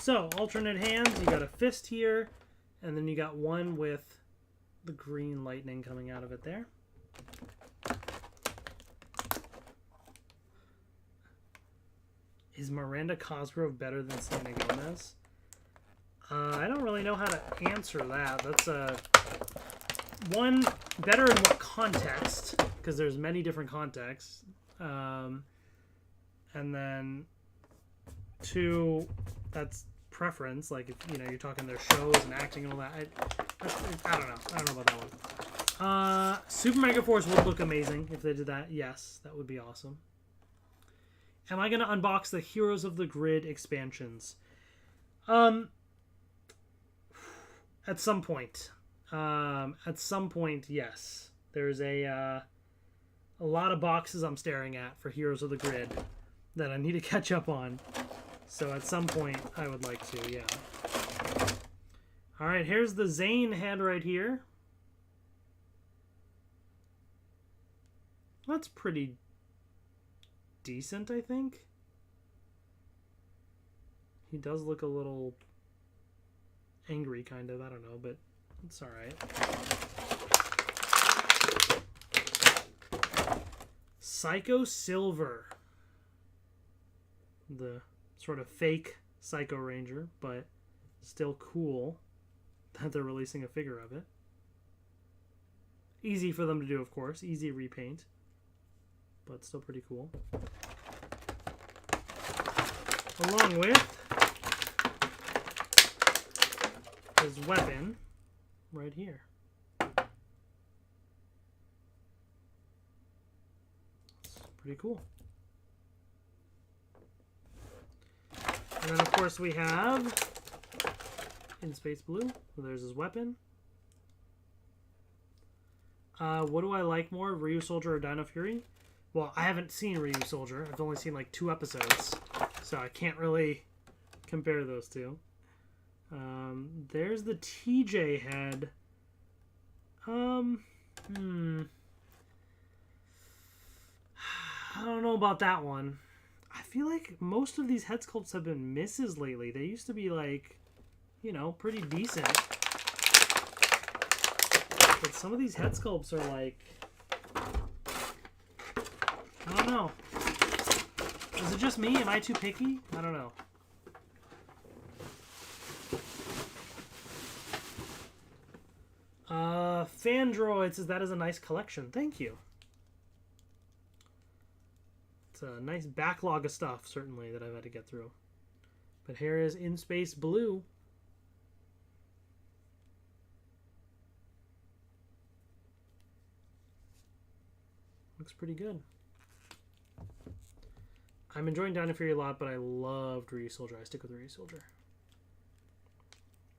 So, alternate hands, you got a fist here, and then you got one with the green lightning coming out of it there. Is Miranda Cosgrove better than Selena Gomez? I don't really know how to answer that. That's one, better in what context, because there's many different contexts. And then two, that's preference, like if you're talking their shows and acting and all that. I don't know about that one. Super Mega Force would look amazing if they did that. Yes, that would be awesome. am I going to unbox the Heroes of the Grid expansions? At some point. Yes. There's a lot of boxes I'm staring at for Heroes of the Grid that I need to catch up on. So at some point, I would like to, yeah. All right, here's the Zane head right here. That's pretty decent, I think. He does look a little angry, kind of. I don't know, but it's all right. Psycho Silver. The sort of fake Psycho Ranger, but still cool that they're releasing a figure of it. Easy for them to do, of course. Easy repaint. But still pretty cool. Along with his weapon right here. It's pretty cool. And then, of course, we have in Space Blue. So there's his weapon. What do I like more, Ryu Soldier or Dino Fury? Well, I haven't seen Ryu Soldier. I've only seen like 2 episodes, so I can't really compare those two. There's the TJ head. I don't know about that one. I feel like most of these head sculpts have been misses lately. They used to be like, you know, pretty decent. But some of these head sculpts are like, I don't know. Is it just me? Am I too picky? I don't know. Fandroid says that is a nice collection. Thank you. It's a nice backlog of stuff, certainly, that I've had to get through. But here is In Space Blue. Looks pretty good. I'm enjoying Dino Fury a lot, but I loved Ryu Soldier. I stick with Ryu Soldier.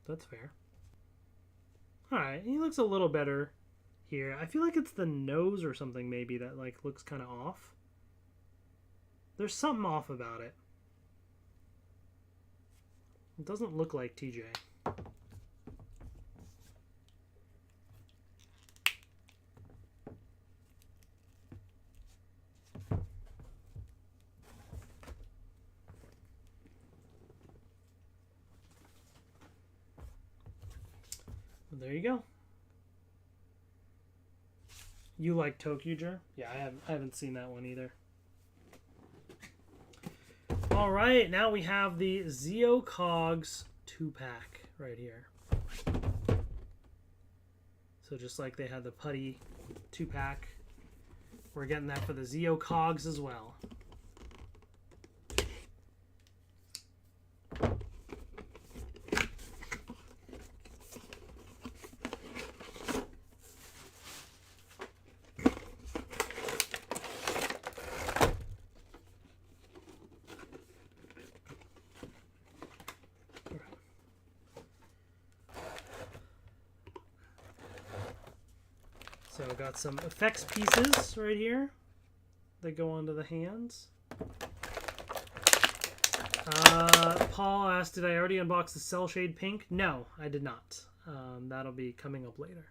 That's fair. Alright, he looks a little better here. I feel like it's the nose or something maybe that like looks kind of off. There's something off about it. It doesn't look like TJ. There you go. You like Tokyuger? Yeah, I haven't seen that one either. All right, now we have the Zeo Cogs 2-pack right here. So just like they had the Putty 2-pack, we're getting that for the Zeo Cogs as well. So I've got some effects pieces right here that go onto the hands. Paul asked, did I already unbox the Cell Shade Pink? No, I did not. That'll be coming up later.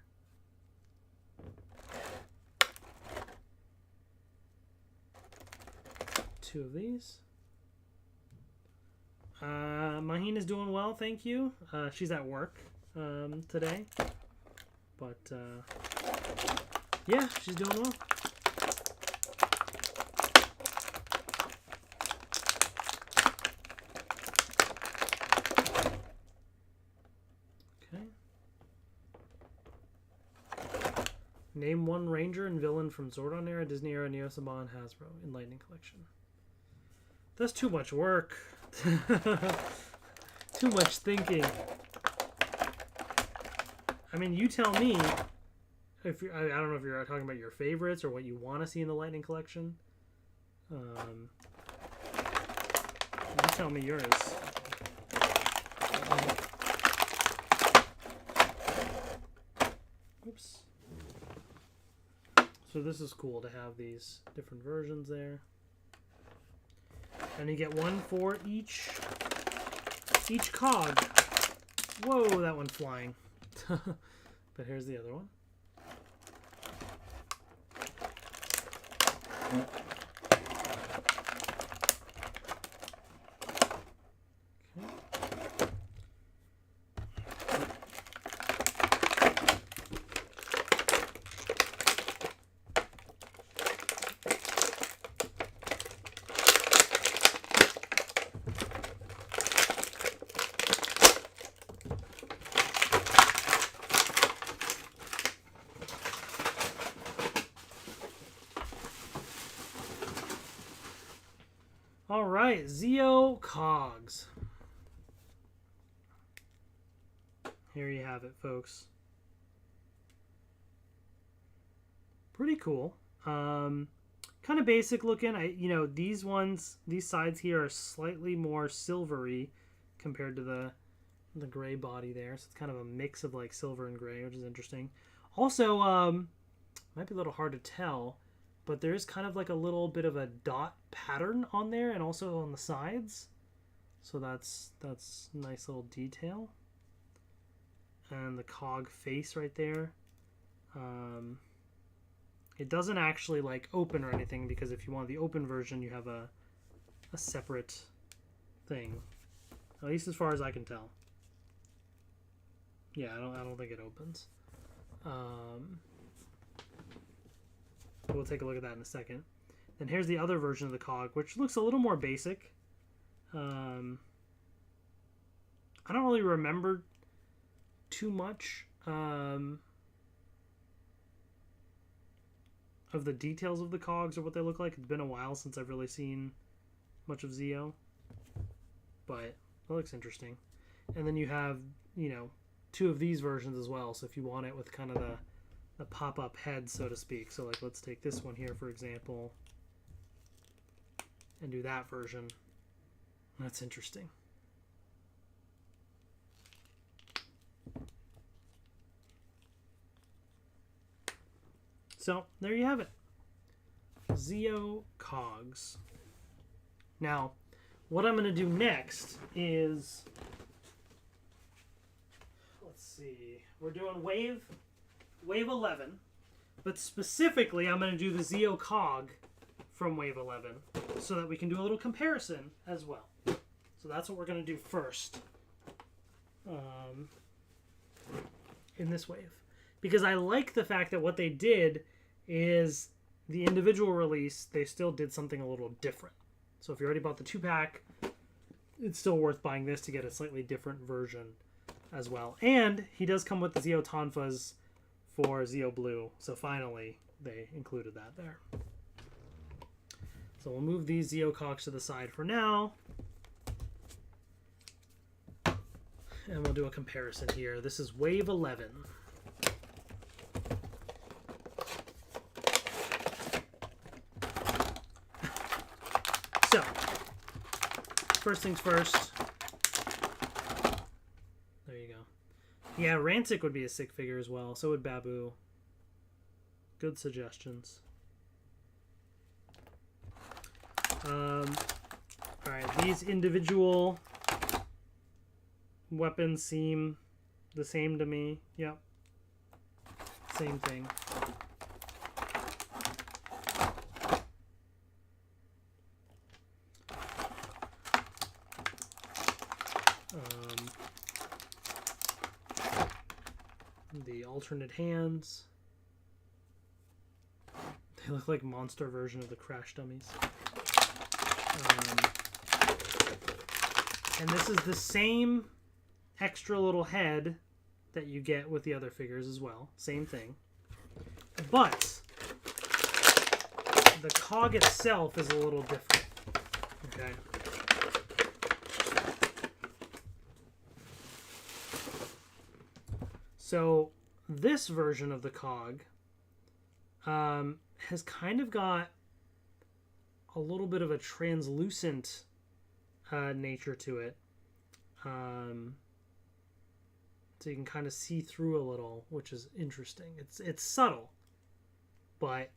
Two of these. Maheen is doing well, thank you. She's at work today. But, yeah, she's doing well. Okay. Name one Ranger and villain from Zordon era, Disney era, Neo Saban, Hasbro, Enlightening Collection. That's too much work. Too much thinking. I mean, you tell me if you're, I don't know if you're talking about your favorites or what you want to see in the Lightning Collection. tell me yours. Oops. So this is cool to have these different versions there. And you get one for each cog. Whoa, that one's flying. But here's the other one. All right, Zeo Cogs. Here you have it, folks. Pretty cool. Kind of basic looking. These sides here are slightly more silvery compared to the gray body there. So it's kind of a mix of like silver and gray, which is interesting. Also, might be a little hard to tell, but there is kind of like a little bit of a dot pattern on there and also on the sides. So that's a nice little detail. And the cog face right there. It doesn't actually like open or anything, because if you want the open version, you have a separate thing. At least as far as I can tell. Yeah, I don't think it opens. We'll take a look at that in a second. Then here's the other version of the cog, which looks a little more basic. I don't really remember too much of the details of the cogs or what they look like. It's been a while since I've really seen much of Zeo, but it looks interesting. And then you have, two of these versions as well. So if you want it with kind of the pop-up head, so to speak. So like, let's take this one here, for example, and do that version. That's interesting. So there you have it. Zeo Cogs. Now, what I'm going to do next is, let's see, we're doing Wave 11, but specifically I'm going to do the Zeo Cog from Wave 11 so that we can do a little comparison as well. So that's what we're going to do first in this wave. Because I like the fact that what they did is the individual release, they still did something a little different. So if you already bought the 2-pack, it's still worth buying this to get a slightly different version as well. And he does come with the Zeo Tonfas for Zeo Blue. So finally, they included that there. So we'll move these Zeo Cogs to the side for now. And we'll do a comparison here. This is Wave 11. So, first things first. There you go. Yeah, Rancic would be a sick figure as well. So would Babu. Good suggestions. Alright, these individual weapons seem the same to me. Yep. Same thing. The alternate hands. They look like monster version of the Crash Dummies. And this is the same extra little head that you get with the other figures as well. Same thing. But the cog itself is a little different. Okay. So this version of the cog has kind of got a little bit of a translucent nature to it. So you can kind of see through a little, which is interesting. It's subtle, but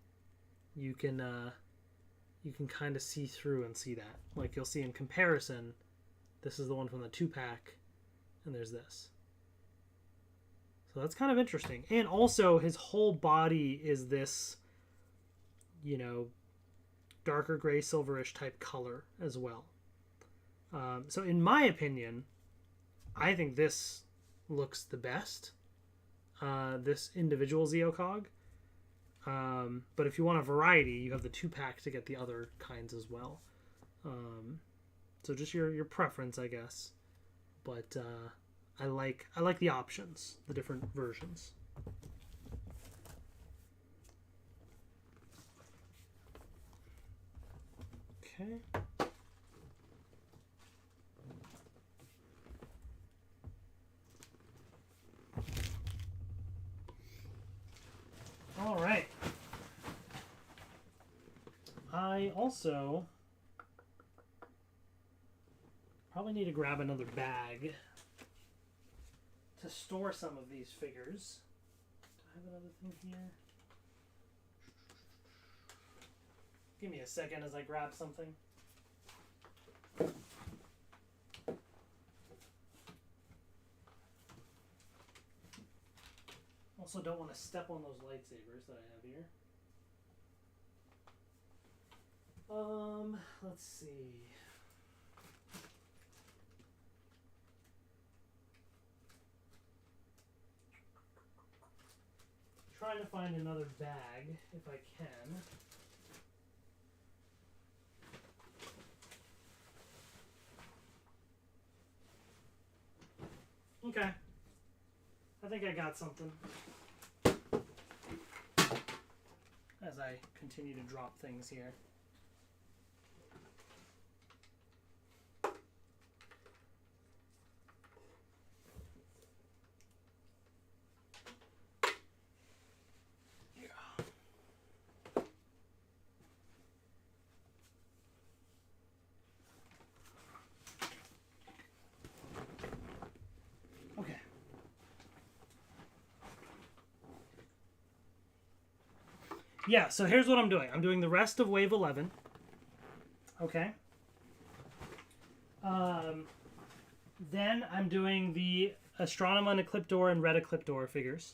you can kind of see through and see that. Like you'll see in comparison, this is the one from the 2-pack, and there's this. So that's kind of interesting. And also his whole body is this, you know, darker gray silverish type color as well. So in my opinion, I think this looks the best. This individual Zeo Cog. But if you want a variety, you have the 2-pack to get the other kinds as well. So just your preference, I guess. But I like the options, the different versions. Okay. All right. I also probably need to grab another bag to store some of these figures. Do I have another thing here? Give me a second as I grab something. Also don't want to step on those lightsabers that I have here. Let's see. Trying to find another bag if I can. Okay. I think I got something. As I continue to drop things here. Yeah, so here's what I'm doing. I'm doing the rest of Wave 11. Okay. Then I'm doing the Astronema and Ecliptor and Red Ecliptor figures.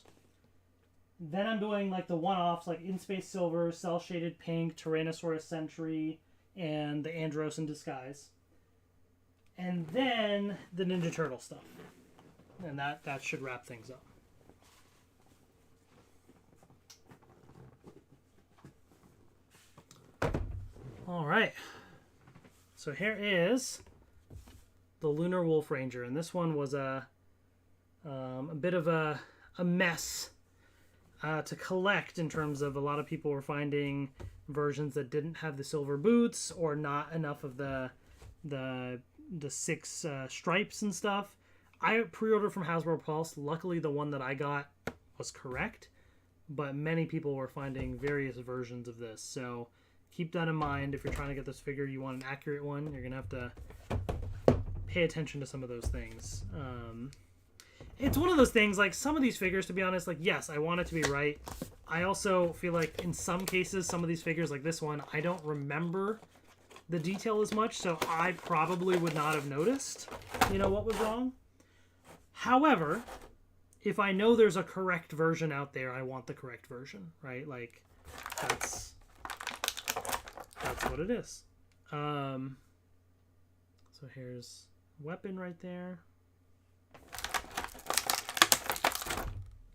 Then I'm doing like the one-offs like In Space Silver, Cell Shaded Pink, Tyrannosaurus Sentry, and the Andros in Disguise. And then the Ninja Turtle stuff. And that should wrap things up. All right, so here is the Lunar Wolf Ranger, and this one was a bit of a mess to collect in terms of a lot of people were finding versions that didn't have the silver boots or not enough of the 6 stripes and stuff. I pre-ordered from Hasbro Pulse. Luckily, the one that I got was correct, but many people were finding various versions of this, so keep that in mind. If you're trying to get this figure, you want an accurate one, you're going to have to pay attention to some of those things. It's one of those things, like some of these figures, to be honest, like, yes, I want it to be right. I also feel like in some cases, some of these figures, like this one, I don't remember the detail as much, so I probably would not have noticed, you know, what was wrong. However, if I know there's a correct version out there, I want the correct version, right? Like, that's what it is. So here's weapon right there.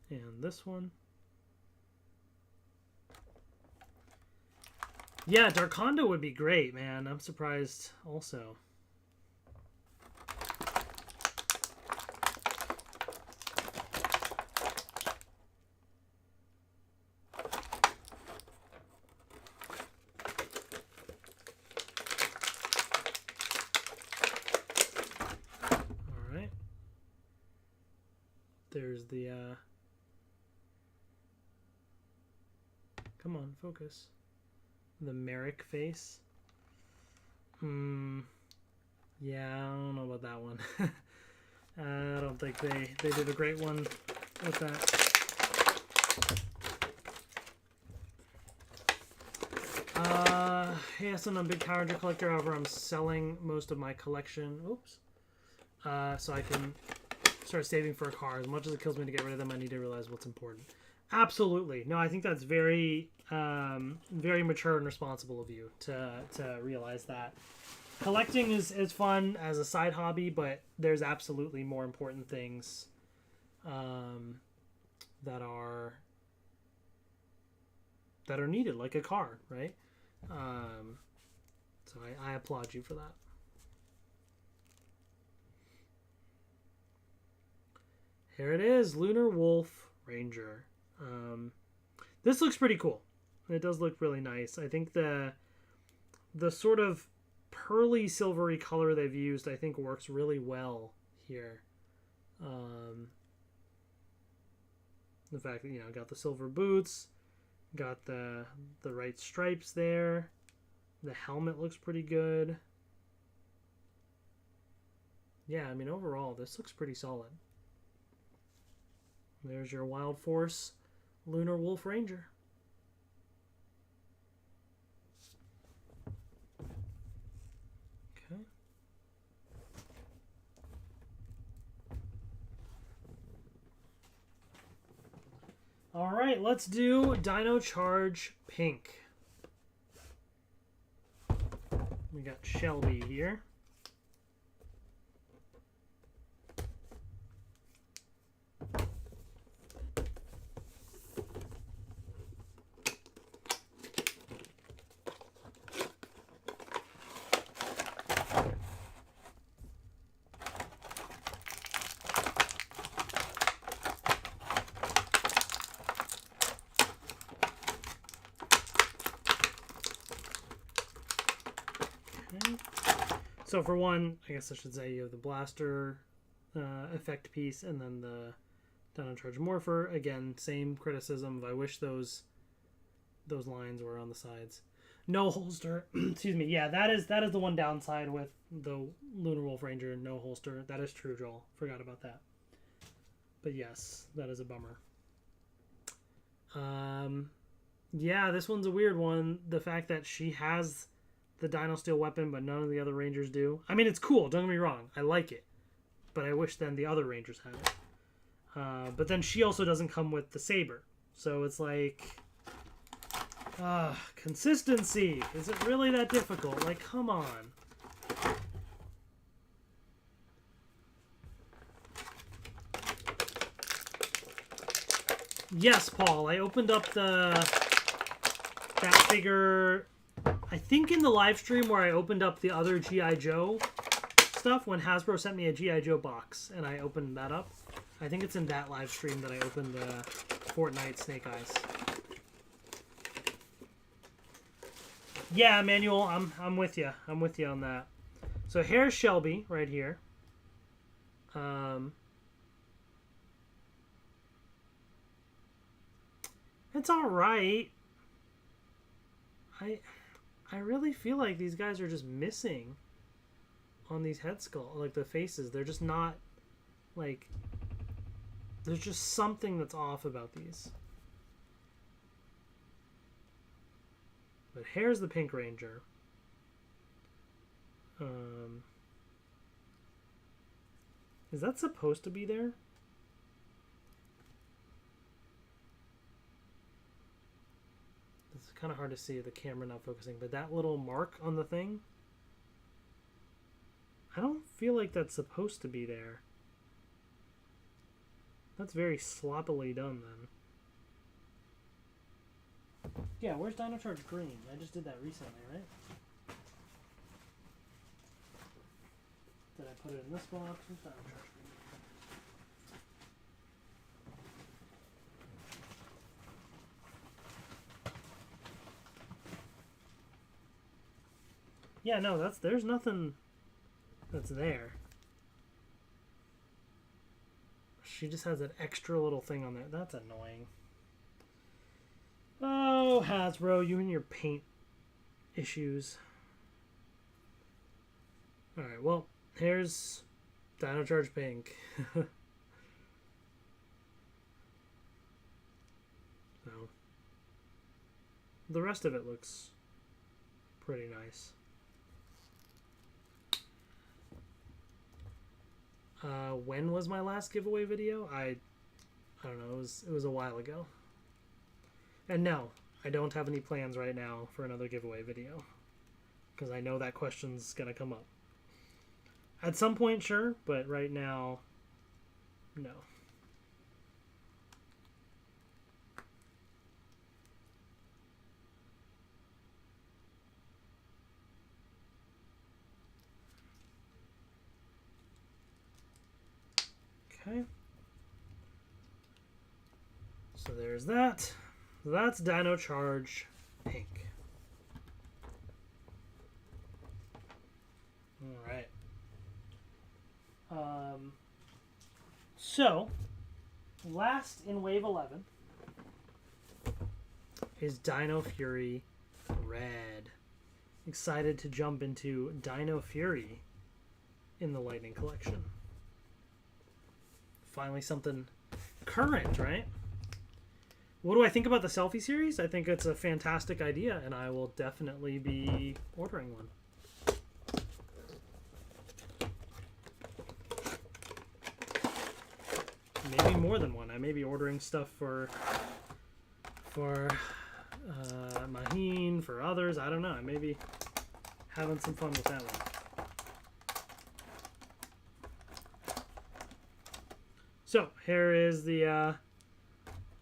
And this one. Yeah, Darkondo would be great, man. I'm surprised also. There's the, come on, focus. The Merrick face. Yeah, I don't know about that one. I don't think they did a great one with that. Yes, I'm a big Power Ranger collector. However, I'm selling most of my collection. Oops. So I can start saving for a car. As much as it kills me to get rid of them, I need to realize what's important. Absolutely. No, I think that's very, very mature and responsible of you to realize that. Collecting is fun as a side hobby, but there's absolutely more important things that are needed, like a car, right? So I applaud you for that. Here it is, Lunar Wolf Ranger. This looks pretty cool. It does look really nice. I think the sort of pearly silvery color they've used, I think, works really well here. The fact that, you know, got the silver boots, got the right stripes there. The helmet looks pretty good. Yeah, I mean, overall, this looks pretty solid. There's your Wild Force Lunar Wolf Ranger. Okay. All right, let's do Dino Charge Pink. We got Shelby here. So for one, I guess I should say you have the blaster effect piece and then the Dino Charge Morpher. Again, same criticism. I wish those lines were on the sides. No holster. Excuse me. Yeah, that is the one downside with the Lunar Wolf Ranger. No holster. That is true, Joel. Forgot about that. But yes, that is a bummer. Yeah, this one's a weird one. The fact that she has the Dino Steel weapon, but none of the other Rangers do. I mean, it's cool, don't get me wrong. I like it. But I wish then the other Rangers had it. But then she also doesn't come with the saber. So it's like... consistency. Is it really that difficult? Like, come on. Yes, Paul. I opened up that figure... I think in the live stream where I opened up the other G.I. Joe stuff, when Hasbro sent me a G.I. Joe box, and I opened that up. I think it's in that live stream that I opened the Fortnite Snake Eyes. Yeah, Emmanuel, I'm with you. I'm with you on that. So here's Shelby right here. It's all right. I really feel like these guys are just missing on these head skull, like the faces. They're just not, like, there's just something that's off about these. But here's the Pink Ranger. Is that supposed to be there? It's kind of hard to see, the camera not focusing, but that little mark on the thing, I don't feel like that's supposed to be there. That's very sloppily done then. Yeah, where's Dino Charge Green? I just did that recently, right? Did I put it in this box? Where's Dino Charge Green? Yeah, no, there's nothing that's there. She just has that extra little thing on there. That's annoying. Oh, Hasbro, you and your paint issues. Alright, well, here's Dino Charge Pink. So, the rest of it looks pretty nice. When was my last giveaway video? I don't know. It was a while ago. And no, I don't have any plans right now for another giveaway video, because I know that question's gonna come up. At some point, sure, but right now, no. Okay. So there's that. That's Dino Charge Pink. Alright. So, last in Wave 11 is Dino Fury Red. Excited to jump into Dino Fury in the Lightning Collection. Finally something current, right? What do I think about the selfie series? I think it's a fantastic idea, and I will definitely be ordering one. Maybe more than one. I may be ordering stuff for Maheen, for others. I don't know. I may be having some fun with that one. So here is the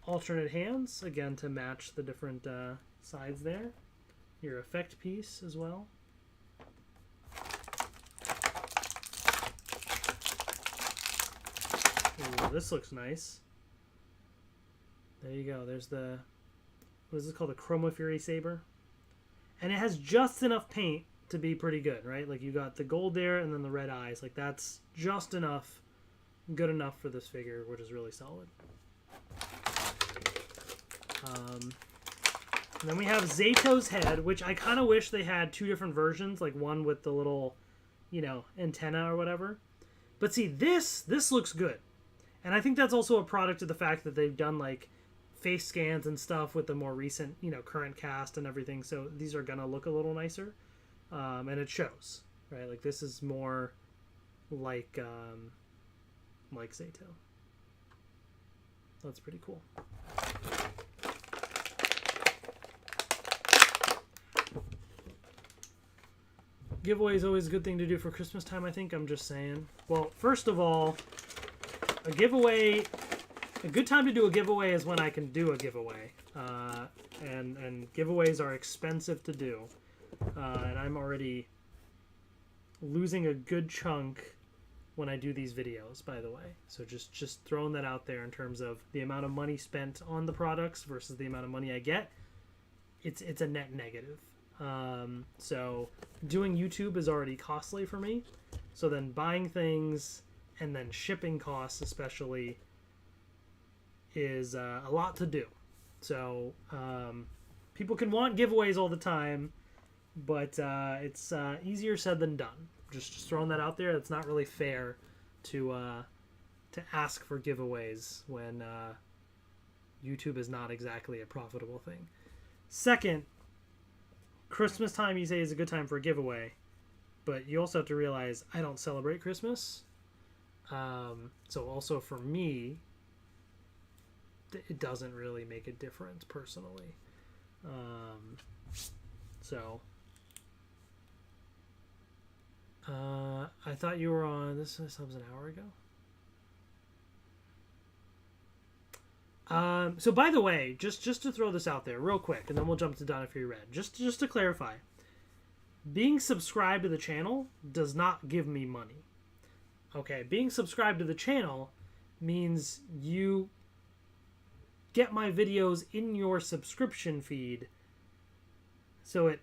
alternate hands, again to match the different sides there. Your effect piece as well. Ooh, this looks nice. There you go. There's the, what is this called? The Chroma Fury Saber. And it has just enough paint to be pretty good, right? Like you got the gold there and then the red eyes. Like that's just enough, good enough for this figure, which is really solid. And then we have Zeto's head, which I kind of wish they had two different versions, like one with the little, you know, antenna or whatever. But see, this looks good. And I think that's also a product of the fact that they've done like face scans and stuff with the more recent, you know, current cast and everything. So these are gonna look a little nicer, and it shows, right? Like this is more like Zeto. That's pretty cool. Giveaway is always a good thing to do for Christmas time, I think. I'm just saying. Well, first of all, a giveaway, a good time to do a giveaway is when I can do a giveaway. And giveaways are expensive to do. And I'm already losing a good chunk when I do these videos, by the way. So just throwing that out there in terms of the amount of money spent on the products versus the amount of money I get. It's a net negative. So doing YouTube is already costly for me. So then buying things and then shipping costs especially is a lot to do. So people can want giveaways all the time, but it's easier said than done. Just throwing that out there. It's not really fair to ask for giveaways when YouTube is not exactly a profitable thing. Second, Christmas time you say is a good time for a giveaway, but you also have to realize I don't celebrate Christmas. So also for me, it doesn't really make a difference personally. I thought you were on this was an hour ago. So by the way, just to throw this out there real quick, and then we'll jump to Dino Fury Red. Just to clarify, being subscribed to the channel does not give me money. Okay, being subscribed to the channel means you get my videos in your subscription feed, so it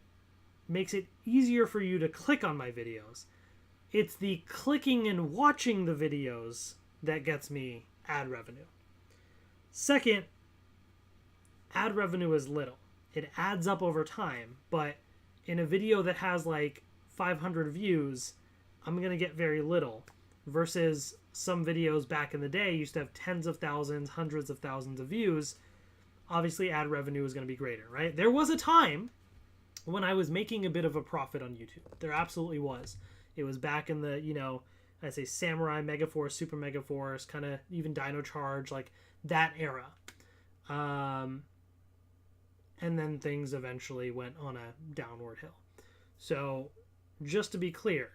makes it easier for you to click on my videos. It's the clicking and watching the videos that gets me ad revenue. Second, ad revenue is little. It adds up over time, but in a video that has like 500 views, I'm going to get very little. Versus some videos back in the day used to have tens of thousands, hundreds of thousands of views. Obviously, ad revenue is going to be greater, right? There was a time when I was making a bit of a profit on YouTube. There absolutely was. It was back in the, I say Samurai, Megaforce, Super Megaforce, kind of even Dino Charge, like that era. And then things eventually went on a downward hill. So, just to be clear,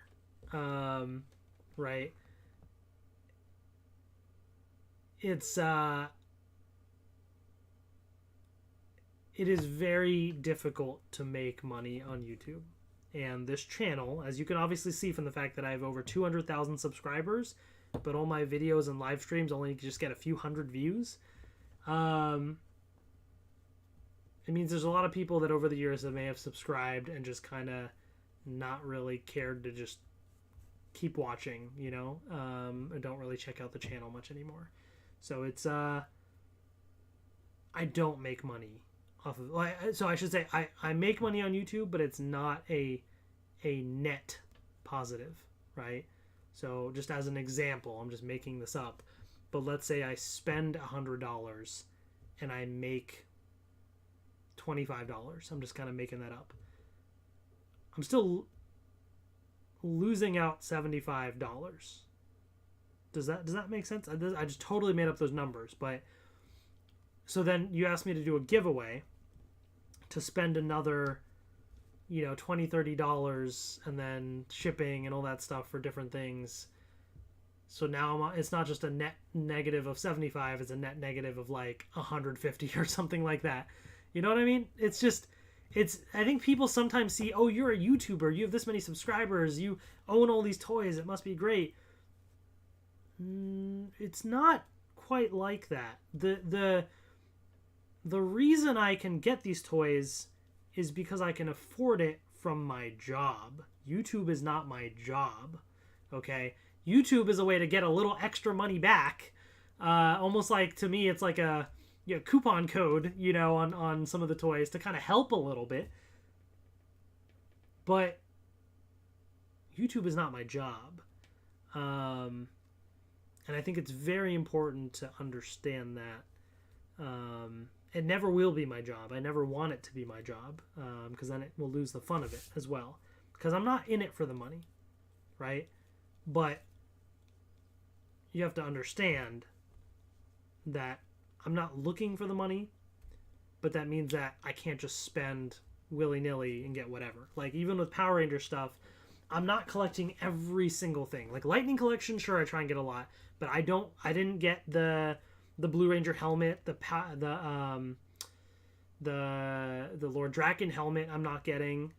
right? It's it is very difficult to make money on YouTube. And this channel, as you can obviously see from the fact that I have over 200,000 subscribers, but all my videos and live streams only just get a few hundred views. It means there's a lot of people that over the years that may have subscribed and just kind of not really cared to just keep watching, and don't really check out the channel much anymore. So it's I don't make money off of, so I should say I make money on YouTube, but it's not a net positive, right? So just as an example, I'm just making this up, but let's say I spend $100 and I make $25. I'm just kind of making that up. I'm still losing out $75. Does that make sense? I just totally made up those numbers, but so then you asked me to do a giveaway to spend another, $20, $30 and then shipping and all that stuff for different things. So now it's not just a net negative of 75, it's a net negative of like 150 or something like that. You know what I mean? I think people sometimes see, oh, you're a YouTuber, you have this many subscribers, you own all these toys, it must be great. It's not quite like that. The reason I can get these toys is because I can afford it from my job. YouTube is not my job, okay? YouTube is a way to get a little extra money back. Almost like, to me, it's like a coupon code, on some of the toys to kind of help a little bit. But YouTube is not my job. And I think it's very important to understand that. It never will be my job. I never want it to be my job, because then it will lose the fun of it as well. Because I'm not in it for the money, right? But you have to understand that I'm not looking for the money, but that means that I can't just spend willy-nilly and get whatever. Like, even with Power Ranger stuff, I'm not collecting every single thing. Like, Lightning Collection, sure, I try and get a lot, but I didn't get the Blue Ranger helmet, the Lord Draken helmet I'm not getting.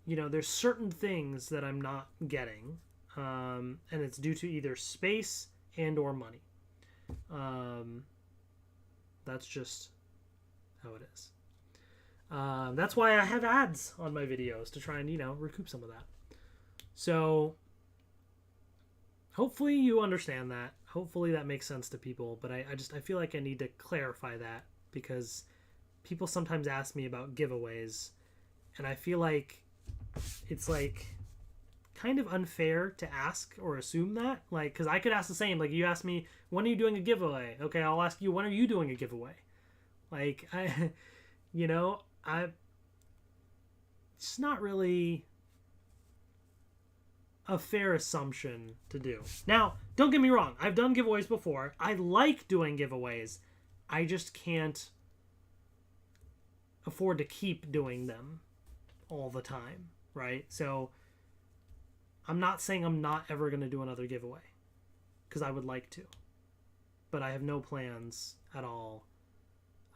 There's certain things that I'm not getting, and it's due to either space and or money. That's just how it is. That's why I have ads on my videos, to try and, recoup some of that. So hopefully you understand that. Hopefully that makes sense to people, but I feel like I need to clarify that, because people sometimes ask me about giveaways, and I feel like it's like kind of unfair to ask or assume that, like, because I could ask the same. Like, you ask me, when are you doing a giveaway? Okay, I'll ask you, when are you doing a giveaway? Like, it's not really a fair assumption to do. Now, don't get me wrong, I've done giveaways before. I like doing giveaways. I just can't afford to keep doing them all the time, right? So I'm not saying I'm not ever going to do another giveaway, because I would like to, but I have no plans at all.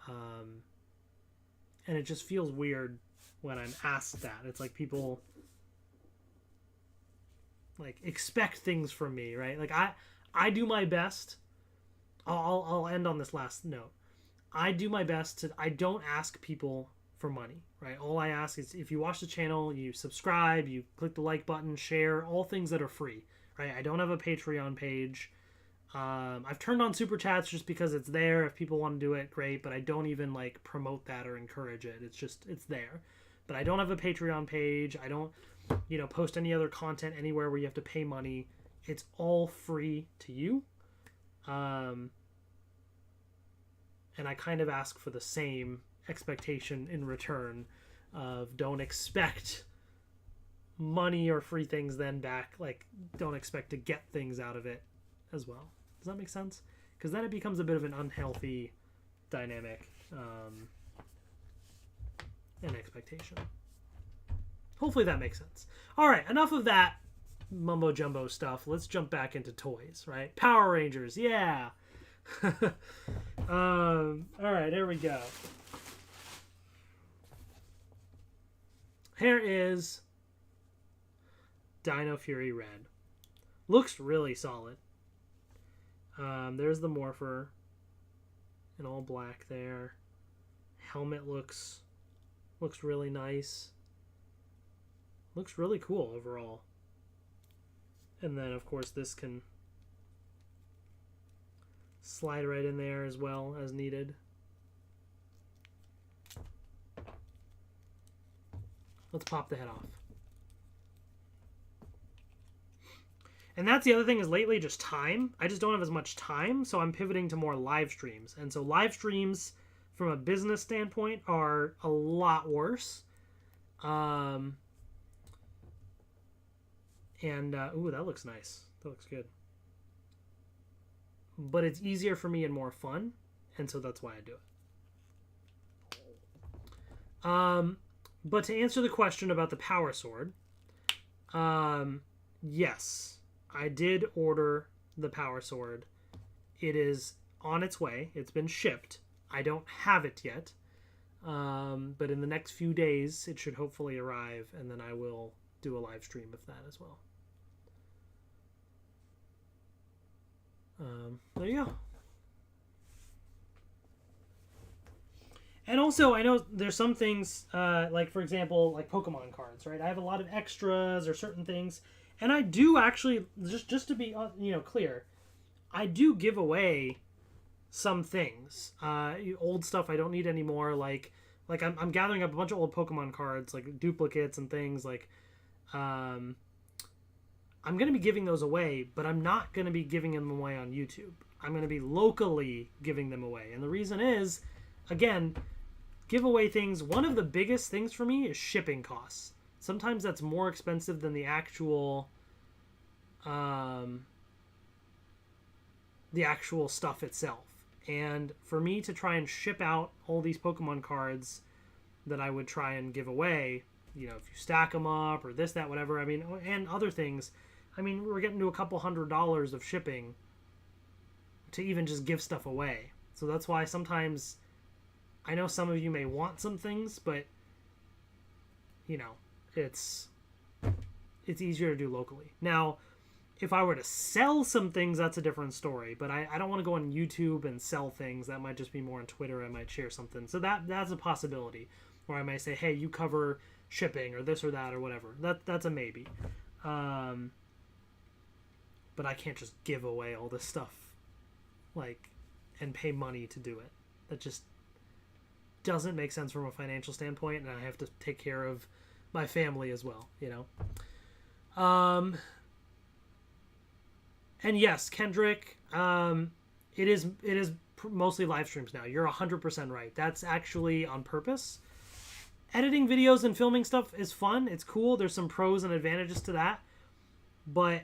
And it just feels weird when I'm asked that. It's like people like expect things from me, right? Like I do my best. I'll end on this last note. I do my best to, I don't ask people for money, right? All I ask is, if you watch the channel, you subscribe, you click the like button, share, all things that are free, right? I don't have a Patreon page. I've turned on super chats just because it's there. If people want to do it, great, but I don't even like promote that or encourage it. It's just, it's there. but I don't have a Patreon page. I don't, you know, post any other content anywhere where you have to pay money. It's all free to you. And I kind of ask for the same expectation in return of don't expect money or free things then back. Like, don't expect to get things out of it as well. Does that make sense? Because then it becomes a bit of an unhealthy dynamic and expectation. Hopefully that makes sense. All right, enough of that mumbo jumbo stuff. Let's jump back into toys, right? Power Rangers, yeah. All right, here we go. Here is Dino Fury Red. Looks really solid. There's the Morpher in all black there. Helmet looks really nice. Looks really cool overall. And then, of course, this can slide right in there as well as needed. Let's pop the head off. And that's the other thing is lately just time. I just don't have as much time, so I'm pivoting to more live streams. And so live streams, from a business standpoint, are a lot worse. Ooh, that looks nice. That looks good. But it's easier for me and more fun, and so that's why I do it. But to answer the question about the Power Sword, yes, I did order the Power Sword. It is on its way. It's been shipped. I don't have it yet, but in the next few days, it should hopefully arrive, and then I will do a live stream of that as well. There you go. And also, I know there's some things, like, for example, like Pokemon cards, right? I have a lot of extras or certain things. And I do actually, just to be, clear, I do give away some things. Old stuff I don't need anymore. Like I'm gathering up a bunch of old Pokemon cards, like duplicates and things. Like, I'm going to be giving those away, but I'm not going to be giving them away on YouTube. I'm going to be locally giving them away. And the reason is, again, giveaway things, one of the biggest things for me is shipping costs. Sometimes that's more expensive than the actual stuff itself. And for me to try and ship out all these Pokemon cards that I would try and give away, if you stack them up or this, that, whatever, and other things, we're getting to a couple $100 of shipping to even just give stuff away. So that's why sometimes I know some of you may want some things, but it's easier to do locally. Now, if I were to sell some things, that's a different story. But I don't want to go on YouTube and sell things. That might just be more on Twitter. I might share something. So that's a possibility. Or I might say, hey, you cover shipping or this or that or whatever. That's a maybe. But I can't just give away all this stuff, and pay money to do it. That just doesn't make sense from a financial standpoint, and I have to take care of my family as well, And yes, Kendrick, it is mostly live streams now. You're 100% right. That's actually on purpose. Editing videos and filming stuff is fun. It's cool. There's some pros and advantages to that, but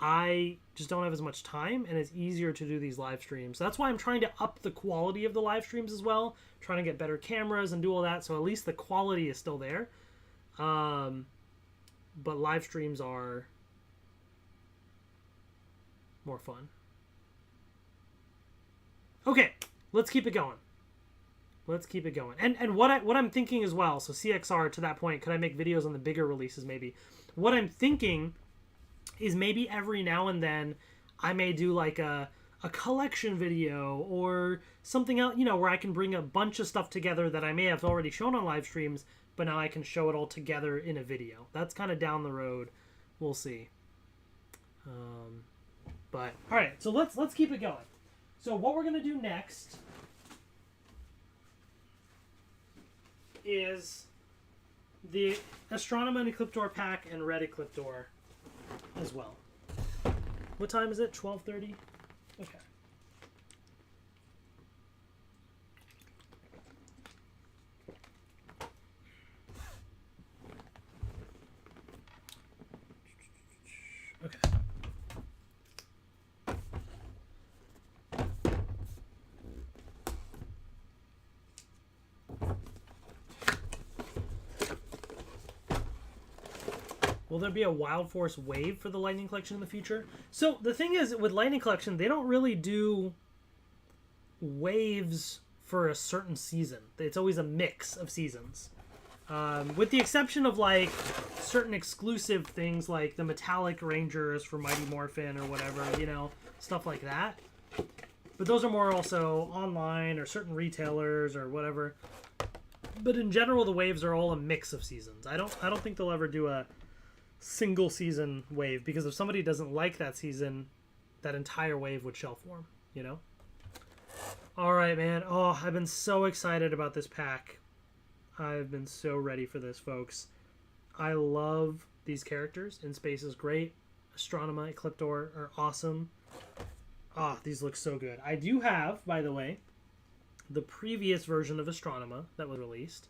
I just don't have as much time, and it's easier to do these live streams. That's why I'm trying to up the quality of the live streams as well, trying to get better cameras and do all that, so at least the quality is still there. But live streams are more fun. Okay, let's keep it going. And what I'm thinking as well, so CXR, to that point, could I make videos on the bigger releases maybe? What I'm thinking is maybe every now and then I may do like a collection video or something else, where I can bring a bunch of stuff together that I may have already shown on live streams, but now I can show it all together in a video. That's kind of down the road. We'll see. But all right, so let's keep it going. So what we're gonna do next is the Astronema and Ecliptor pack and red Ecliptor as well. What time is it? 12:30? Okay. Okay. Will there be a Wild Force wave for the Lightning Collection in the future? So the thing is, with Lightning Collection, they don't really do waves for a certain season. It's always a mix of seasons. With the exception of like certain exclusive things like the Metallic Rangers for Mighty Morphin or whatever, you know, stuff like that. But those are more also online or certain retailers or whatever. But in general, the waves are all a mix of seasons. I don't think they'll ever do a single season wave, because if somebody doesn't like that season, that entire wave would shelf form, you know? All right, man. Oh, I've been so excited about this pack. I've been so ready for this, folks. I love these characters. In Space is great. Astronema, Ecliptor are awesome. Ah, these look so good. I do have, by the way, the previous version of Astronema that was released,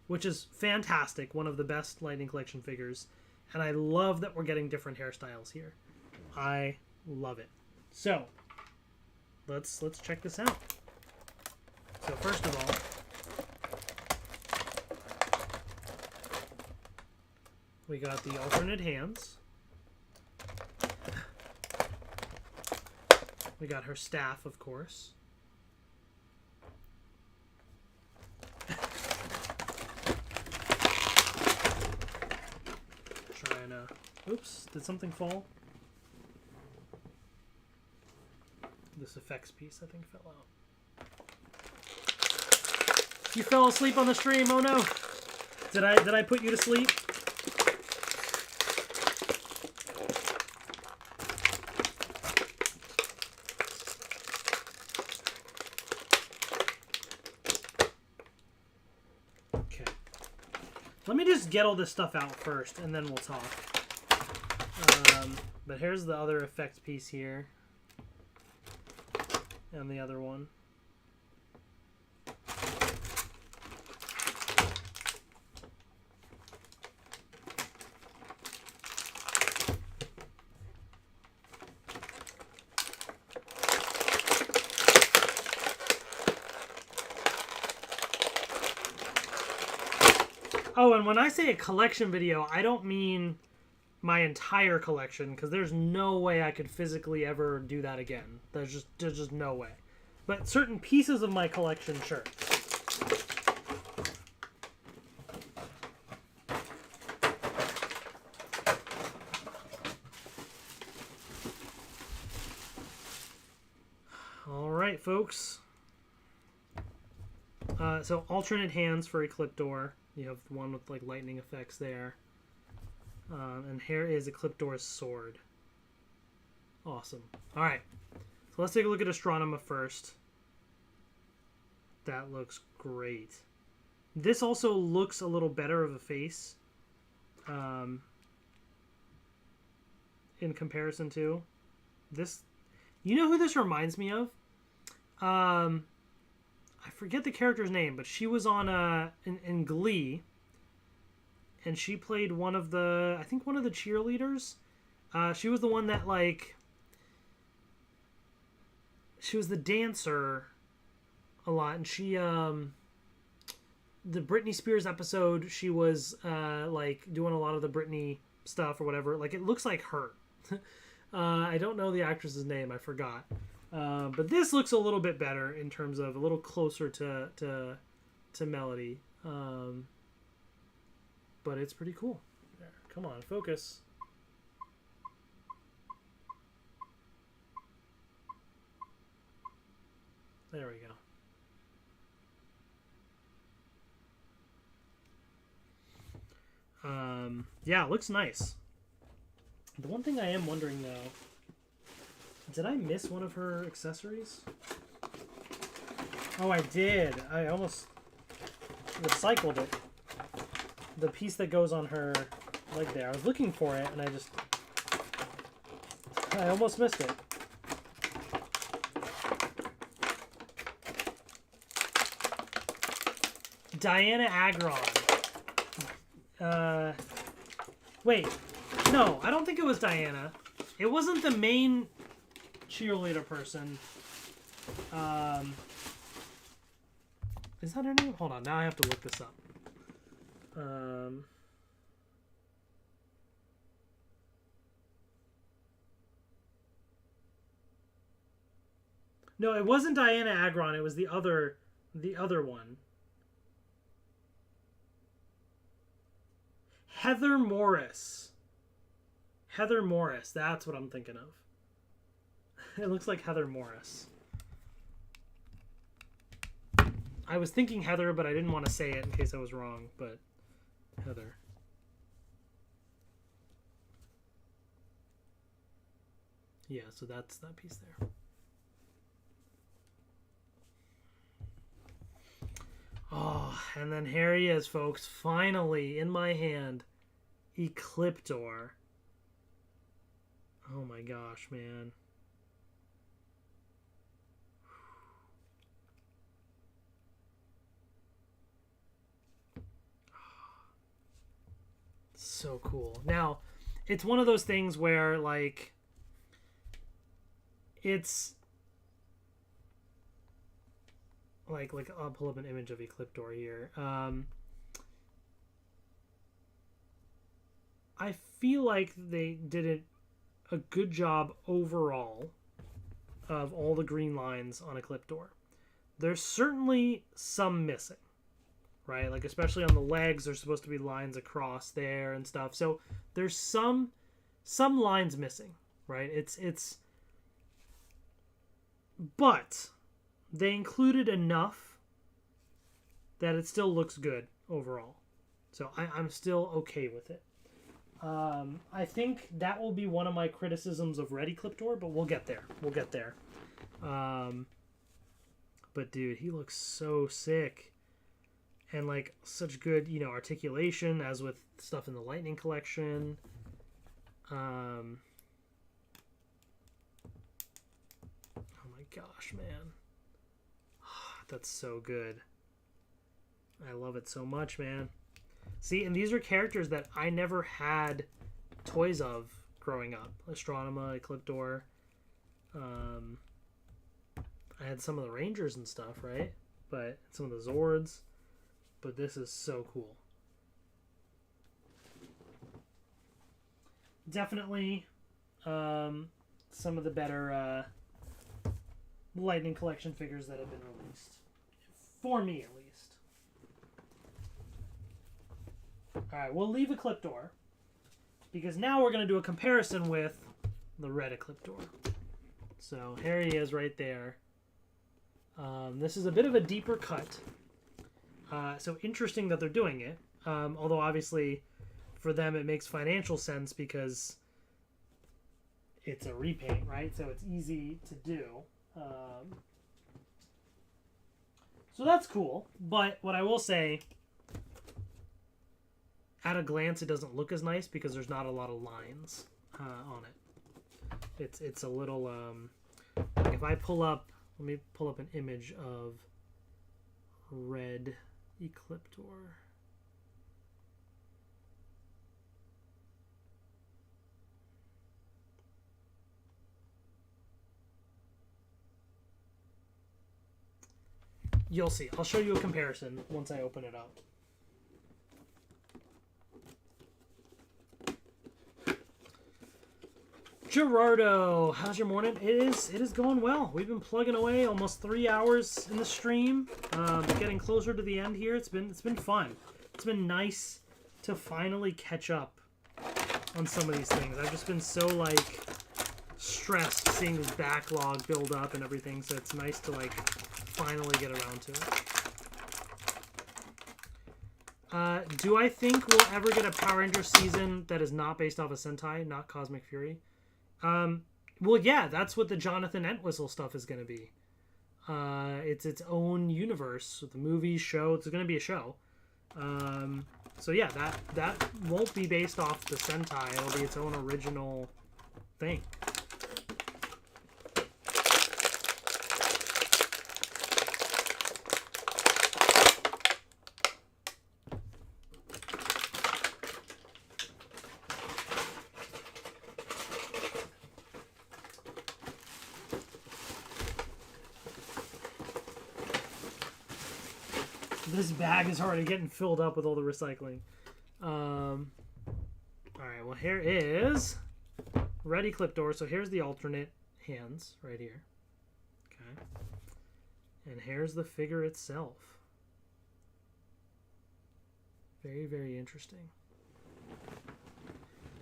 which is fantastic. One of the best Lightning Collection figures. And I love that we're getting different hairstyles here. I love it. So, let's check this out. So first of all, we got the alternate hands. We got her staff, of course. Trying to... Oops, did something fall? This effects piece, I think, fell out. You fell asleep on the stream, oh no! Did I put you to sleep? Let me just get all this stuff out first, and then we'll talk. But here's the other effects piece here. And the other one. Oh, and when I say a collection video, I don't mean my entire collection, because there's no way I could physically ever do that again. There's just no way. But certain pieces of my collection, sure. All right, folks. So alternate hands for Ecliptor. You have the one with like lightning effects there. And here is Ecliptor's sword. Awesome. Alright. So let's take a look at Astronema first. That looks great. This also looks a little better of a face. In comparison to this. You know who this reminds me of? I forget the character's name, but she was on in Glee, and she played one of the, I think one of the cheerleaders. She was the one that like, she was the dancer a lot, and she the Britney Spears episode, she was like doing a lot of the Britney stuff or whatever. Like it looks like her. I don't know the actress's name, I forgot. But this looks a little bit better in terms of a little closer to Melody. But it's pretty cool. There, come on, focus. There we go. Yeah, it looks nice. The one thing I am wondering though, did I miss one of her accessories? Oh, I did. I almost recycled it. the piece that goes on her leg there. I was looking for it, and I almost missed it. Diana Agron. Wait. No, I don't think it was Diana. It wasn't the main cheerleader person. Is that her name? Hold on, now I have to look this up. No, it wasn't Diana Agron. It was the other one. Heather Morris. Heather Morris. That's what I'm thinking of. It looks like Heather Morris. I was thinking Heather, but I didn't want to say it in case I was wrong. But Heather. Yeah, so that's that piece there. Oh, and then here he is, folks. Finally, in my hand, Ecliptor. Oh my gosh, man. So cool. Now, it's one of those things where, like, it's... Like I'll pull up an image of Ecliptor here. I feel like they did a good job overall of all the green lines on Ecliptor. There's certainly some missing, right? Like, especially on the legs, there's supposed to be lines across there and stuff. So there's some lines missing, right? But they included enough that it still looks good overall. So I'm still okay with it. I think that will be one of my criticisms of Red Ecliptor, but we'll get there. We'll get there. But dude, he looks so sick. And like such good, articulation, as with stuff in the Lightning collection. Oh my gosh, man. That's so good. I love it so much, man. See, and these are characters that I never had toys of growing up. Astronema, Ecliptor. I had some of the Rangers and stuff, right? But some of the Zords. But this is so cool. Definitely some of the better Lightning collection figures that have been released. For me, at least. Alright, we'll leave Ecliptor. Because now we're going to do a comparison with the Red Ecliptor. So, here he is right there. This is a bit of a deeper cut. So, interesting that they're doing it. Although, obviously, for them it makes financial sense because it's a repaint, right? So, it's easy to do. So that's cool, but what I will say, at a glance, it doesn't look as nice because there's not a lot of lines on it. It's a little like if I pull up, let me pull up an image of Red Ecliptor. You'll see. I'll show you a comparison once I open it up. Gerardo, how's your morning? It is going well. We've been plugging away almost 3 hours in the stream. Getting closer to the end here. It's been fun. It's been nice to finally catch up on some of these things. I've just been so like stressed seeing this backlog build up and everything, so it's nice to like finally get around to it. Do I think we'll ever get a Power Ranger season that is not based off of Sentai, not Cosmic Fury? Well, yeah, that's what the Jonathan Entwistle stuff is going to be. It's its own universe with the movies, show. It's going to be a show. So yeah, that won't be based off the Sentai. It'll be its own original thing. This bag is already getting filled up with all the recycling. Alright, well here is Ready Clip Door. So here's the alternate hands right here. Okay. And here's the figure itself. Very, very interesting.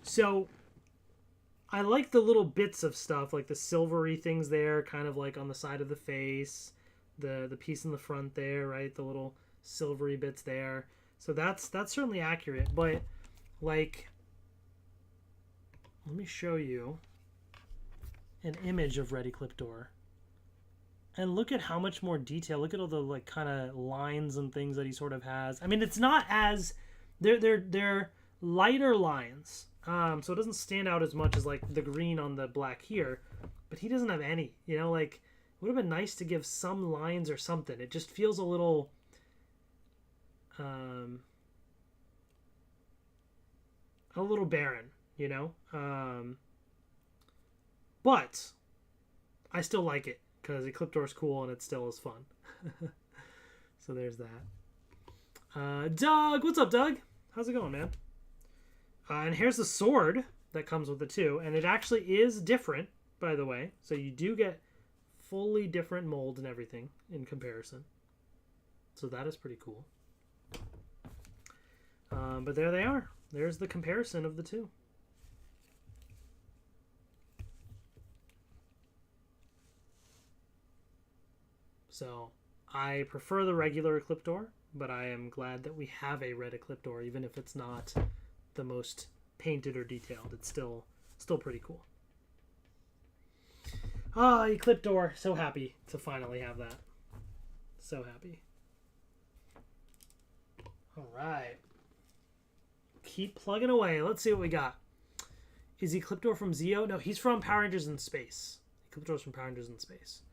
So I like the little bits of stuff, like the silvery things there, kind of like on the side of the face, the piece in the front there, right? The little silvery bits there. So that's certainly accurate, but like, let me show you an image of Ready Clip Door. And look at how much more detail. Look at all the like kind of lines and things that he sort of has. I mean, it's not as they're lighter lines. So it doesn't stand out as much as like the green on the black here, but he doesn't have any, you know, like it would have been nice to give some lines or something. It just feels a little barren, you know? But I still like it because the Clip Door is cool and it still is fun. So there's that. Doug, what's up, Doug? How's it going, man? And here's the sword that comes with it too, and it actually is different, by the way. So you do get fully different mold and everything in comparison. So that is pretty cool. But there they are. There's the comparison of the two. So I prefer the regular Clip Door, but I am glad that we have a red Clip Door, even if it's not the most painted or detailed. It's still pretty cool. Ah, Clip Door. So happy to finally have that. So happy. All right. Keep plugging away. Let's see what we got. Is he Clip Door from Zeo? No, he's from Power Rangers in Space. Clip Door's from Power Rangers in Space.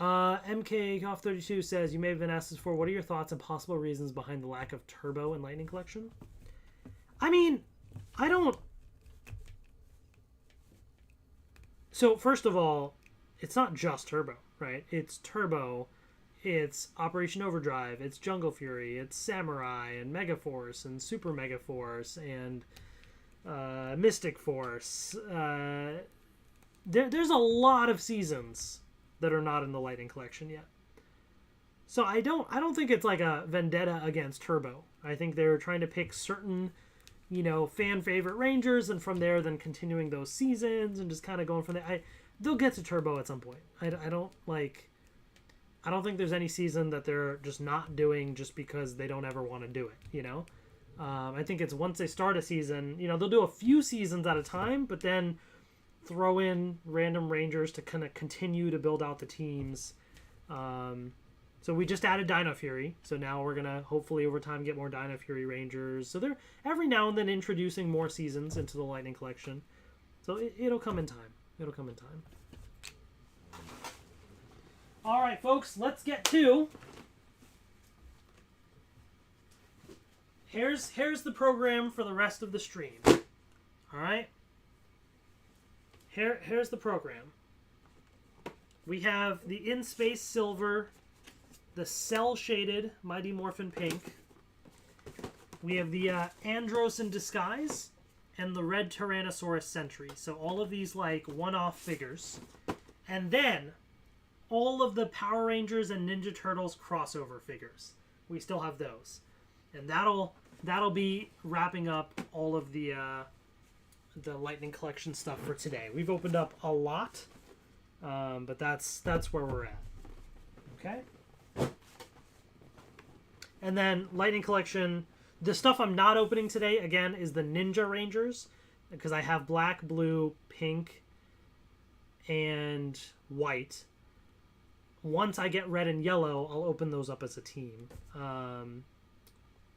MK32 says, you may have been asked this before. What are your thoughts and possible reasons behind the lack of Turbo in Lightning Collection? I mean, I don't... So, first of all, it's not just Turbo, right? It's Turbo, it's Operation Overdrive, it's Jungle Fury, it's Samurai, and Megaforce, and Super Megaforce, and Mystic Force. There's a lot of seasons that are not in the Lightning Collection yet. So I don't think it's like a vendetta against Turbo. I think they're trying to pick certain, you know, fan favorite Rangers, and from there then continuing those seasons and just kind of going from there. They'll get to Turbo at some point. I don't think there's any season that they're just not doing just because they don't ever want to do it, you know? I think it's once they start a season, you know, they'll do a few seasons at a time, but then throw in random Rangers to kind of continue to build out the teams. So we just added Dino Fury, so now we're going to hopefully over time get more Dino Fury Rangers. So they're every now and then introducing more seasons into the Lightning Collection. So it'll come in time. It'll come in time. All right, folks, let's get to... Here's the program for the rest of the stream. All right? Here's the program. We have the In Space Silver, the cell-shaded Mighty Morphin Pink. We have the Andros in Disguise, and the Red Tyrannosaurus Sentry. So all of these, like, one-off figures. And then, all of the Power Rangers and Ninja Turtles crossover figures. We still have those. And that'll be wrapping up all of the Lightning Collection stuff for today. We've opened up a lot, but that's where we're at. Okay? And then Lightning Collection, the stuff I'm not opening today, again, is the Ninja Rangers, because I have black, blue, pink, and white. Once I get red and yellow, I'll open those up as a team.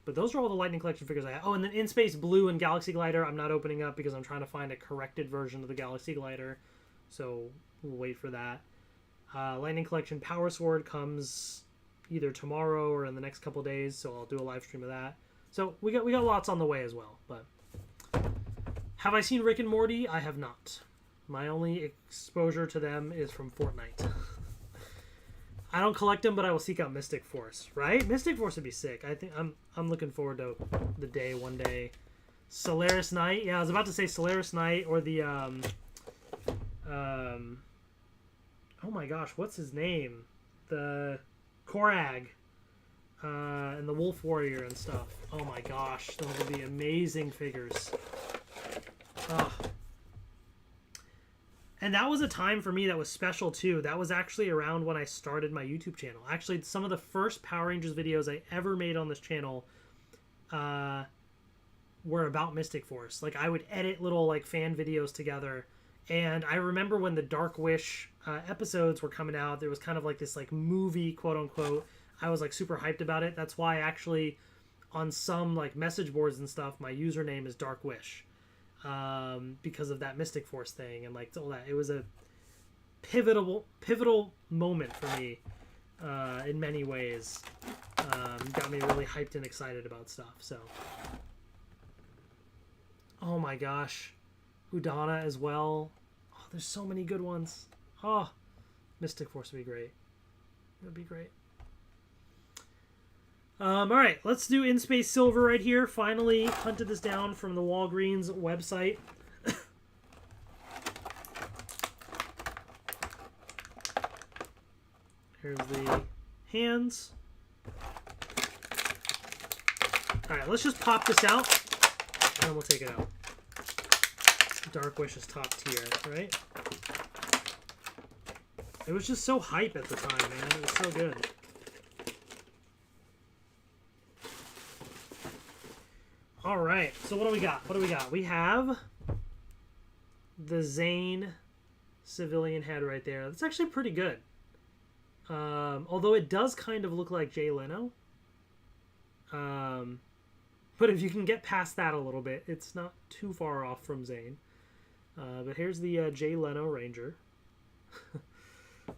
But But those are all the Lightning Collection figures I have. Oh, and then In Space Blue and Galaxy Glider I'm not opening up because I'm trying to find a corrected version of the Galaxy Glider. So we'll wait for that. Lightning Collection Power Sword comes either tomorrow or in the next couple days, so I'll do a live stream of that. So we got lots on the way as well. But have I seen Rick and Morty? I have not. My only exposure to them is from Fortnite. I don't collect them, but I will seek out Mystic Force. Right? Mystic Force would be sick. I think I'm looking forward to the day one day. Solaris Knight. Yeah, I was about to say Solaris Knight or the oh my gosh, what's his name? The Korag and the Wolf Warrior and stuff. Oh my gosh, those would be amazing figures. Oh. And that was a time for me that was special too. That was actually around when I started my YouTube channel. Actually, some of the first Power Rangers videos I ever made on this channel were about Mystic Force. Like, I would edit little like fan videos together. And I remember when the Dark Wish episodes were coming out, there was kind of like this like movie, quote unquote. I was like super hyped about it. That's why actually on some like message boards and stuff, my username is Dark Wish. Because of that Mystic Force thing and like all that. It was a pivotal moment for me in many ways. Got me really hyped and excited about stuff. So, oh my gosh, Udana as well. Oh, there's so many good ones. Oh, Mystic Force would be great. It would be great. All right, let's do In Space Silver right here. Finally hunted this down from the Walgreens website. Here's the hands. All right, let's just pop this out, and then we'll take it out. Dark Wish is top tier, right? It was just so hype at the time, man. It was so good. All right, so what do we got? What do we got? We have the Zane civilian head right there. That's actually pretty good. Although it does kind of look like Jay Leno. But if you can get past that a little bit, it's not too far off from Zane. But here's the Jay Leno Ranger.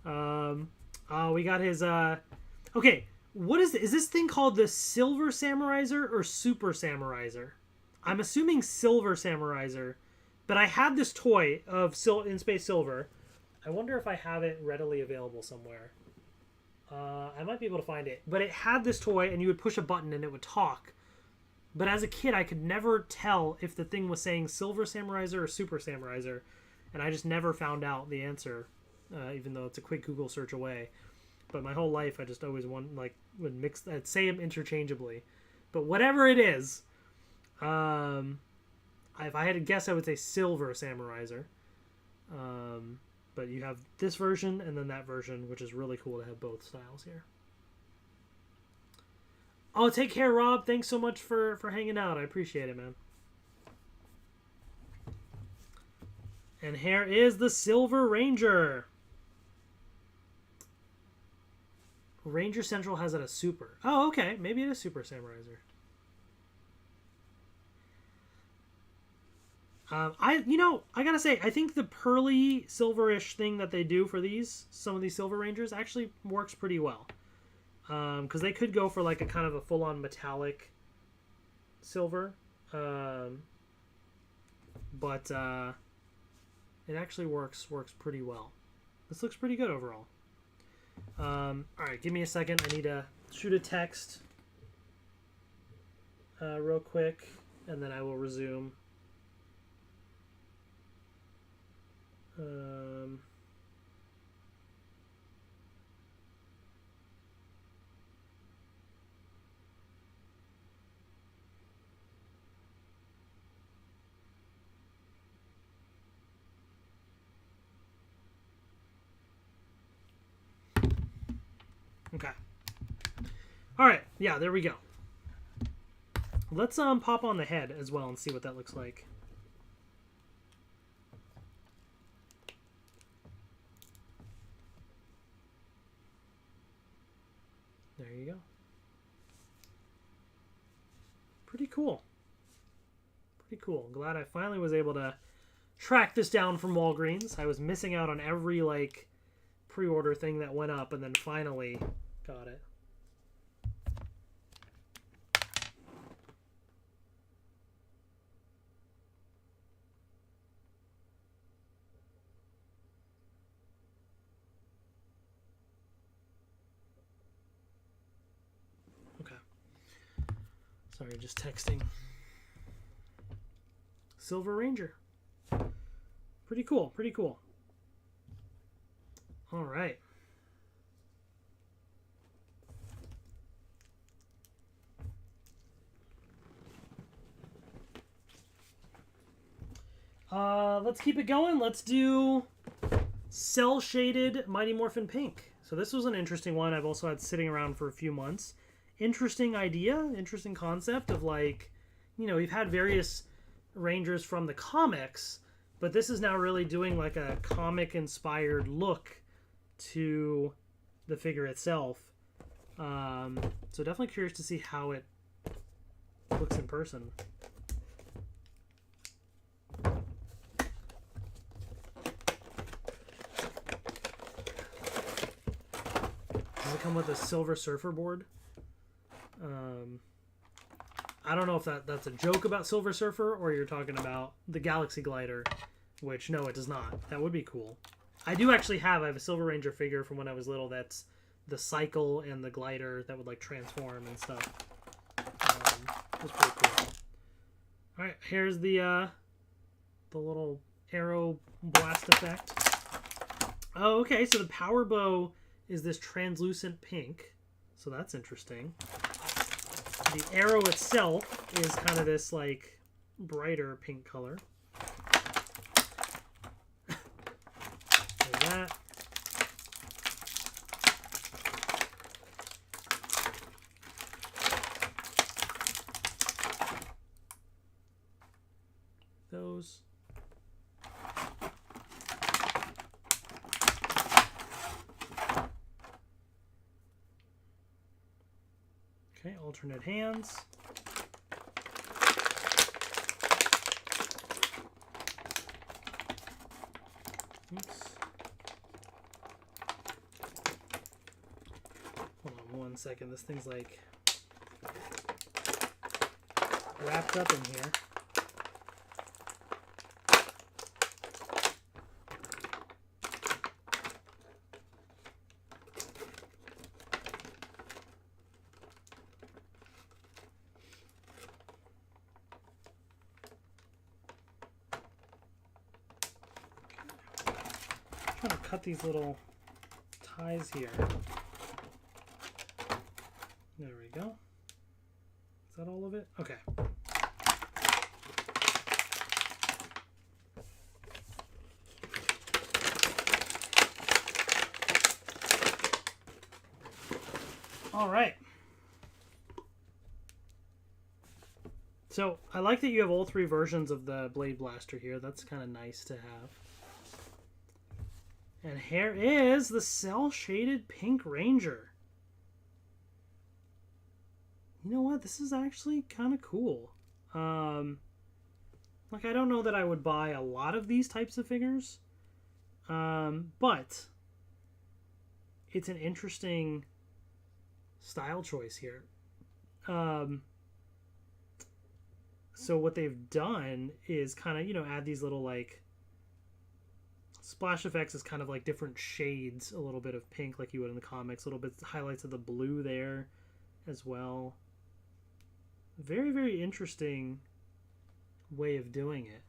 We got his... Okay. What is this thing called the Silver Samuraizer or Super Samuraizer? I'm assuming Silver Samuraizer, but I had this toy of In Space Silver. I wonder if I have it readily available somewhere. I might be able to find it, but it had this toy and you would push a button and it would talk. But as a kid, I could never tell if the thing was saying Silver Samuraizer or Super Samuraizer, and I just never found out the answer, even though it's a quick Google search away. But my whole life, I just always would mix. I'd say them interchangeably, but whatever it is, if I had to guess, I would say Silver Samuraizer. But you have this version and then that version, which is really cool to have both styles here. Oh, take care, Rob. Thanks so much for hanging out. I appreciate it, man. And here is the Silver Ranger. Ranger Central has it a Super. Oh, okay. Maybe it is Super Samuraizer. I gotta say, I think the pearly silverish thing that they do for some of these Silver Rangers actually works pretty well. Because they could go for like a kind of a full-on metallic silver. But it actually works pretty well. This looks pretty good overall. Alright, give me a second. I need to shoot a text real quick, and then I will resume. Okay. All right. Yeah, there we go. Let's pop on the head as well and see what that looks like. There you go. Pretty cool. Pretty cool. Glad I finally was able to track this down from Walgreens. I was missing out on every, like, pre-order thing that went up, and then finally got it. Okay. Sorry, just texting. Silver Ranger. Pretty cool, pretty cool. All right. Let's keep it going. Let's do Cell Shaded Mighty Morphin Pink. So this was an interesting one. I've also had sitting around for a few months. Interesting idea, interesting concept of, like, you know, we've had various Rangers from the comics, but this is now really doing like a comic inspired look to the figure itself. So definitely curious to see how it looks in person. Does it come with a Silver Surfer board? I don't know if that's a joke about Silver Surfer or you're talking about the Galaxy Glider, which, no, it does not. That would be cool. I have a Silver Ranger figure from when I was little that's the cycle and the glider that would, like, transform and stuff. That's pretty cool. Alright, here's the little arrow blast effect. Oh, okay, so the power bow is this translucent pink, so that's interesting. The arrow itself is kind of this, like, brighter pink color. There's that. Those. Okay, alternate hands. Oops. Hold on 1 second. This thing's, like, wrapped up in here. Trying to cut these little ties here. There we go. Is that all of it? Okay. All right. So I like that you have all three versions of the Blade Blaster here. That's kind of nice to have. And here is the Cell Shaded Pink Ranger. You know what? This is actually kind of cool. Like, I don't know that I would buy a lot of these types of figures. But it's an interesting style choice here. So what they've done is kind of, you know, add these little, like, splash effects is kind of like different shades, a little bit of pink like you would in the comics, a little bit highlights of the blue there as well. Very, very interesting way of doing it.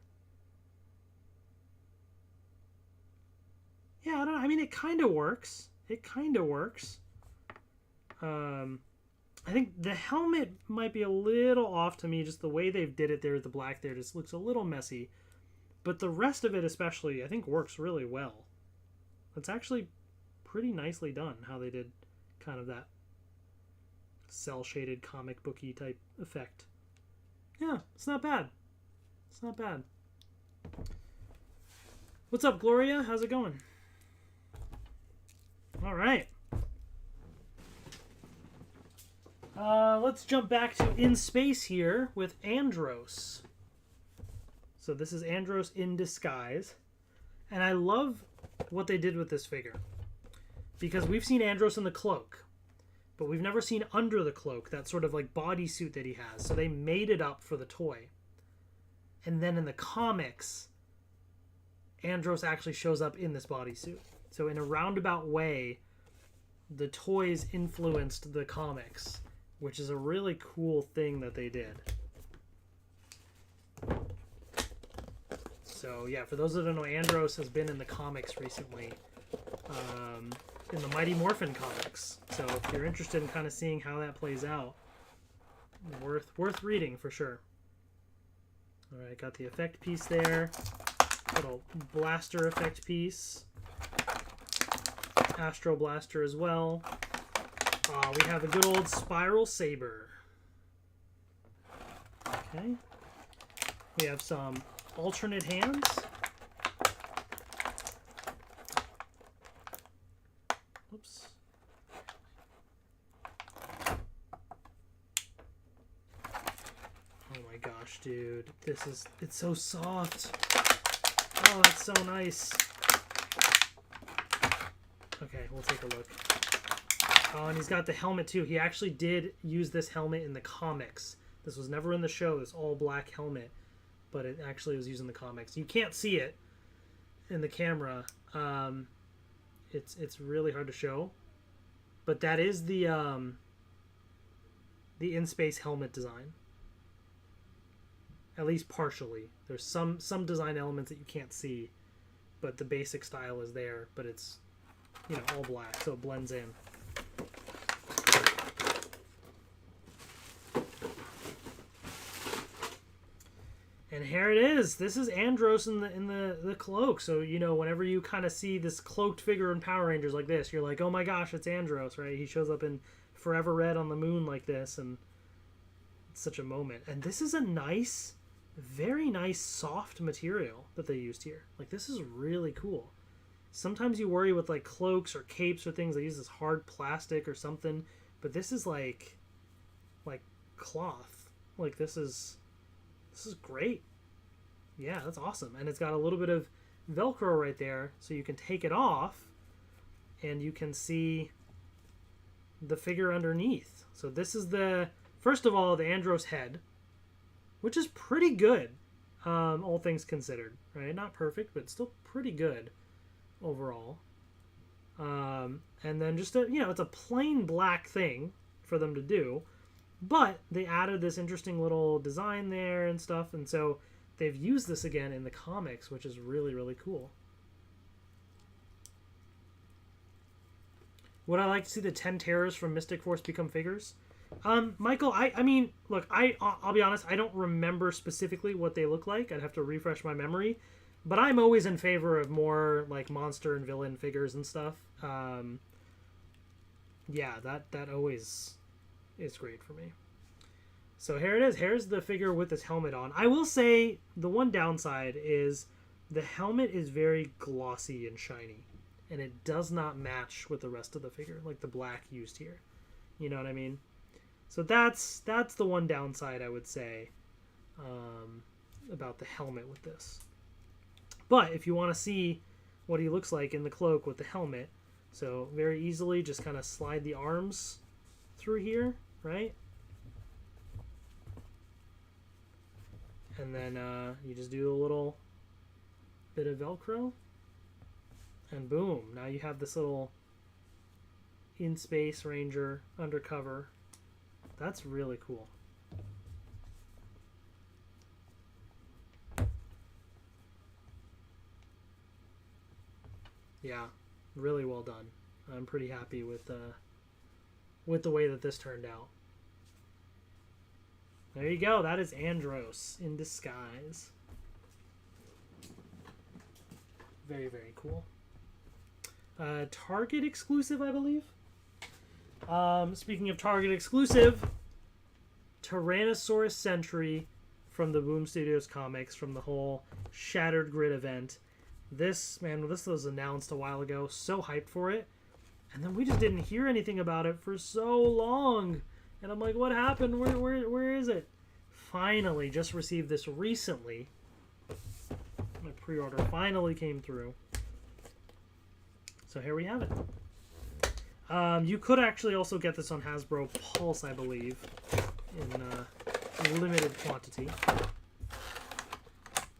Yeah, I don't know. I mean, it kind of works. It kind of works. I think the helmet might be a little off to me, just the way they've did it there with the black there just looks a little messy. But the rest of it especially, I think, works really well. It's actually pretty nicely done, how they did kind of that cell-shaded comic booky type effect. Yeah, it's not bad. It's not bad. What's up, Gloria? How's it going? All right. Let's jump back to In Space here with Andros. So this is Andros in disguise. And I love what they did with this figure. Because we've seen Andros in the cloak. But we've never seen under the cloak, that sort of like bodysuit that he has. So they made it up for the toy. And then in the comics, Andros actually shows up in this bodysuit. So in a roundabout way, the toys influenced the comics, which is a really cool thing that they did. So yeah, for those that don't know, Andros has been in the comics recently, in the Mighty Morphin comics. So if you're interested in kind of seeing how that plays out, worth reading for sure. All right, got the effect piece there. Little blaster effect piece. Astro Blaster as well. We have a good old Spiral Saber. Okay. We have some alternate hands. Oops. Oh my gosh, dude. It's so soft. Oh, it's so nice. Okay, we'll take a look. Oh, and he's got the helmet too. He actually did use this helmet in the comics. This was never in the show, this all black helmet, but it actually was used in the comics. You can't see it in the camera. It's really hard to show, but that is the in-space helmet design. At least partially. There's some design elements that you can't see, but the basic style is there, but it's, you know, all black, so it blends in. And here it is. This is Andros in the cloak. So, you know, whenever you kind of see this cloaked figure in Power Rangers like this, you're like, oh my gosh, it's Andros, right? He shows up in Forever Red on the moon like this, and it's such a moment. And this is a nice, very nice, soft material that they used here. Like, this is really cool. Sometimes you worry with, like, cloaks or capes or things, they use this hard plastic or something, but this is, like cloth. Like, this is great. Yeah, that's awesome. And it's got a little bit of Velcro right there, so you can take it off and you can see the figure underneath. So this is first of all, the Andros head, which is pretty good, all things considered, right? Not perfect, but still pretty good overall. And then just it's a plain black thing for them to do, but they added this interesting little design there and stuff, and so they've used this again in the comics, which is really, really cool. Would I like to see the 10 Terrors from Mystic Force become figures? Michael, I mean, look, I'll be honest, I don't remember specifically what they look like. I'd have to refresh my memory, but I'm always in favor of more like monster and villain figures and stuff. Yeah, that always is great for me. So here it is. Here's the figure with this helmet on. I will say the one downside is the helmet is very glossy and shiny, and it does not match with the rest of the figure, like the black used here. You know what I mean? So that's the one downside I would say about the helmet with this. But if you want to see what he looks like in the cloak with the helmet, so very easily just kind of slide the arms through here, right? And then you just do a little bit of Velcro, and boom, now you have this little in-space Ranger undercover. That's really cool. Yeah, really well done. I'm pretty happy with the way that this turned out. There you go. That is Andros in disguise. Very, very cool. Target exclusive, I believe. Speaking of Target exclusive, Tyrannosaurus Sentry from the Boom Studios comics, from the whole Shattered Grid event. This was announced a while ago. So hyped for it. And then we just didn't hear anything about it for so long. And I'm like, what happened? Where is it? Finally, just received this recently. My pre-order finally came through. So here we have it. You could actually also get this on Hasbro Pulse, I believe, in limited quantity.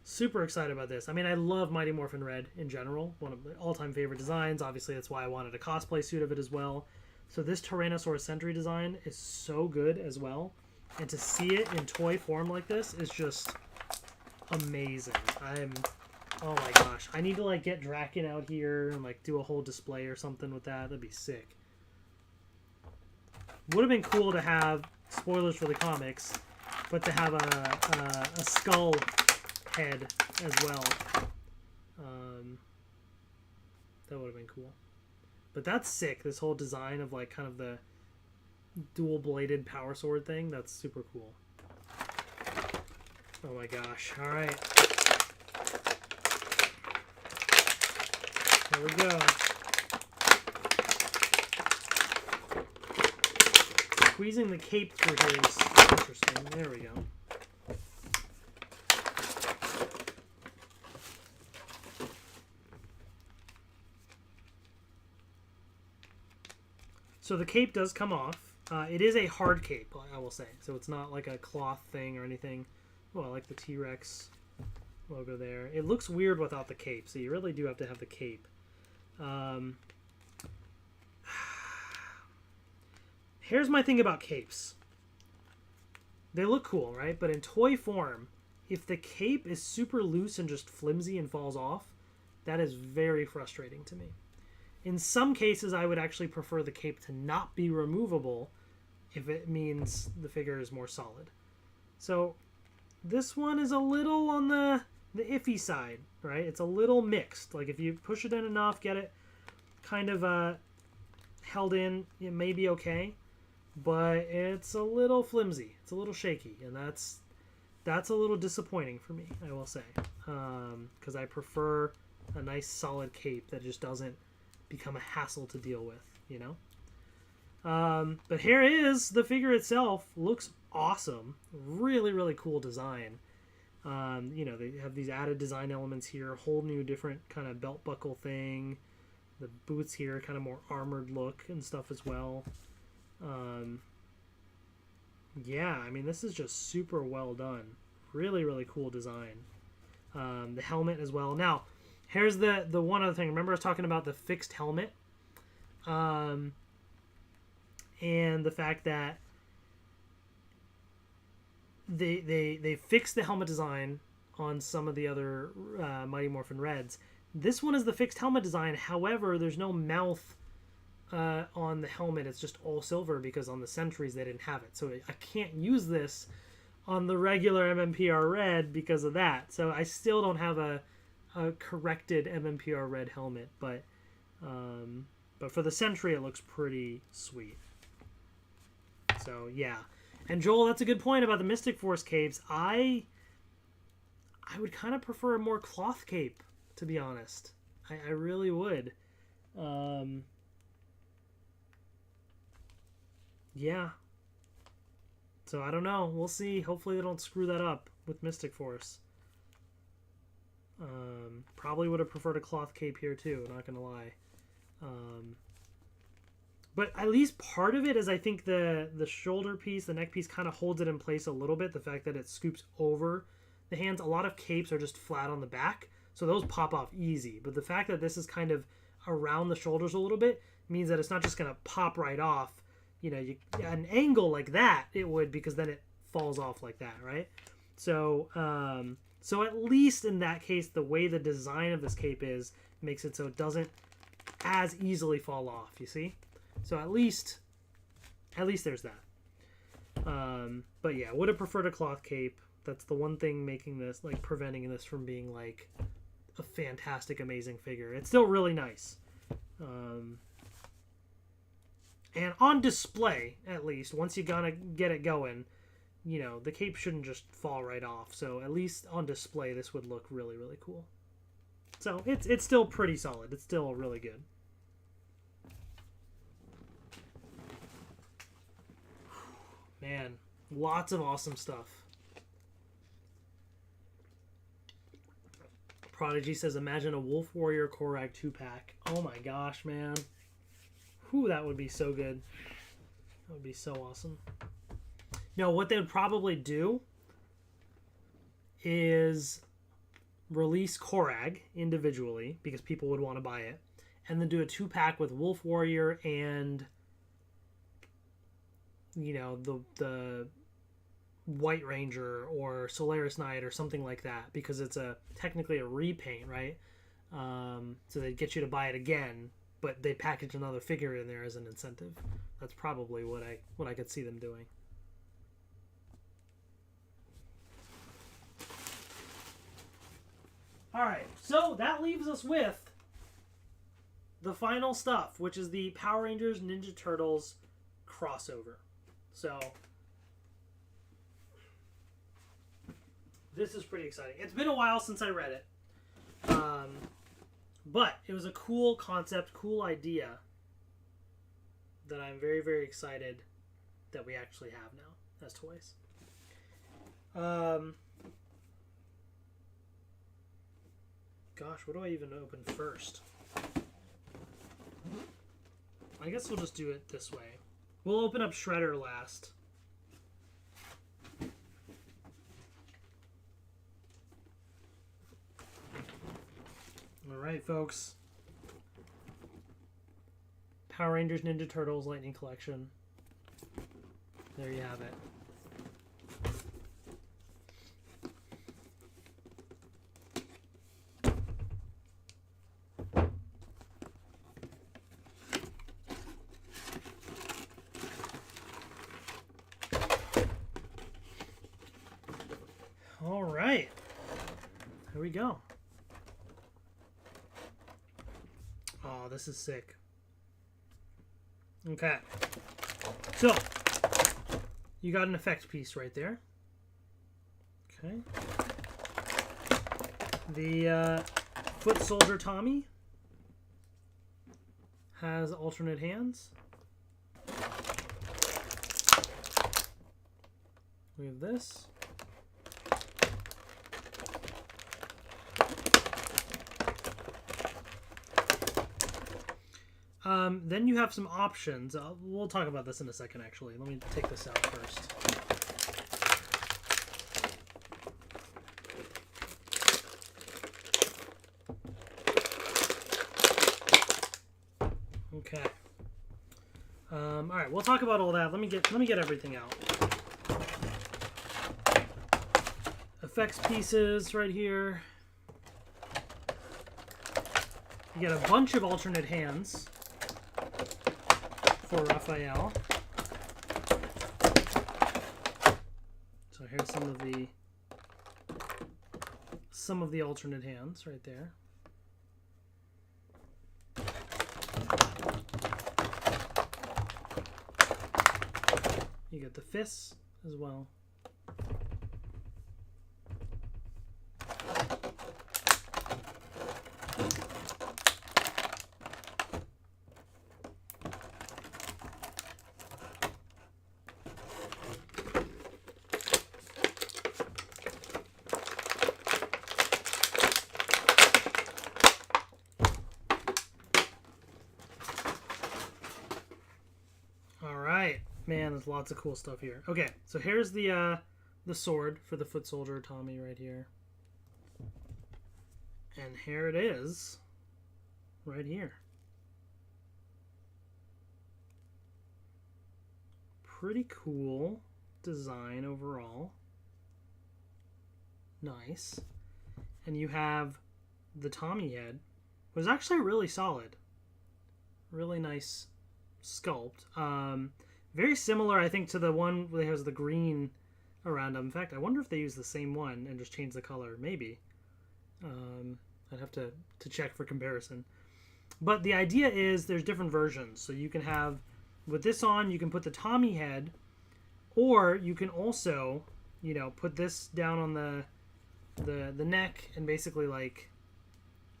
Super excited about this. I mean, I love Mighty Morphin Red in general. One of my all-time favorite designs. Obviously, that's why I wanted a cosplay suit of it as well. So this Tyrannosaurus Sentry design is so good as well. And to see it in toy form like this is just amazing. Oh my gosh. I need to like get Draken out here and like do a whole display or something with that. That'd be sick. Would have been cool to have, spoilers for the comics, but to have a skull head as well. That would have been cool. But that's sick. This whole design of like kind of the dual-bladed power sword thing. That's super cool. Oh my gosh. All right. Here we go. Squeezing the cape through here is interesting. There we go. So the cape does come off. It is a hard cape, I will say. So it's not like a cloth thing or anything. Oh, I like the T-Rex logo there. It looks weird without the cape, so you really do have to have the cape. Here's my thing about capes. They look cool, right? But in toy form, if the cape is super loose and just flimsy and falls off, that is very frustrating to me. In some cases, I would actually prefer the cape to not be removable if it means the figure is more solid. So this one is a little on the iffy side, right? It's a little mixed. Like if you push it in enough, get it kind of held in, it may be okay. But it's a little flimsy. It's a little shaky. And that's a little disappointing for me, I will say. Because I prefer a nice solid cape that just doesn't become a hassle to deal with, you know? But here is the figure itself. Looks awesome. Really, really cool design. You know, they have these added design elements here. A whole new different kind of belt buckle thing. The boots here, kind of more armored look and stuff as well. Yeah, I mean, this is just super well done. Really, really cool design. The helmet as well. Now, here's the one other thing. Remember I was talking about the fixed helmet? And the fact that they fixed the helmet design on some of the other Mighty Morphin Reds. This one is the fixed helmet design. However, there's no mouth on the helmet. It's just all silver because on the Sentries they didn't have it. So I can't use this on the regular MMPR Red because of that. So I still don't have a corrected MMPR Red helmet. But for the Sentry, it looks pretty sweet. So, yeah. And Joel, that's a good point about the Mystic Force capes. I would kind of prefer a more cloth cape, to be honest. I really would. Yeah. So, I don't know. We'll see. Hopefully they don't screw that up with Mystic Force. Probably would have preferred a cloth cape here, too. Not going to lie. But at least part of it is I think the shoulder piece, the neck piece kind of holds it in place a little bit. The fact that it scoops over the hands. A lot of capes are just flat on the back, so those pop off easy. But the fact that this is kind of around the shoulders a little bit means that it's not just going to pop right off. You know, an angle like that, it would, because then it falls off like that, right? So, so at least in that case, the way the design of this cape is makes it so it doesn't as easily fall off, you see? So at least there's that. But yeah, would have preferred a cloth cape. That's the one thing making this, like, preventing this from being, like, a fantastic, amazing figure. It's still really nice. And on display, at least, once you gotta get it going, you know, the cape shouldn't just fall right off. So at least on display, this would look really, really cool. So it's still pretty solid. It's still really good. Man, lots of awesome stuff. Prodigy says, imagine a Wolf Warrior Korag 2-pack. Oh my gosh, man. Whew, that would be so good. That would be so awesome. No, what they would probably do is release Korag individually, because people would want to buy it, and then do a 2-pack with Wolf Warrior and, you know, the White Ranger or Solaris Knight or something like that, because it's technically a repaint, right? So they'd get you to buy it again, but they package another figure in there as an incentive. That's probably what I could see them doing. All right, so that leaves us with the final stuff, which is the Power Rangers Ninja Turtles crossover. So this is pretty exciting. It's been a while since I read it, but it was a cool concept, cool idea that I'm very, very excited that we actually have now as toys. Gosh, what do I even open first? I guess we'll just do it this way. We'll open up Shredder last. Alright, folks. Power Rangers Ninja Turtles Lightning Collection. There you have it. All right, here we go. Oh, this is sick. Okay, so you got an effect piece right there. Okay, the Foot Soldier Tommy has alternate hands. We have this. Then you have some options. We'll talk about this in a second, actually. Let me take this out first. Okay. All right, we'll talk about all that. Let me get everything out. Effects pieces right here. You get a bunch of alternate hands for Raphael. So here's some of the alternate hands right there. You get the fists as well. Man, there's lots of cool stuff here. Okay, so here's the sword for the Foot Soldier Tommy right here. And here it is, right here. Pretty cool design overall. Nice. And you have the Tommy head. It was actually really solid. Really nice sculpt. Very similar, I think, to the one that has the green around them. In fact, I wonder if they use the same one and just change the color. Maybe. I'd have to check for comparison. But the idea is there's different versions. So you can have, with this on, you can put the Tommy head, or you can also, you know, put this down on the neck and basically like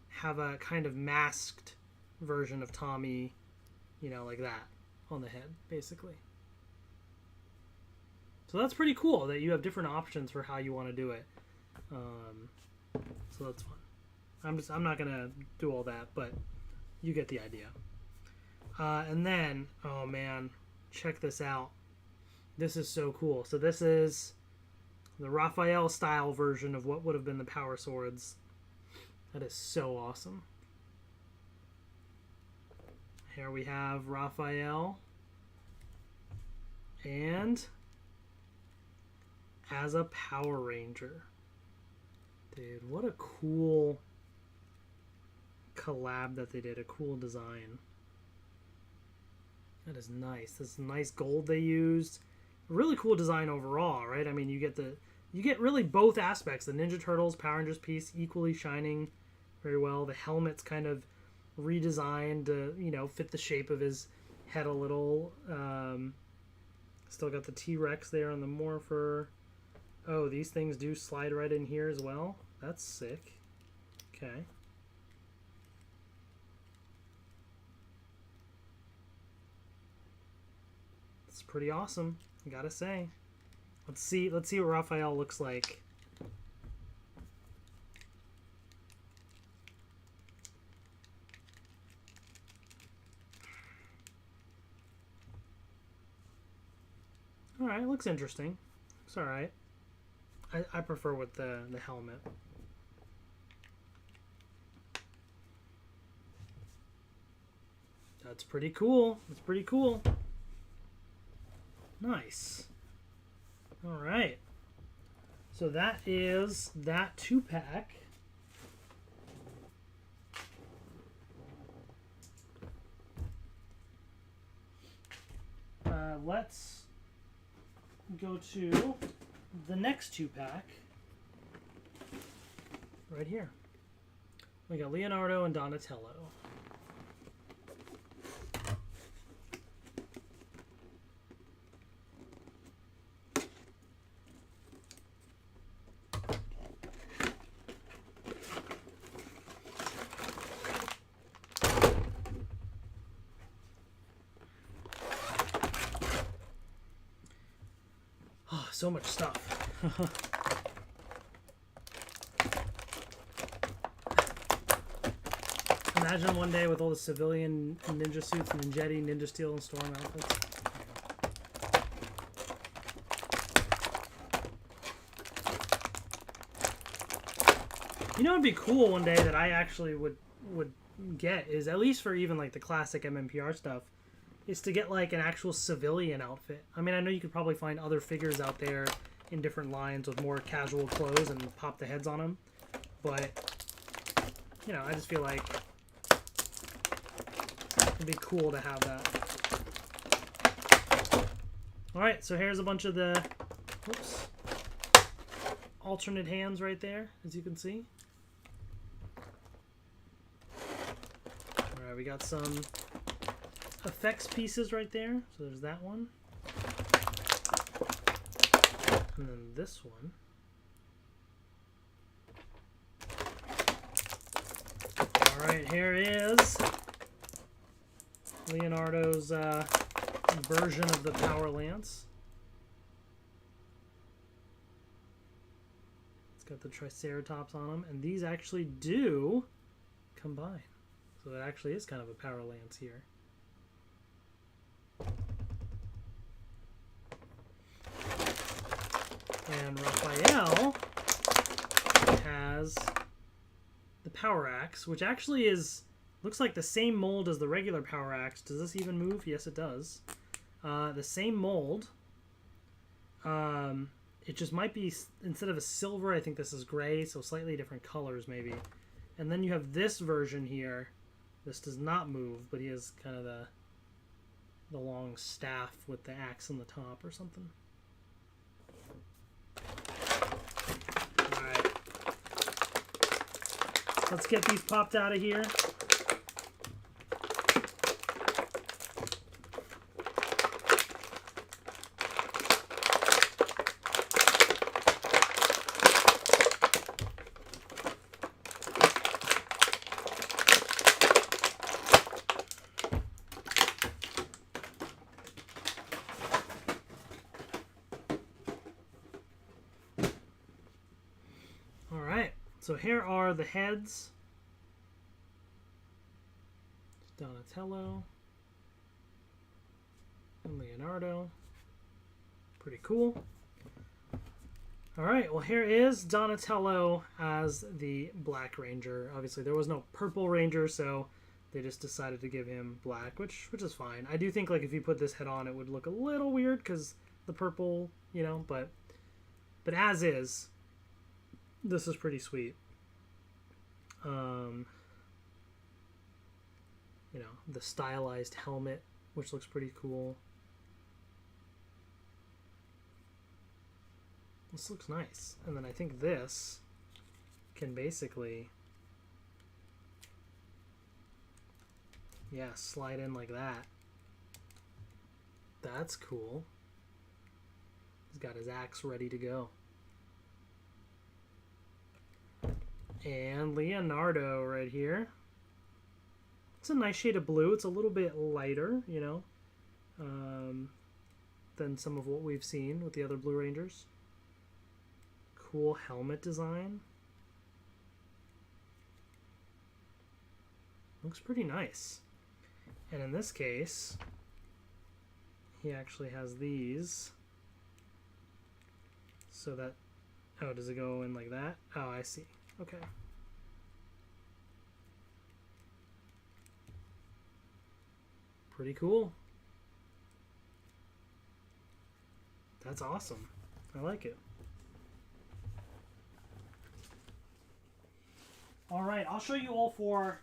have a kind of masked version of Tommy, you know, like that on the head, basically. So that's pretty cool that you have different options for how you want to do it. So that's fun. I'm not gonna do all that, but you get the idea. And then, oh man, check this out. This is so cool. So this is the Raphael style version of what would have been the Power Swords. That is so awesome. Here we have Raphael. And as a Power Ranger. Dude, what a cool collab that they did. A cool design. That is nice. This nice gold they used. Really cool design overall, right? I mean, you get really both aspects. The Ninja Turtles Power Rangers piece equally shining very well. The helmet's kind of redesigned to, you know, fit the shape of his head a little. Still got the T-Rex there on the Morpher. Oh, these things do slide right in here as well. That's sick. Okay. It's pretty awesome, I gotta say. Let's see what Raphael looks like. Alright, looks interesting. Looks alright. I prefer with the helmet. That's pretty cool. That's pretty cool. Nice. Alright. So that is that 2-pack. Let's go to the next 2-pack right here. We got Leonardo and Donatello. So much stuff. Imagine one day with all the civilian ninja suits, Ninjetti, Ninja Steel, and Storm outfits. You know what would be cool one day that I actually would get is, at least for even like the classic MMPR stuff, is to get like an actual civilian outfit. I mean, I know you could probably find other figures out there in different lines with more casual clothes and pop the heads on them, but you know, I just feel like it'd be cool to have that. Alright, so here's a bunch of the alternate hands right there, as you can see. Alright, we got some effects pieces right there. So there's that one. And then this one. Alright, here is Leonardo's version of the Power Lance. It's got the Triceratops on them, and these actually do combine. So it actually is kind of a Power Lance here. And Raphael has the Power Axe, which actually looks like the same mold as the regular Power Axe. Does this even move? Yes, it does. The same mold. It just might be, instead of a silver, I think this is gray, so slightly different colors maybe. And then you have this version here. This does not move, but he has kind of the long staff with the axe on the top or something. Alright. Let's get these popped out of here. So here are the heads. Donatello and Leonardo. Pretty cool. All right, well, here is Donatello as the Black Ranger. Obviously, there was no Purple Ranger, so they just decided to give him black, which is fine. I do think, like, if you put this head on, it would look a little weird because the purple, you know, but as is, this is pretty sweet. You know, the stylized helmet, which looks pretty cool. This looks nice. And then I think this can basically, yeah, slide in like that. That's cool. He's got his axe ready to go. And Leonardo right here. It's a nice shade of blue. It's a little bit lighter, you know, than some of what we've seen with the other Blue Rangers. Cool helmet design. Looks pretty nice. And in this case, he actually has these. So that, oh, does it go in like that? Oh, I see. Okay. Pretty cool. That's awesome. I like it. All right, I'll show you all four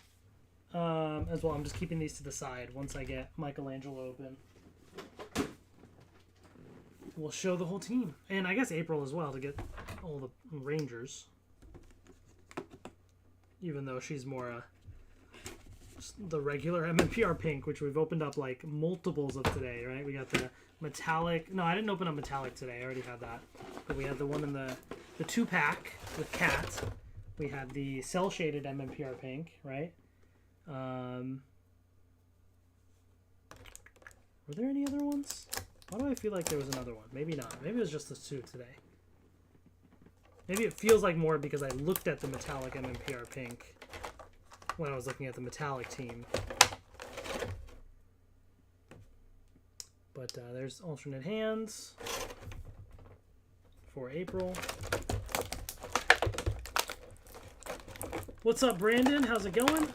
as well. I'm just keeping these to the side once I get Michelangelo open. We'll show the whole team. And I guess April as well to get all the Rangers. Even though she's more the regular MMPR pink, which we've opened up like multiples of today, right? We got the metallic. No, I didn't open up metallic today. I already had that. But we had the one in the 2-pack with Cat. We had the cell-shaded MMPR pink, right? Were there any other ones? Why do I feel like there was another one? Maybe not. Maybe it was just the 2 today. Maybe it feels like more because I looked at the metallic MMPR pink when I was looking at the metallic team. But there's alternate hands for April. What's up, Brandon? How's it going?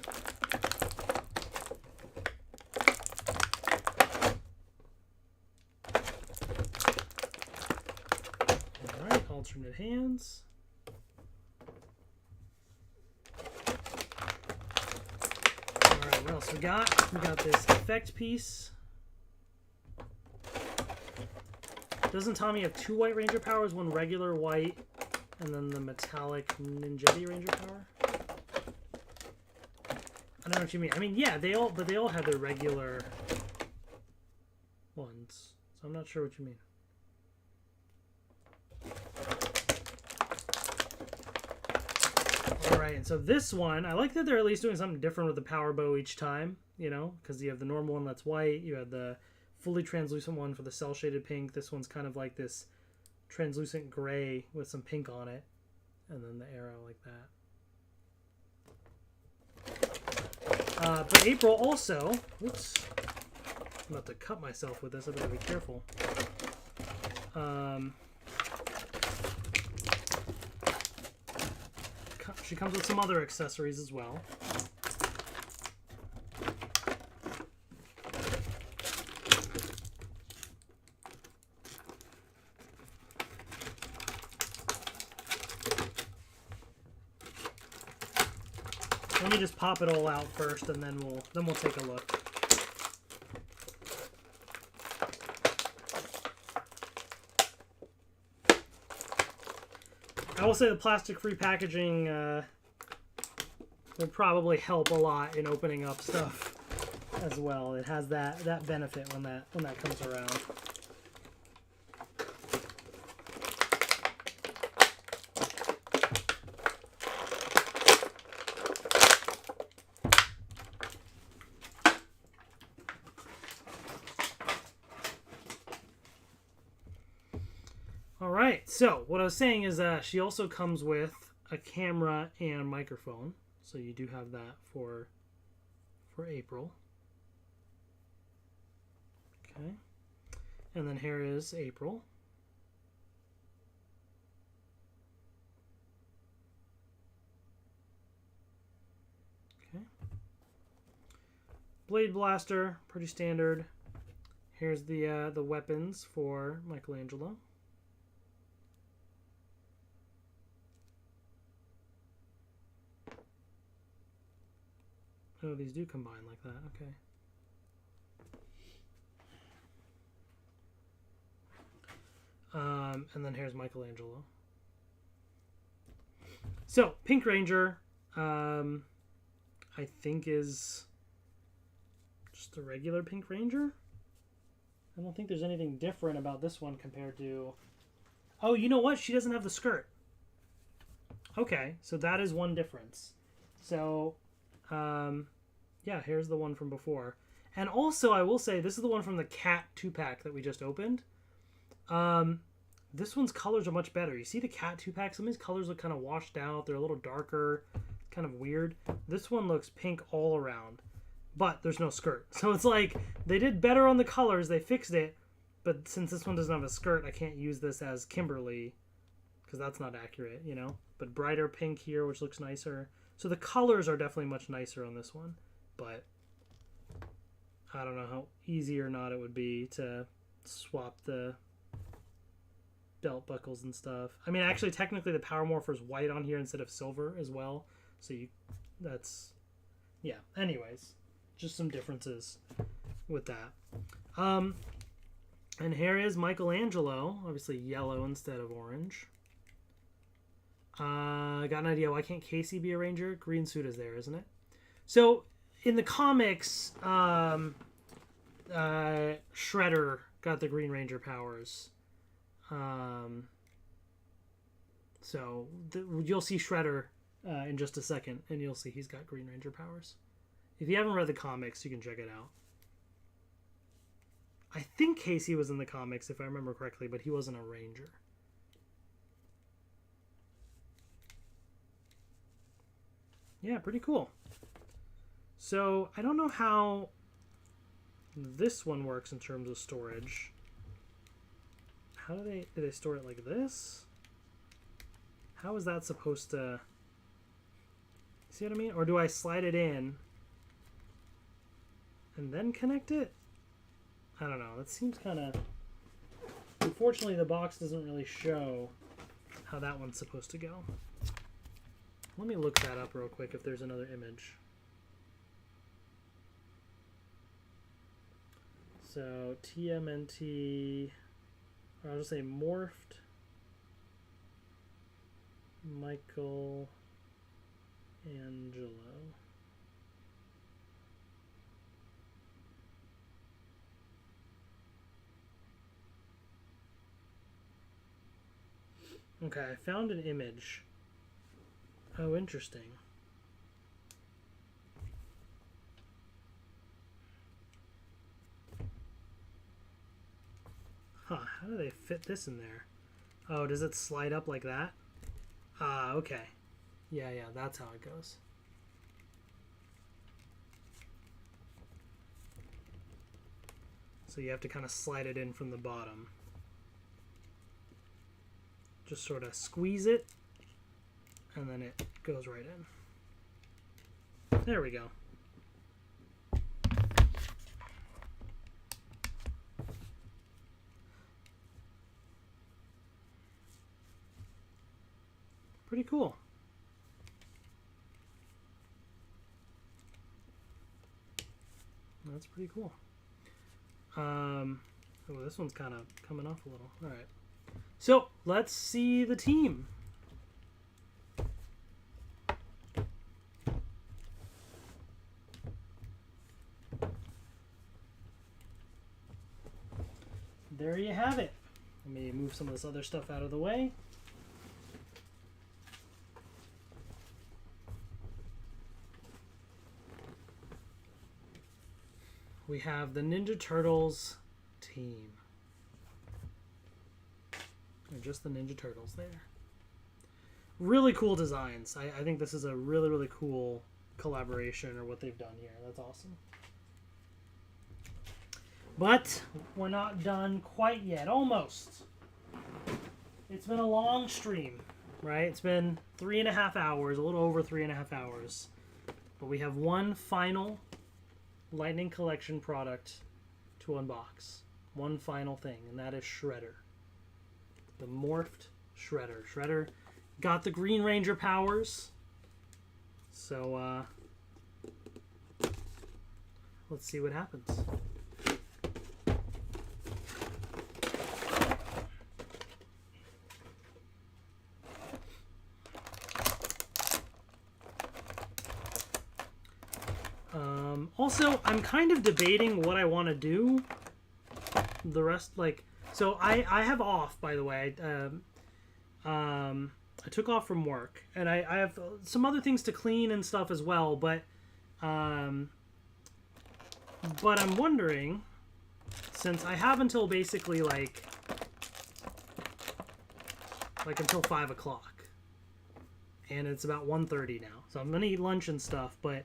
All right, alternate hands. All right, what else we got? We got this effect piece. Doesn't Tommy have 2 White Ranger powers, 1 regular white, and then the metallic Ninjetti Ranger power? I don't know what you mean. I mean, yeah, they all have their regular ones. So I'm not sure what you mean. All right, and so this one, I like that they're at least doing something different with the power bow each time, you know, because you have the normal one that's white, you have the fully translucent one for the cell shaded pink. This one's kind of like this translucent gray with some pink on it, and then the arrow like that. But April also, oops, I'm about to cut myself with this, I better be careful. She comes with some other accessories as well. Let me just pop it all out first, and then we'll take a look. I will say the plastic-free packaging will probably help a lot in opening up stuff as well. It has that benefit when that comes around. Alright, so what I was saying is she also comes with a camera and microphone. So you do have that for April. Okay. And then here is April. Okay. Blade Blaster, pretty standard. Here's the weapons for Michelangelo. Oh, these do combine like that. Okay. And then here's Michelangelo. So, Pink Ranger, I think is just a regular Pink Ranger. I don't think there's anything different about this one compared to... Oh, you know what? She doesn't have the skirt. Okay, so that is one difference. So, yeah, here's the one from before. And also, I will say, this is the one from the Cat 2-pack that we just opened. This one's colors are much better. You see the Cat 2-pack? Some of these colors look kind of washed out. They're a little darker. Kind of weird. This one looks pink all around. But there's no skirt. So it's like, they did better on the colors. They fixed it. But since this one doesn't have a skirt, I can't use this as Kimberly. Because that's not accurate, you know? But brighter pink here, which looks nicer. So the colors are definitely much nicer on this one. But I don't know how easy or not it would be to swap the belt buckles and stuff. I mean, actually, technically, the Power Morpher is white on here instead of silver as well. So that's, yeah. Anyways, just some differences with that. And here is Michelangelo, obviously yellow instead of orange. I got an idea. Why can't Casey be a ranger? Green suit is there, isn't it? So in the comics, Shredder got the Green Ranger powers. So you'll see Shredder in just a second, and you'll see he's got Green Ranger powers. If you haven't read the comics, you can check it out. I think Casey was in the comics, if I remember correctly, but he wasn't a ranger. Yeah, pretty cool. So I don't know how this one works in terms of storage. How do they store it like this? How is that supposed to... See what I mean? Or do I slide it in and then connect it? I don't know. That seems kind of... Unfortunately, the box doesn't really show how that one's supposed to go. Let me look that up real quick if there's another image. So, TMNT... I'll just say morphed Michelangelo. Okay, I found an image. Oh, interesting. Huh, how do they fit this in there? Oh, does it slide up like that? Ah, okay. Yeah, that's how it goes. So you have to kind of slide it in from the bottom. Just sort of squeeze it, and then it goes right in. There we go. Pretty cool. That's pretty cool. Oh, this one's kind of coming off a little. All right. So let's see the team. There you have it. Let me move some of this other stuff out of the way. We have the Ninja Turtles team. Or just the Ninja Turtles there. really cool designs. I think this is a really, really cool collaboration, or what they've done here. That's awesome. But we're not done quite yet. Almost. It's been a long stream, right? It's been 3.5 hours, a little over 3.5 hours. But we have one final Lightning Collection product to unbox. One final thing, and that is Shredder. The morphed Shredder. Shredder got the Green Ranger powers. So, let's see what happens. Also, I'm kind of debating what I want to do. The rest, like, so I have off, by the way. I took off from work, and I have some other things to clean and stuff as well. But I'm wondering, since I have until basically like until 5 o'clock, and it's about 1:30 now, so I'm gonna eat lunch and stuff, but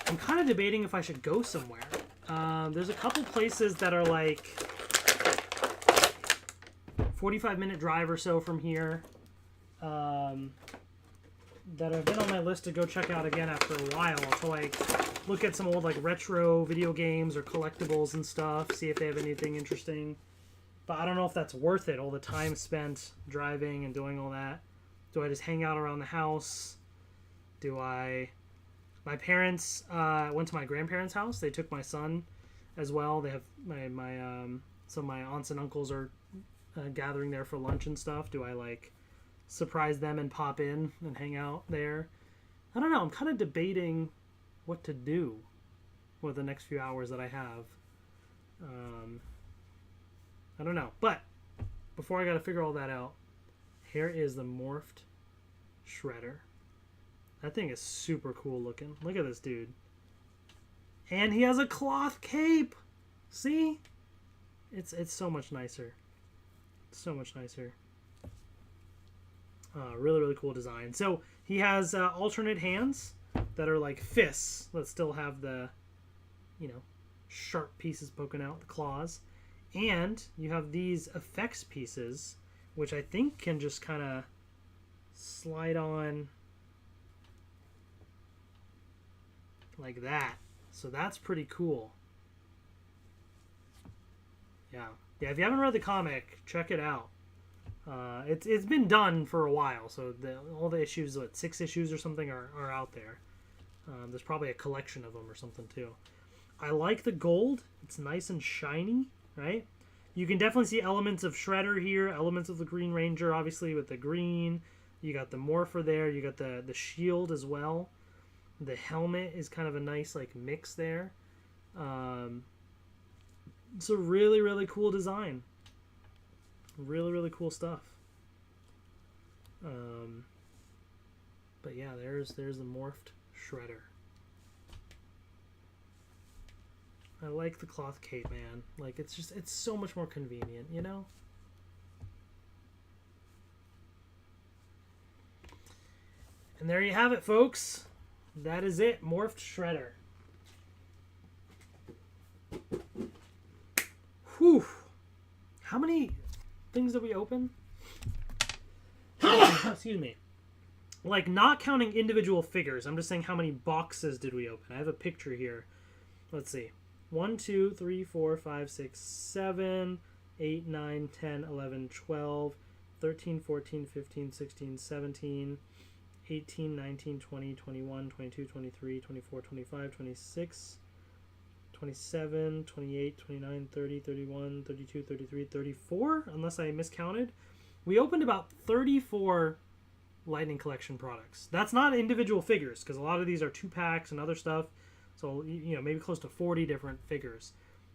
I'm kind of debating if I should go somewhere. There's a couple places that are like 45-minute drive or so from here, that have been on my list to go check out again after a while, to like look at some old like retro video games or collectibles and stuff, see if they have anything interesting. But I don't know if that's worth it, all the time spent driving and doing all that. Do I just hang out around the house? My parents went to my grandparents' house. They took my son as well. They have some of my aunts and uncles are gathering there for lunch and stuff. Do I like surprise them and pop in and hang out there? I don't know. I'm kind of debating what to do with the next few hours that I have. I don't know. But before I got to figure all that out, here is the morphed Shredder. That thing is super cool looking. Look at this dude. And he has a cloth cape. See? It's so much nicer. So much nicer. Really, really cool design. So he has alternate hands that are like fists that still have the, sharp pieces poking out, the claws. And you have these effects pieces, which I think can just kind of slide on like that. So that's pretty cool. Yeah, if you haven't read the comic, check it out. It's been done for a while, so all the issues, 6 issues or something, are out there. There's probably a collection of them or something too. I like the gold. It's nice and shiny, right? You can definitely see elements of Shredder here, elements of the Green Ranger, obviously with the green. You got the Morpher there. You got the shield as well. The helmet is kind of a nice like mix there. It's a really, really cool design. Really, really cool stuff. But yeah, there's the morphed Shredder. I like the cloth cape, man. Like, it's so much more convenient, you know? And there you have it, folks. That is it. Morphed Shredder. Whew. How many things did we open? Excuse me. Like, not counting individual figures. I'm just saying how many boxes did we open. I have a picture here. Let's see. 1, 2, 3, 4, 5, 6, 7, 8, 9, 10, 11, 12, 13, 14, 15, 16, 17, 18, 19, 20, 21, 22, 23, 24, 25, 26, 27, 28, 29, 30, 31, 32, 33, 34, unless I miscounted. We opened about 34 Lightning Collection products. That's not individual figures, because a lot of these are 2-packs and other stuff. So, you know, maybe close to 40 different figures.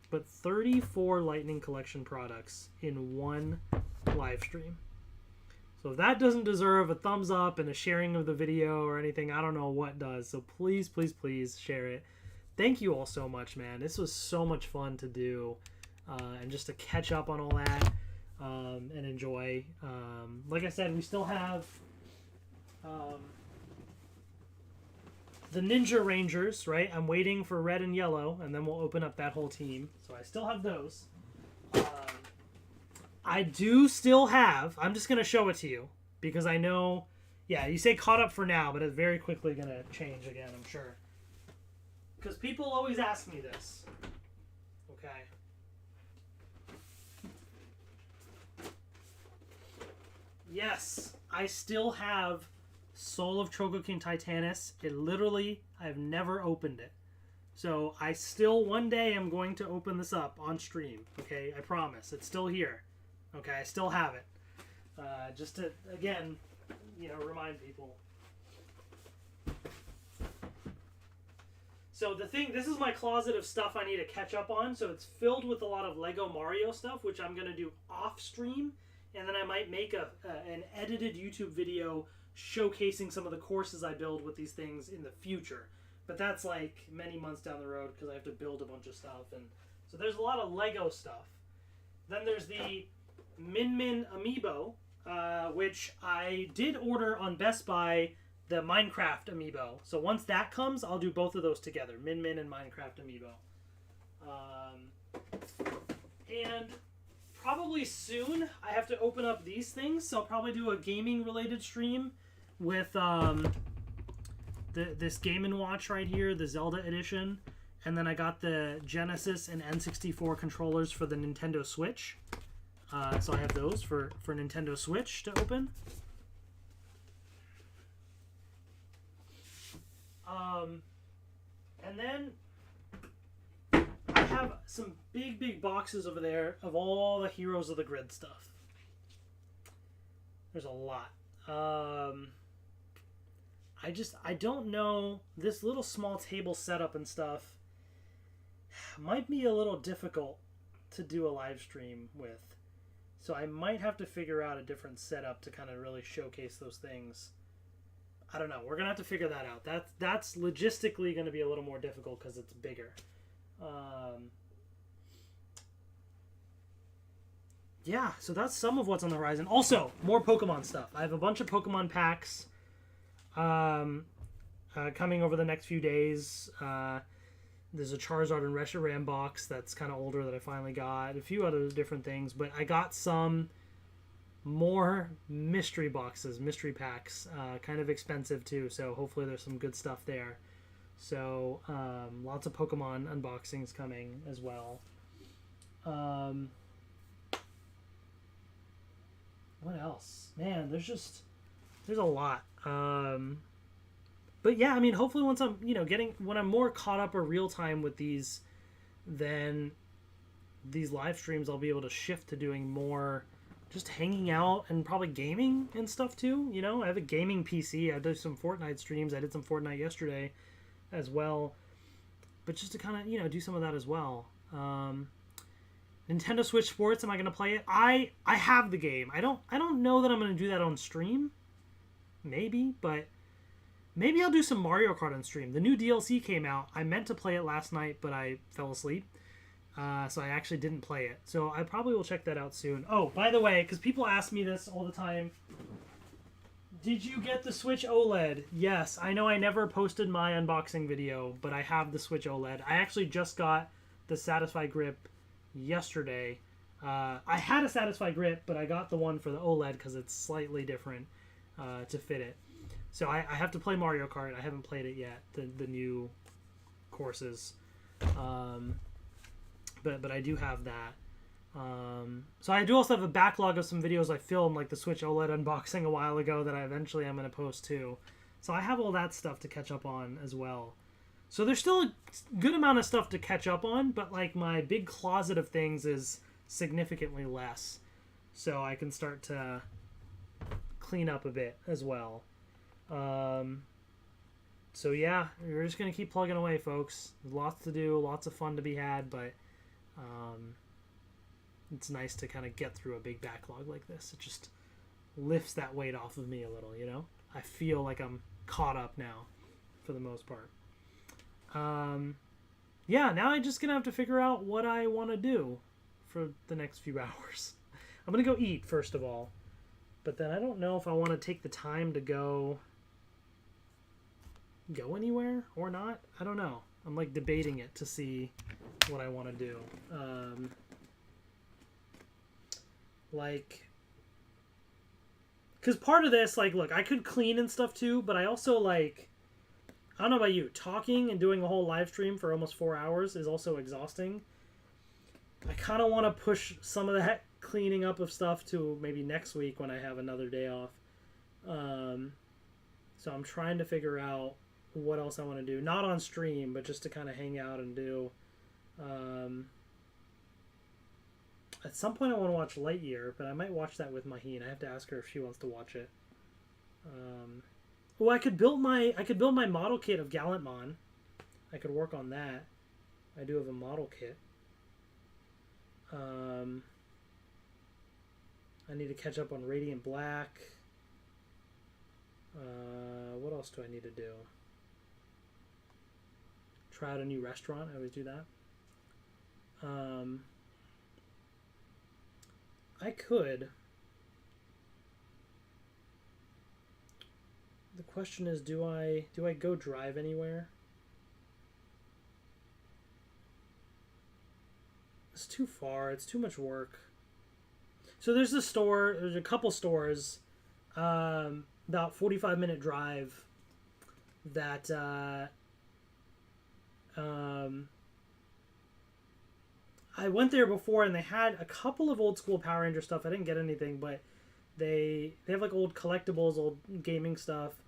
But 34 Lightning Collection products in one live stream. So if that doesn't deserve a thumbs up and a sharing of the video or anything, I don't know what does. So please, please, please share it. Thank you all so much, man. This was so much fun to do. And just to catch up on all that and enjoy. Like I said, we still have The Ninja Rangers, right? I'm waiting for red and yellow, and then we'll open up that whole team. So I still have those. I do still have... I'm just going to show it to you, because I know... Yeah, you say caught up for now, but it's very quickly going to change again, I'm sure. Because people always ask me this. Okay. Yes, I still have Soul of Chogokin Titanus. It literally, I've never opened it. So I still, one day, I'm going to open this up on stream. Okay, I promise. It's still here. Okay, I still have it. Just to, again, remind people. So the thing, this is my closet of stuff I need to catch up on. So it's filled with a lot of Lego Mario stuff, which I'm going to do off stream. And then I might make an edited YouTube video showcasing some of the courses I build with these things in the future. But that's like many months down the road because I have to build a bunch of stuff. And so there's a lot of Lego stuff. Then there's the Min Min Amiibo, which I did order on Best Buy, the Minecraft Amiibo. So once that comes, I'll do both of those together, Min Min and Minecraft Amiibo. And probably soon I have to open up these things, so I'll probably do a gaming related stream with this Game & Watch right here, the Zelda edition, and then I got the Genesis and N64 controllers for the Nintendo Switch. So I have those for Nintendo Switch to open. And then I have some big boxes over there of all the Heroes of the Grid stuff. There's a lot. I don't know, this little small table setup and stuff might be a little difficult to do a live stream with. So I might have to figure out a different setup to kind of really showcase those things. I don't know. We're going to have to figure that out. That's logistically going to be a little more difficult because it's bigger. Yeah, so that's some of what's on the horizon. Also, more Pokemon stuff. I have a bunch of Pokemon packs coming over the next few days. There's a Charizard and Reshiram box that's kind of older that I finally got. A few other different things, but I got some more mystery boxes, mystery packs, kind of expensive too, so hopefully there's some good stuff there. So lots of Pokemon unboxings coming as well. What else? Man, there's a lot. But yeah, I mean, hopefully once I'm, when I'm more caught up or real time with these, then these live streams I'll be able to shift to doing more just hanging out and probably gaming and stuff too. I have a gaming PC. I do some Fortnite streams. I did some Fortnite yesterday as well. But just to kind of, do some of that as well. Nintendo Switch Sports, am I going to play it? I have the game. I don't know that I'm going to do that on stream. Maybe, but maybe I'll do some Mario Kart on stream. The new DLC came out. I meant to play it last night, but I fell asleep. So I actually didn't play it. So I probably will check that out soon. Oh, by the way, because people ask me this all the time, did you get the Switch OLED? Yes, I know I never posted my unboxing video, but I have the Switch OLED. I actually just got the Satisfy Grip yesterday. I had a Satisfy Grip, but I got the one for the OLED because it's slightly different to fit it. So I have to play Mario Kart. I haven't played it yet, the new courses. But I do have that. So I do also have a backlog of some videos I filmed, like the Switch OLED unboxing a while ago that I eventually am going to post too. So I have all that stuff to catch up on as well. So there's still a good amount of stuff to catch up on, but like my big closet of things is significantly less. So I can start to clean up a bit as well. So yeah, we're just going to keep plugging away, folks. There's lots to do, lots of fun to be had, but it's nice to kind of get through a big backlog like this. It just lifts that weight off of me a little, I feel like I'm caught up now for the most part. Yeah, now I'm just going to have to figure out what I want to do for the next few hours. I'm going to go eat, first of all. But then I don't know if I want to take the time to go anywhere or not. I don't know. I'm like debating it to see what I want to do. Like, because part of this, like, look, I could clean and stuff too, but I also, like, I don't know about you, talking and doing a whole live stream for almost 4 hours is also exhausting. I kind of want to push some of that cleaning up of stuff to maybe next week when I have another day off. So I'm trying to figure out what else I want to do. Not on stream, but just to kind of hang out and do. At some point I want to watch Lightyear, but I might watch that with Maheen. I have to ask her if she wants to watch it. Well, I could build my model kit of Gallantmon. I could work on that. I do have a model kit. I need to catch up on Radiant Black. What else do I need to do? Try out a new restaurant. I always do that. I could. The question is, do I go drive anywhere? It's too far. It's too much work. So there's a store. There's a couple stores, about 45-minute drive. That I went there before, and they had a couple of old school Power Ranger stuff. I didn't get anything, but they have like old collectibles, old gaming stuff.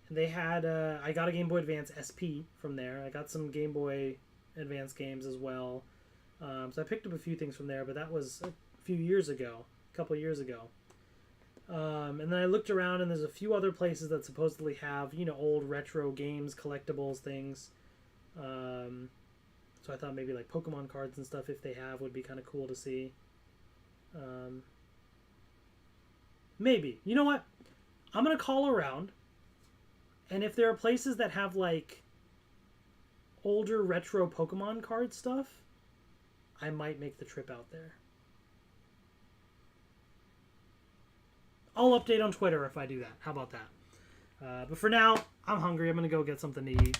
And they had I got a Game Boy Advance SP from there. I got some Game Boy Advance games as well. So I picked up a few things from there, but that was a few years ago, a couple of years ago. And then I looked around, and there's a few other places that supposedly have, you know, old retro games, collectibles, things. So I thought maybe like Pokemon cards and stuff, if they have, would be kind of cool to see. Maybe. You know what? I'm going to call around. And if there are places that have like older retro Pokemon card stuff, I might make the trip out there. I'll update on Twitter if I do that. How about that? But for now, I'm hungry. I'm going to go get something to eat.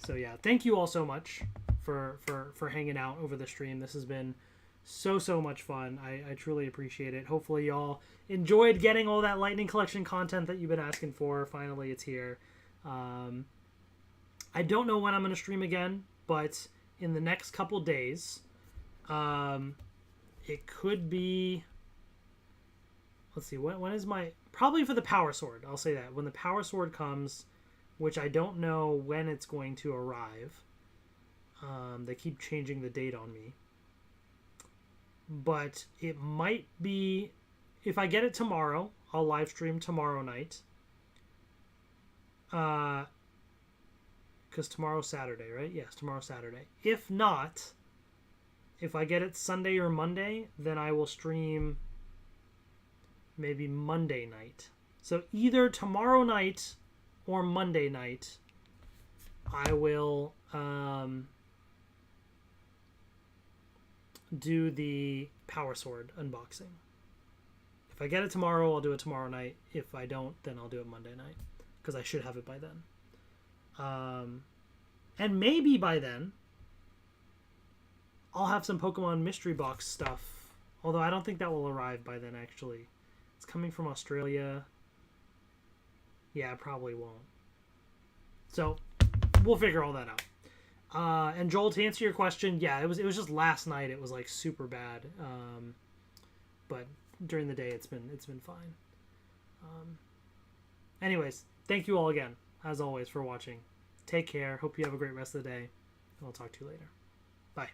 So yeah, thank you all so much for hanging out over the stream. This has been so much fun. I truly appreciate it. Hopefully y'all enjoyed getting all that Lightning Collection content that you've been asking for. Finally, it's here. I don't know when I'm going to stream again, but in the next couple days, it could be... Let's see, when is my... Probably for the Power Sword, I'll say that. When the Power Sword comes, which I don't know when it's going to arrive. They keep changing the date on me. But it might be... If I get it tomorrow, I'll live stream tomorrow night. Because tomorrow's Saturday, right? Yes, tomorrow's Saturday. If not, if I get it Sunday or Monday, then I will stream maybe Monday night. So either tomorrow night or Monday night, I will do the Power Sword unboxing. If I get it tomorrow, I'll do it tomorrow night. If I don't, then I'll do it Monday night, because I should have it by then. And maybe by then, I'll have some Pokemon Mystery Box stuff. Although I don't think that will arrive by then, actually. It's coming from Australia. Yeah, it probably won't. So, we'll figure all that out. And Joel, to answer your question, yeah, it was just last night. It was like super bad. But during the day, it's been fine. Anyways, thank you all again, as always, for watching. Take care. Hope you have a great rest of the day, and I'll talk to you later. Bye.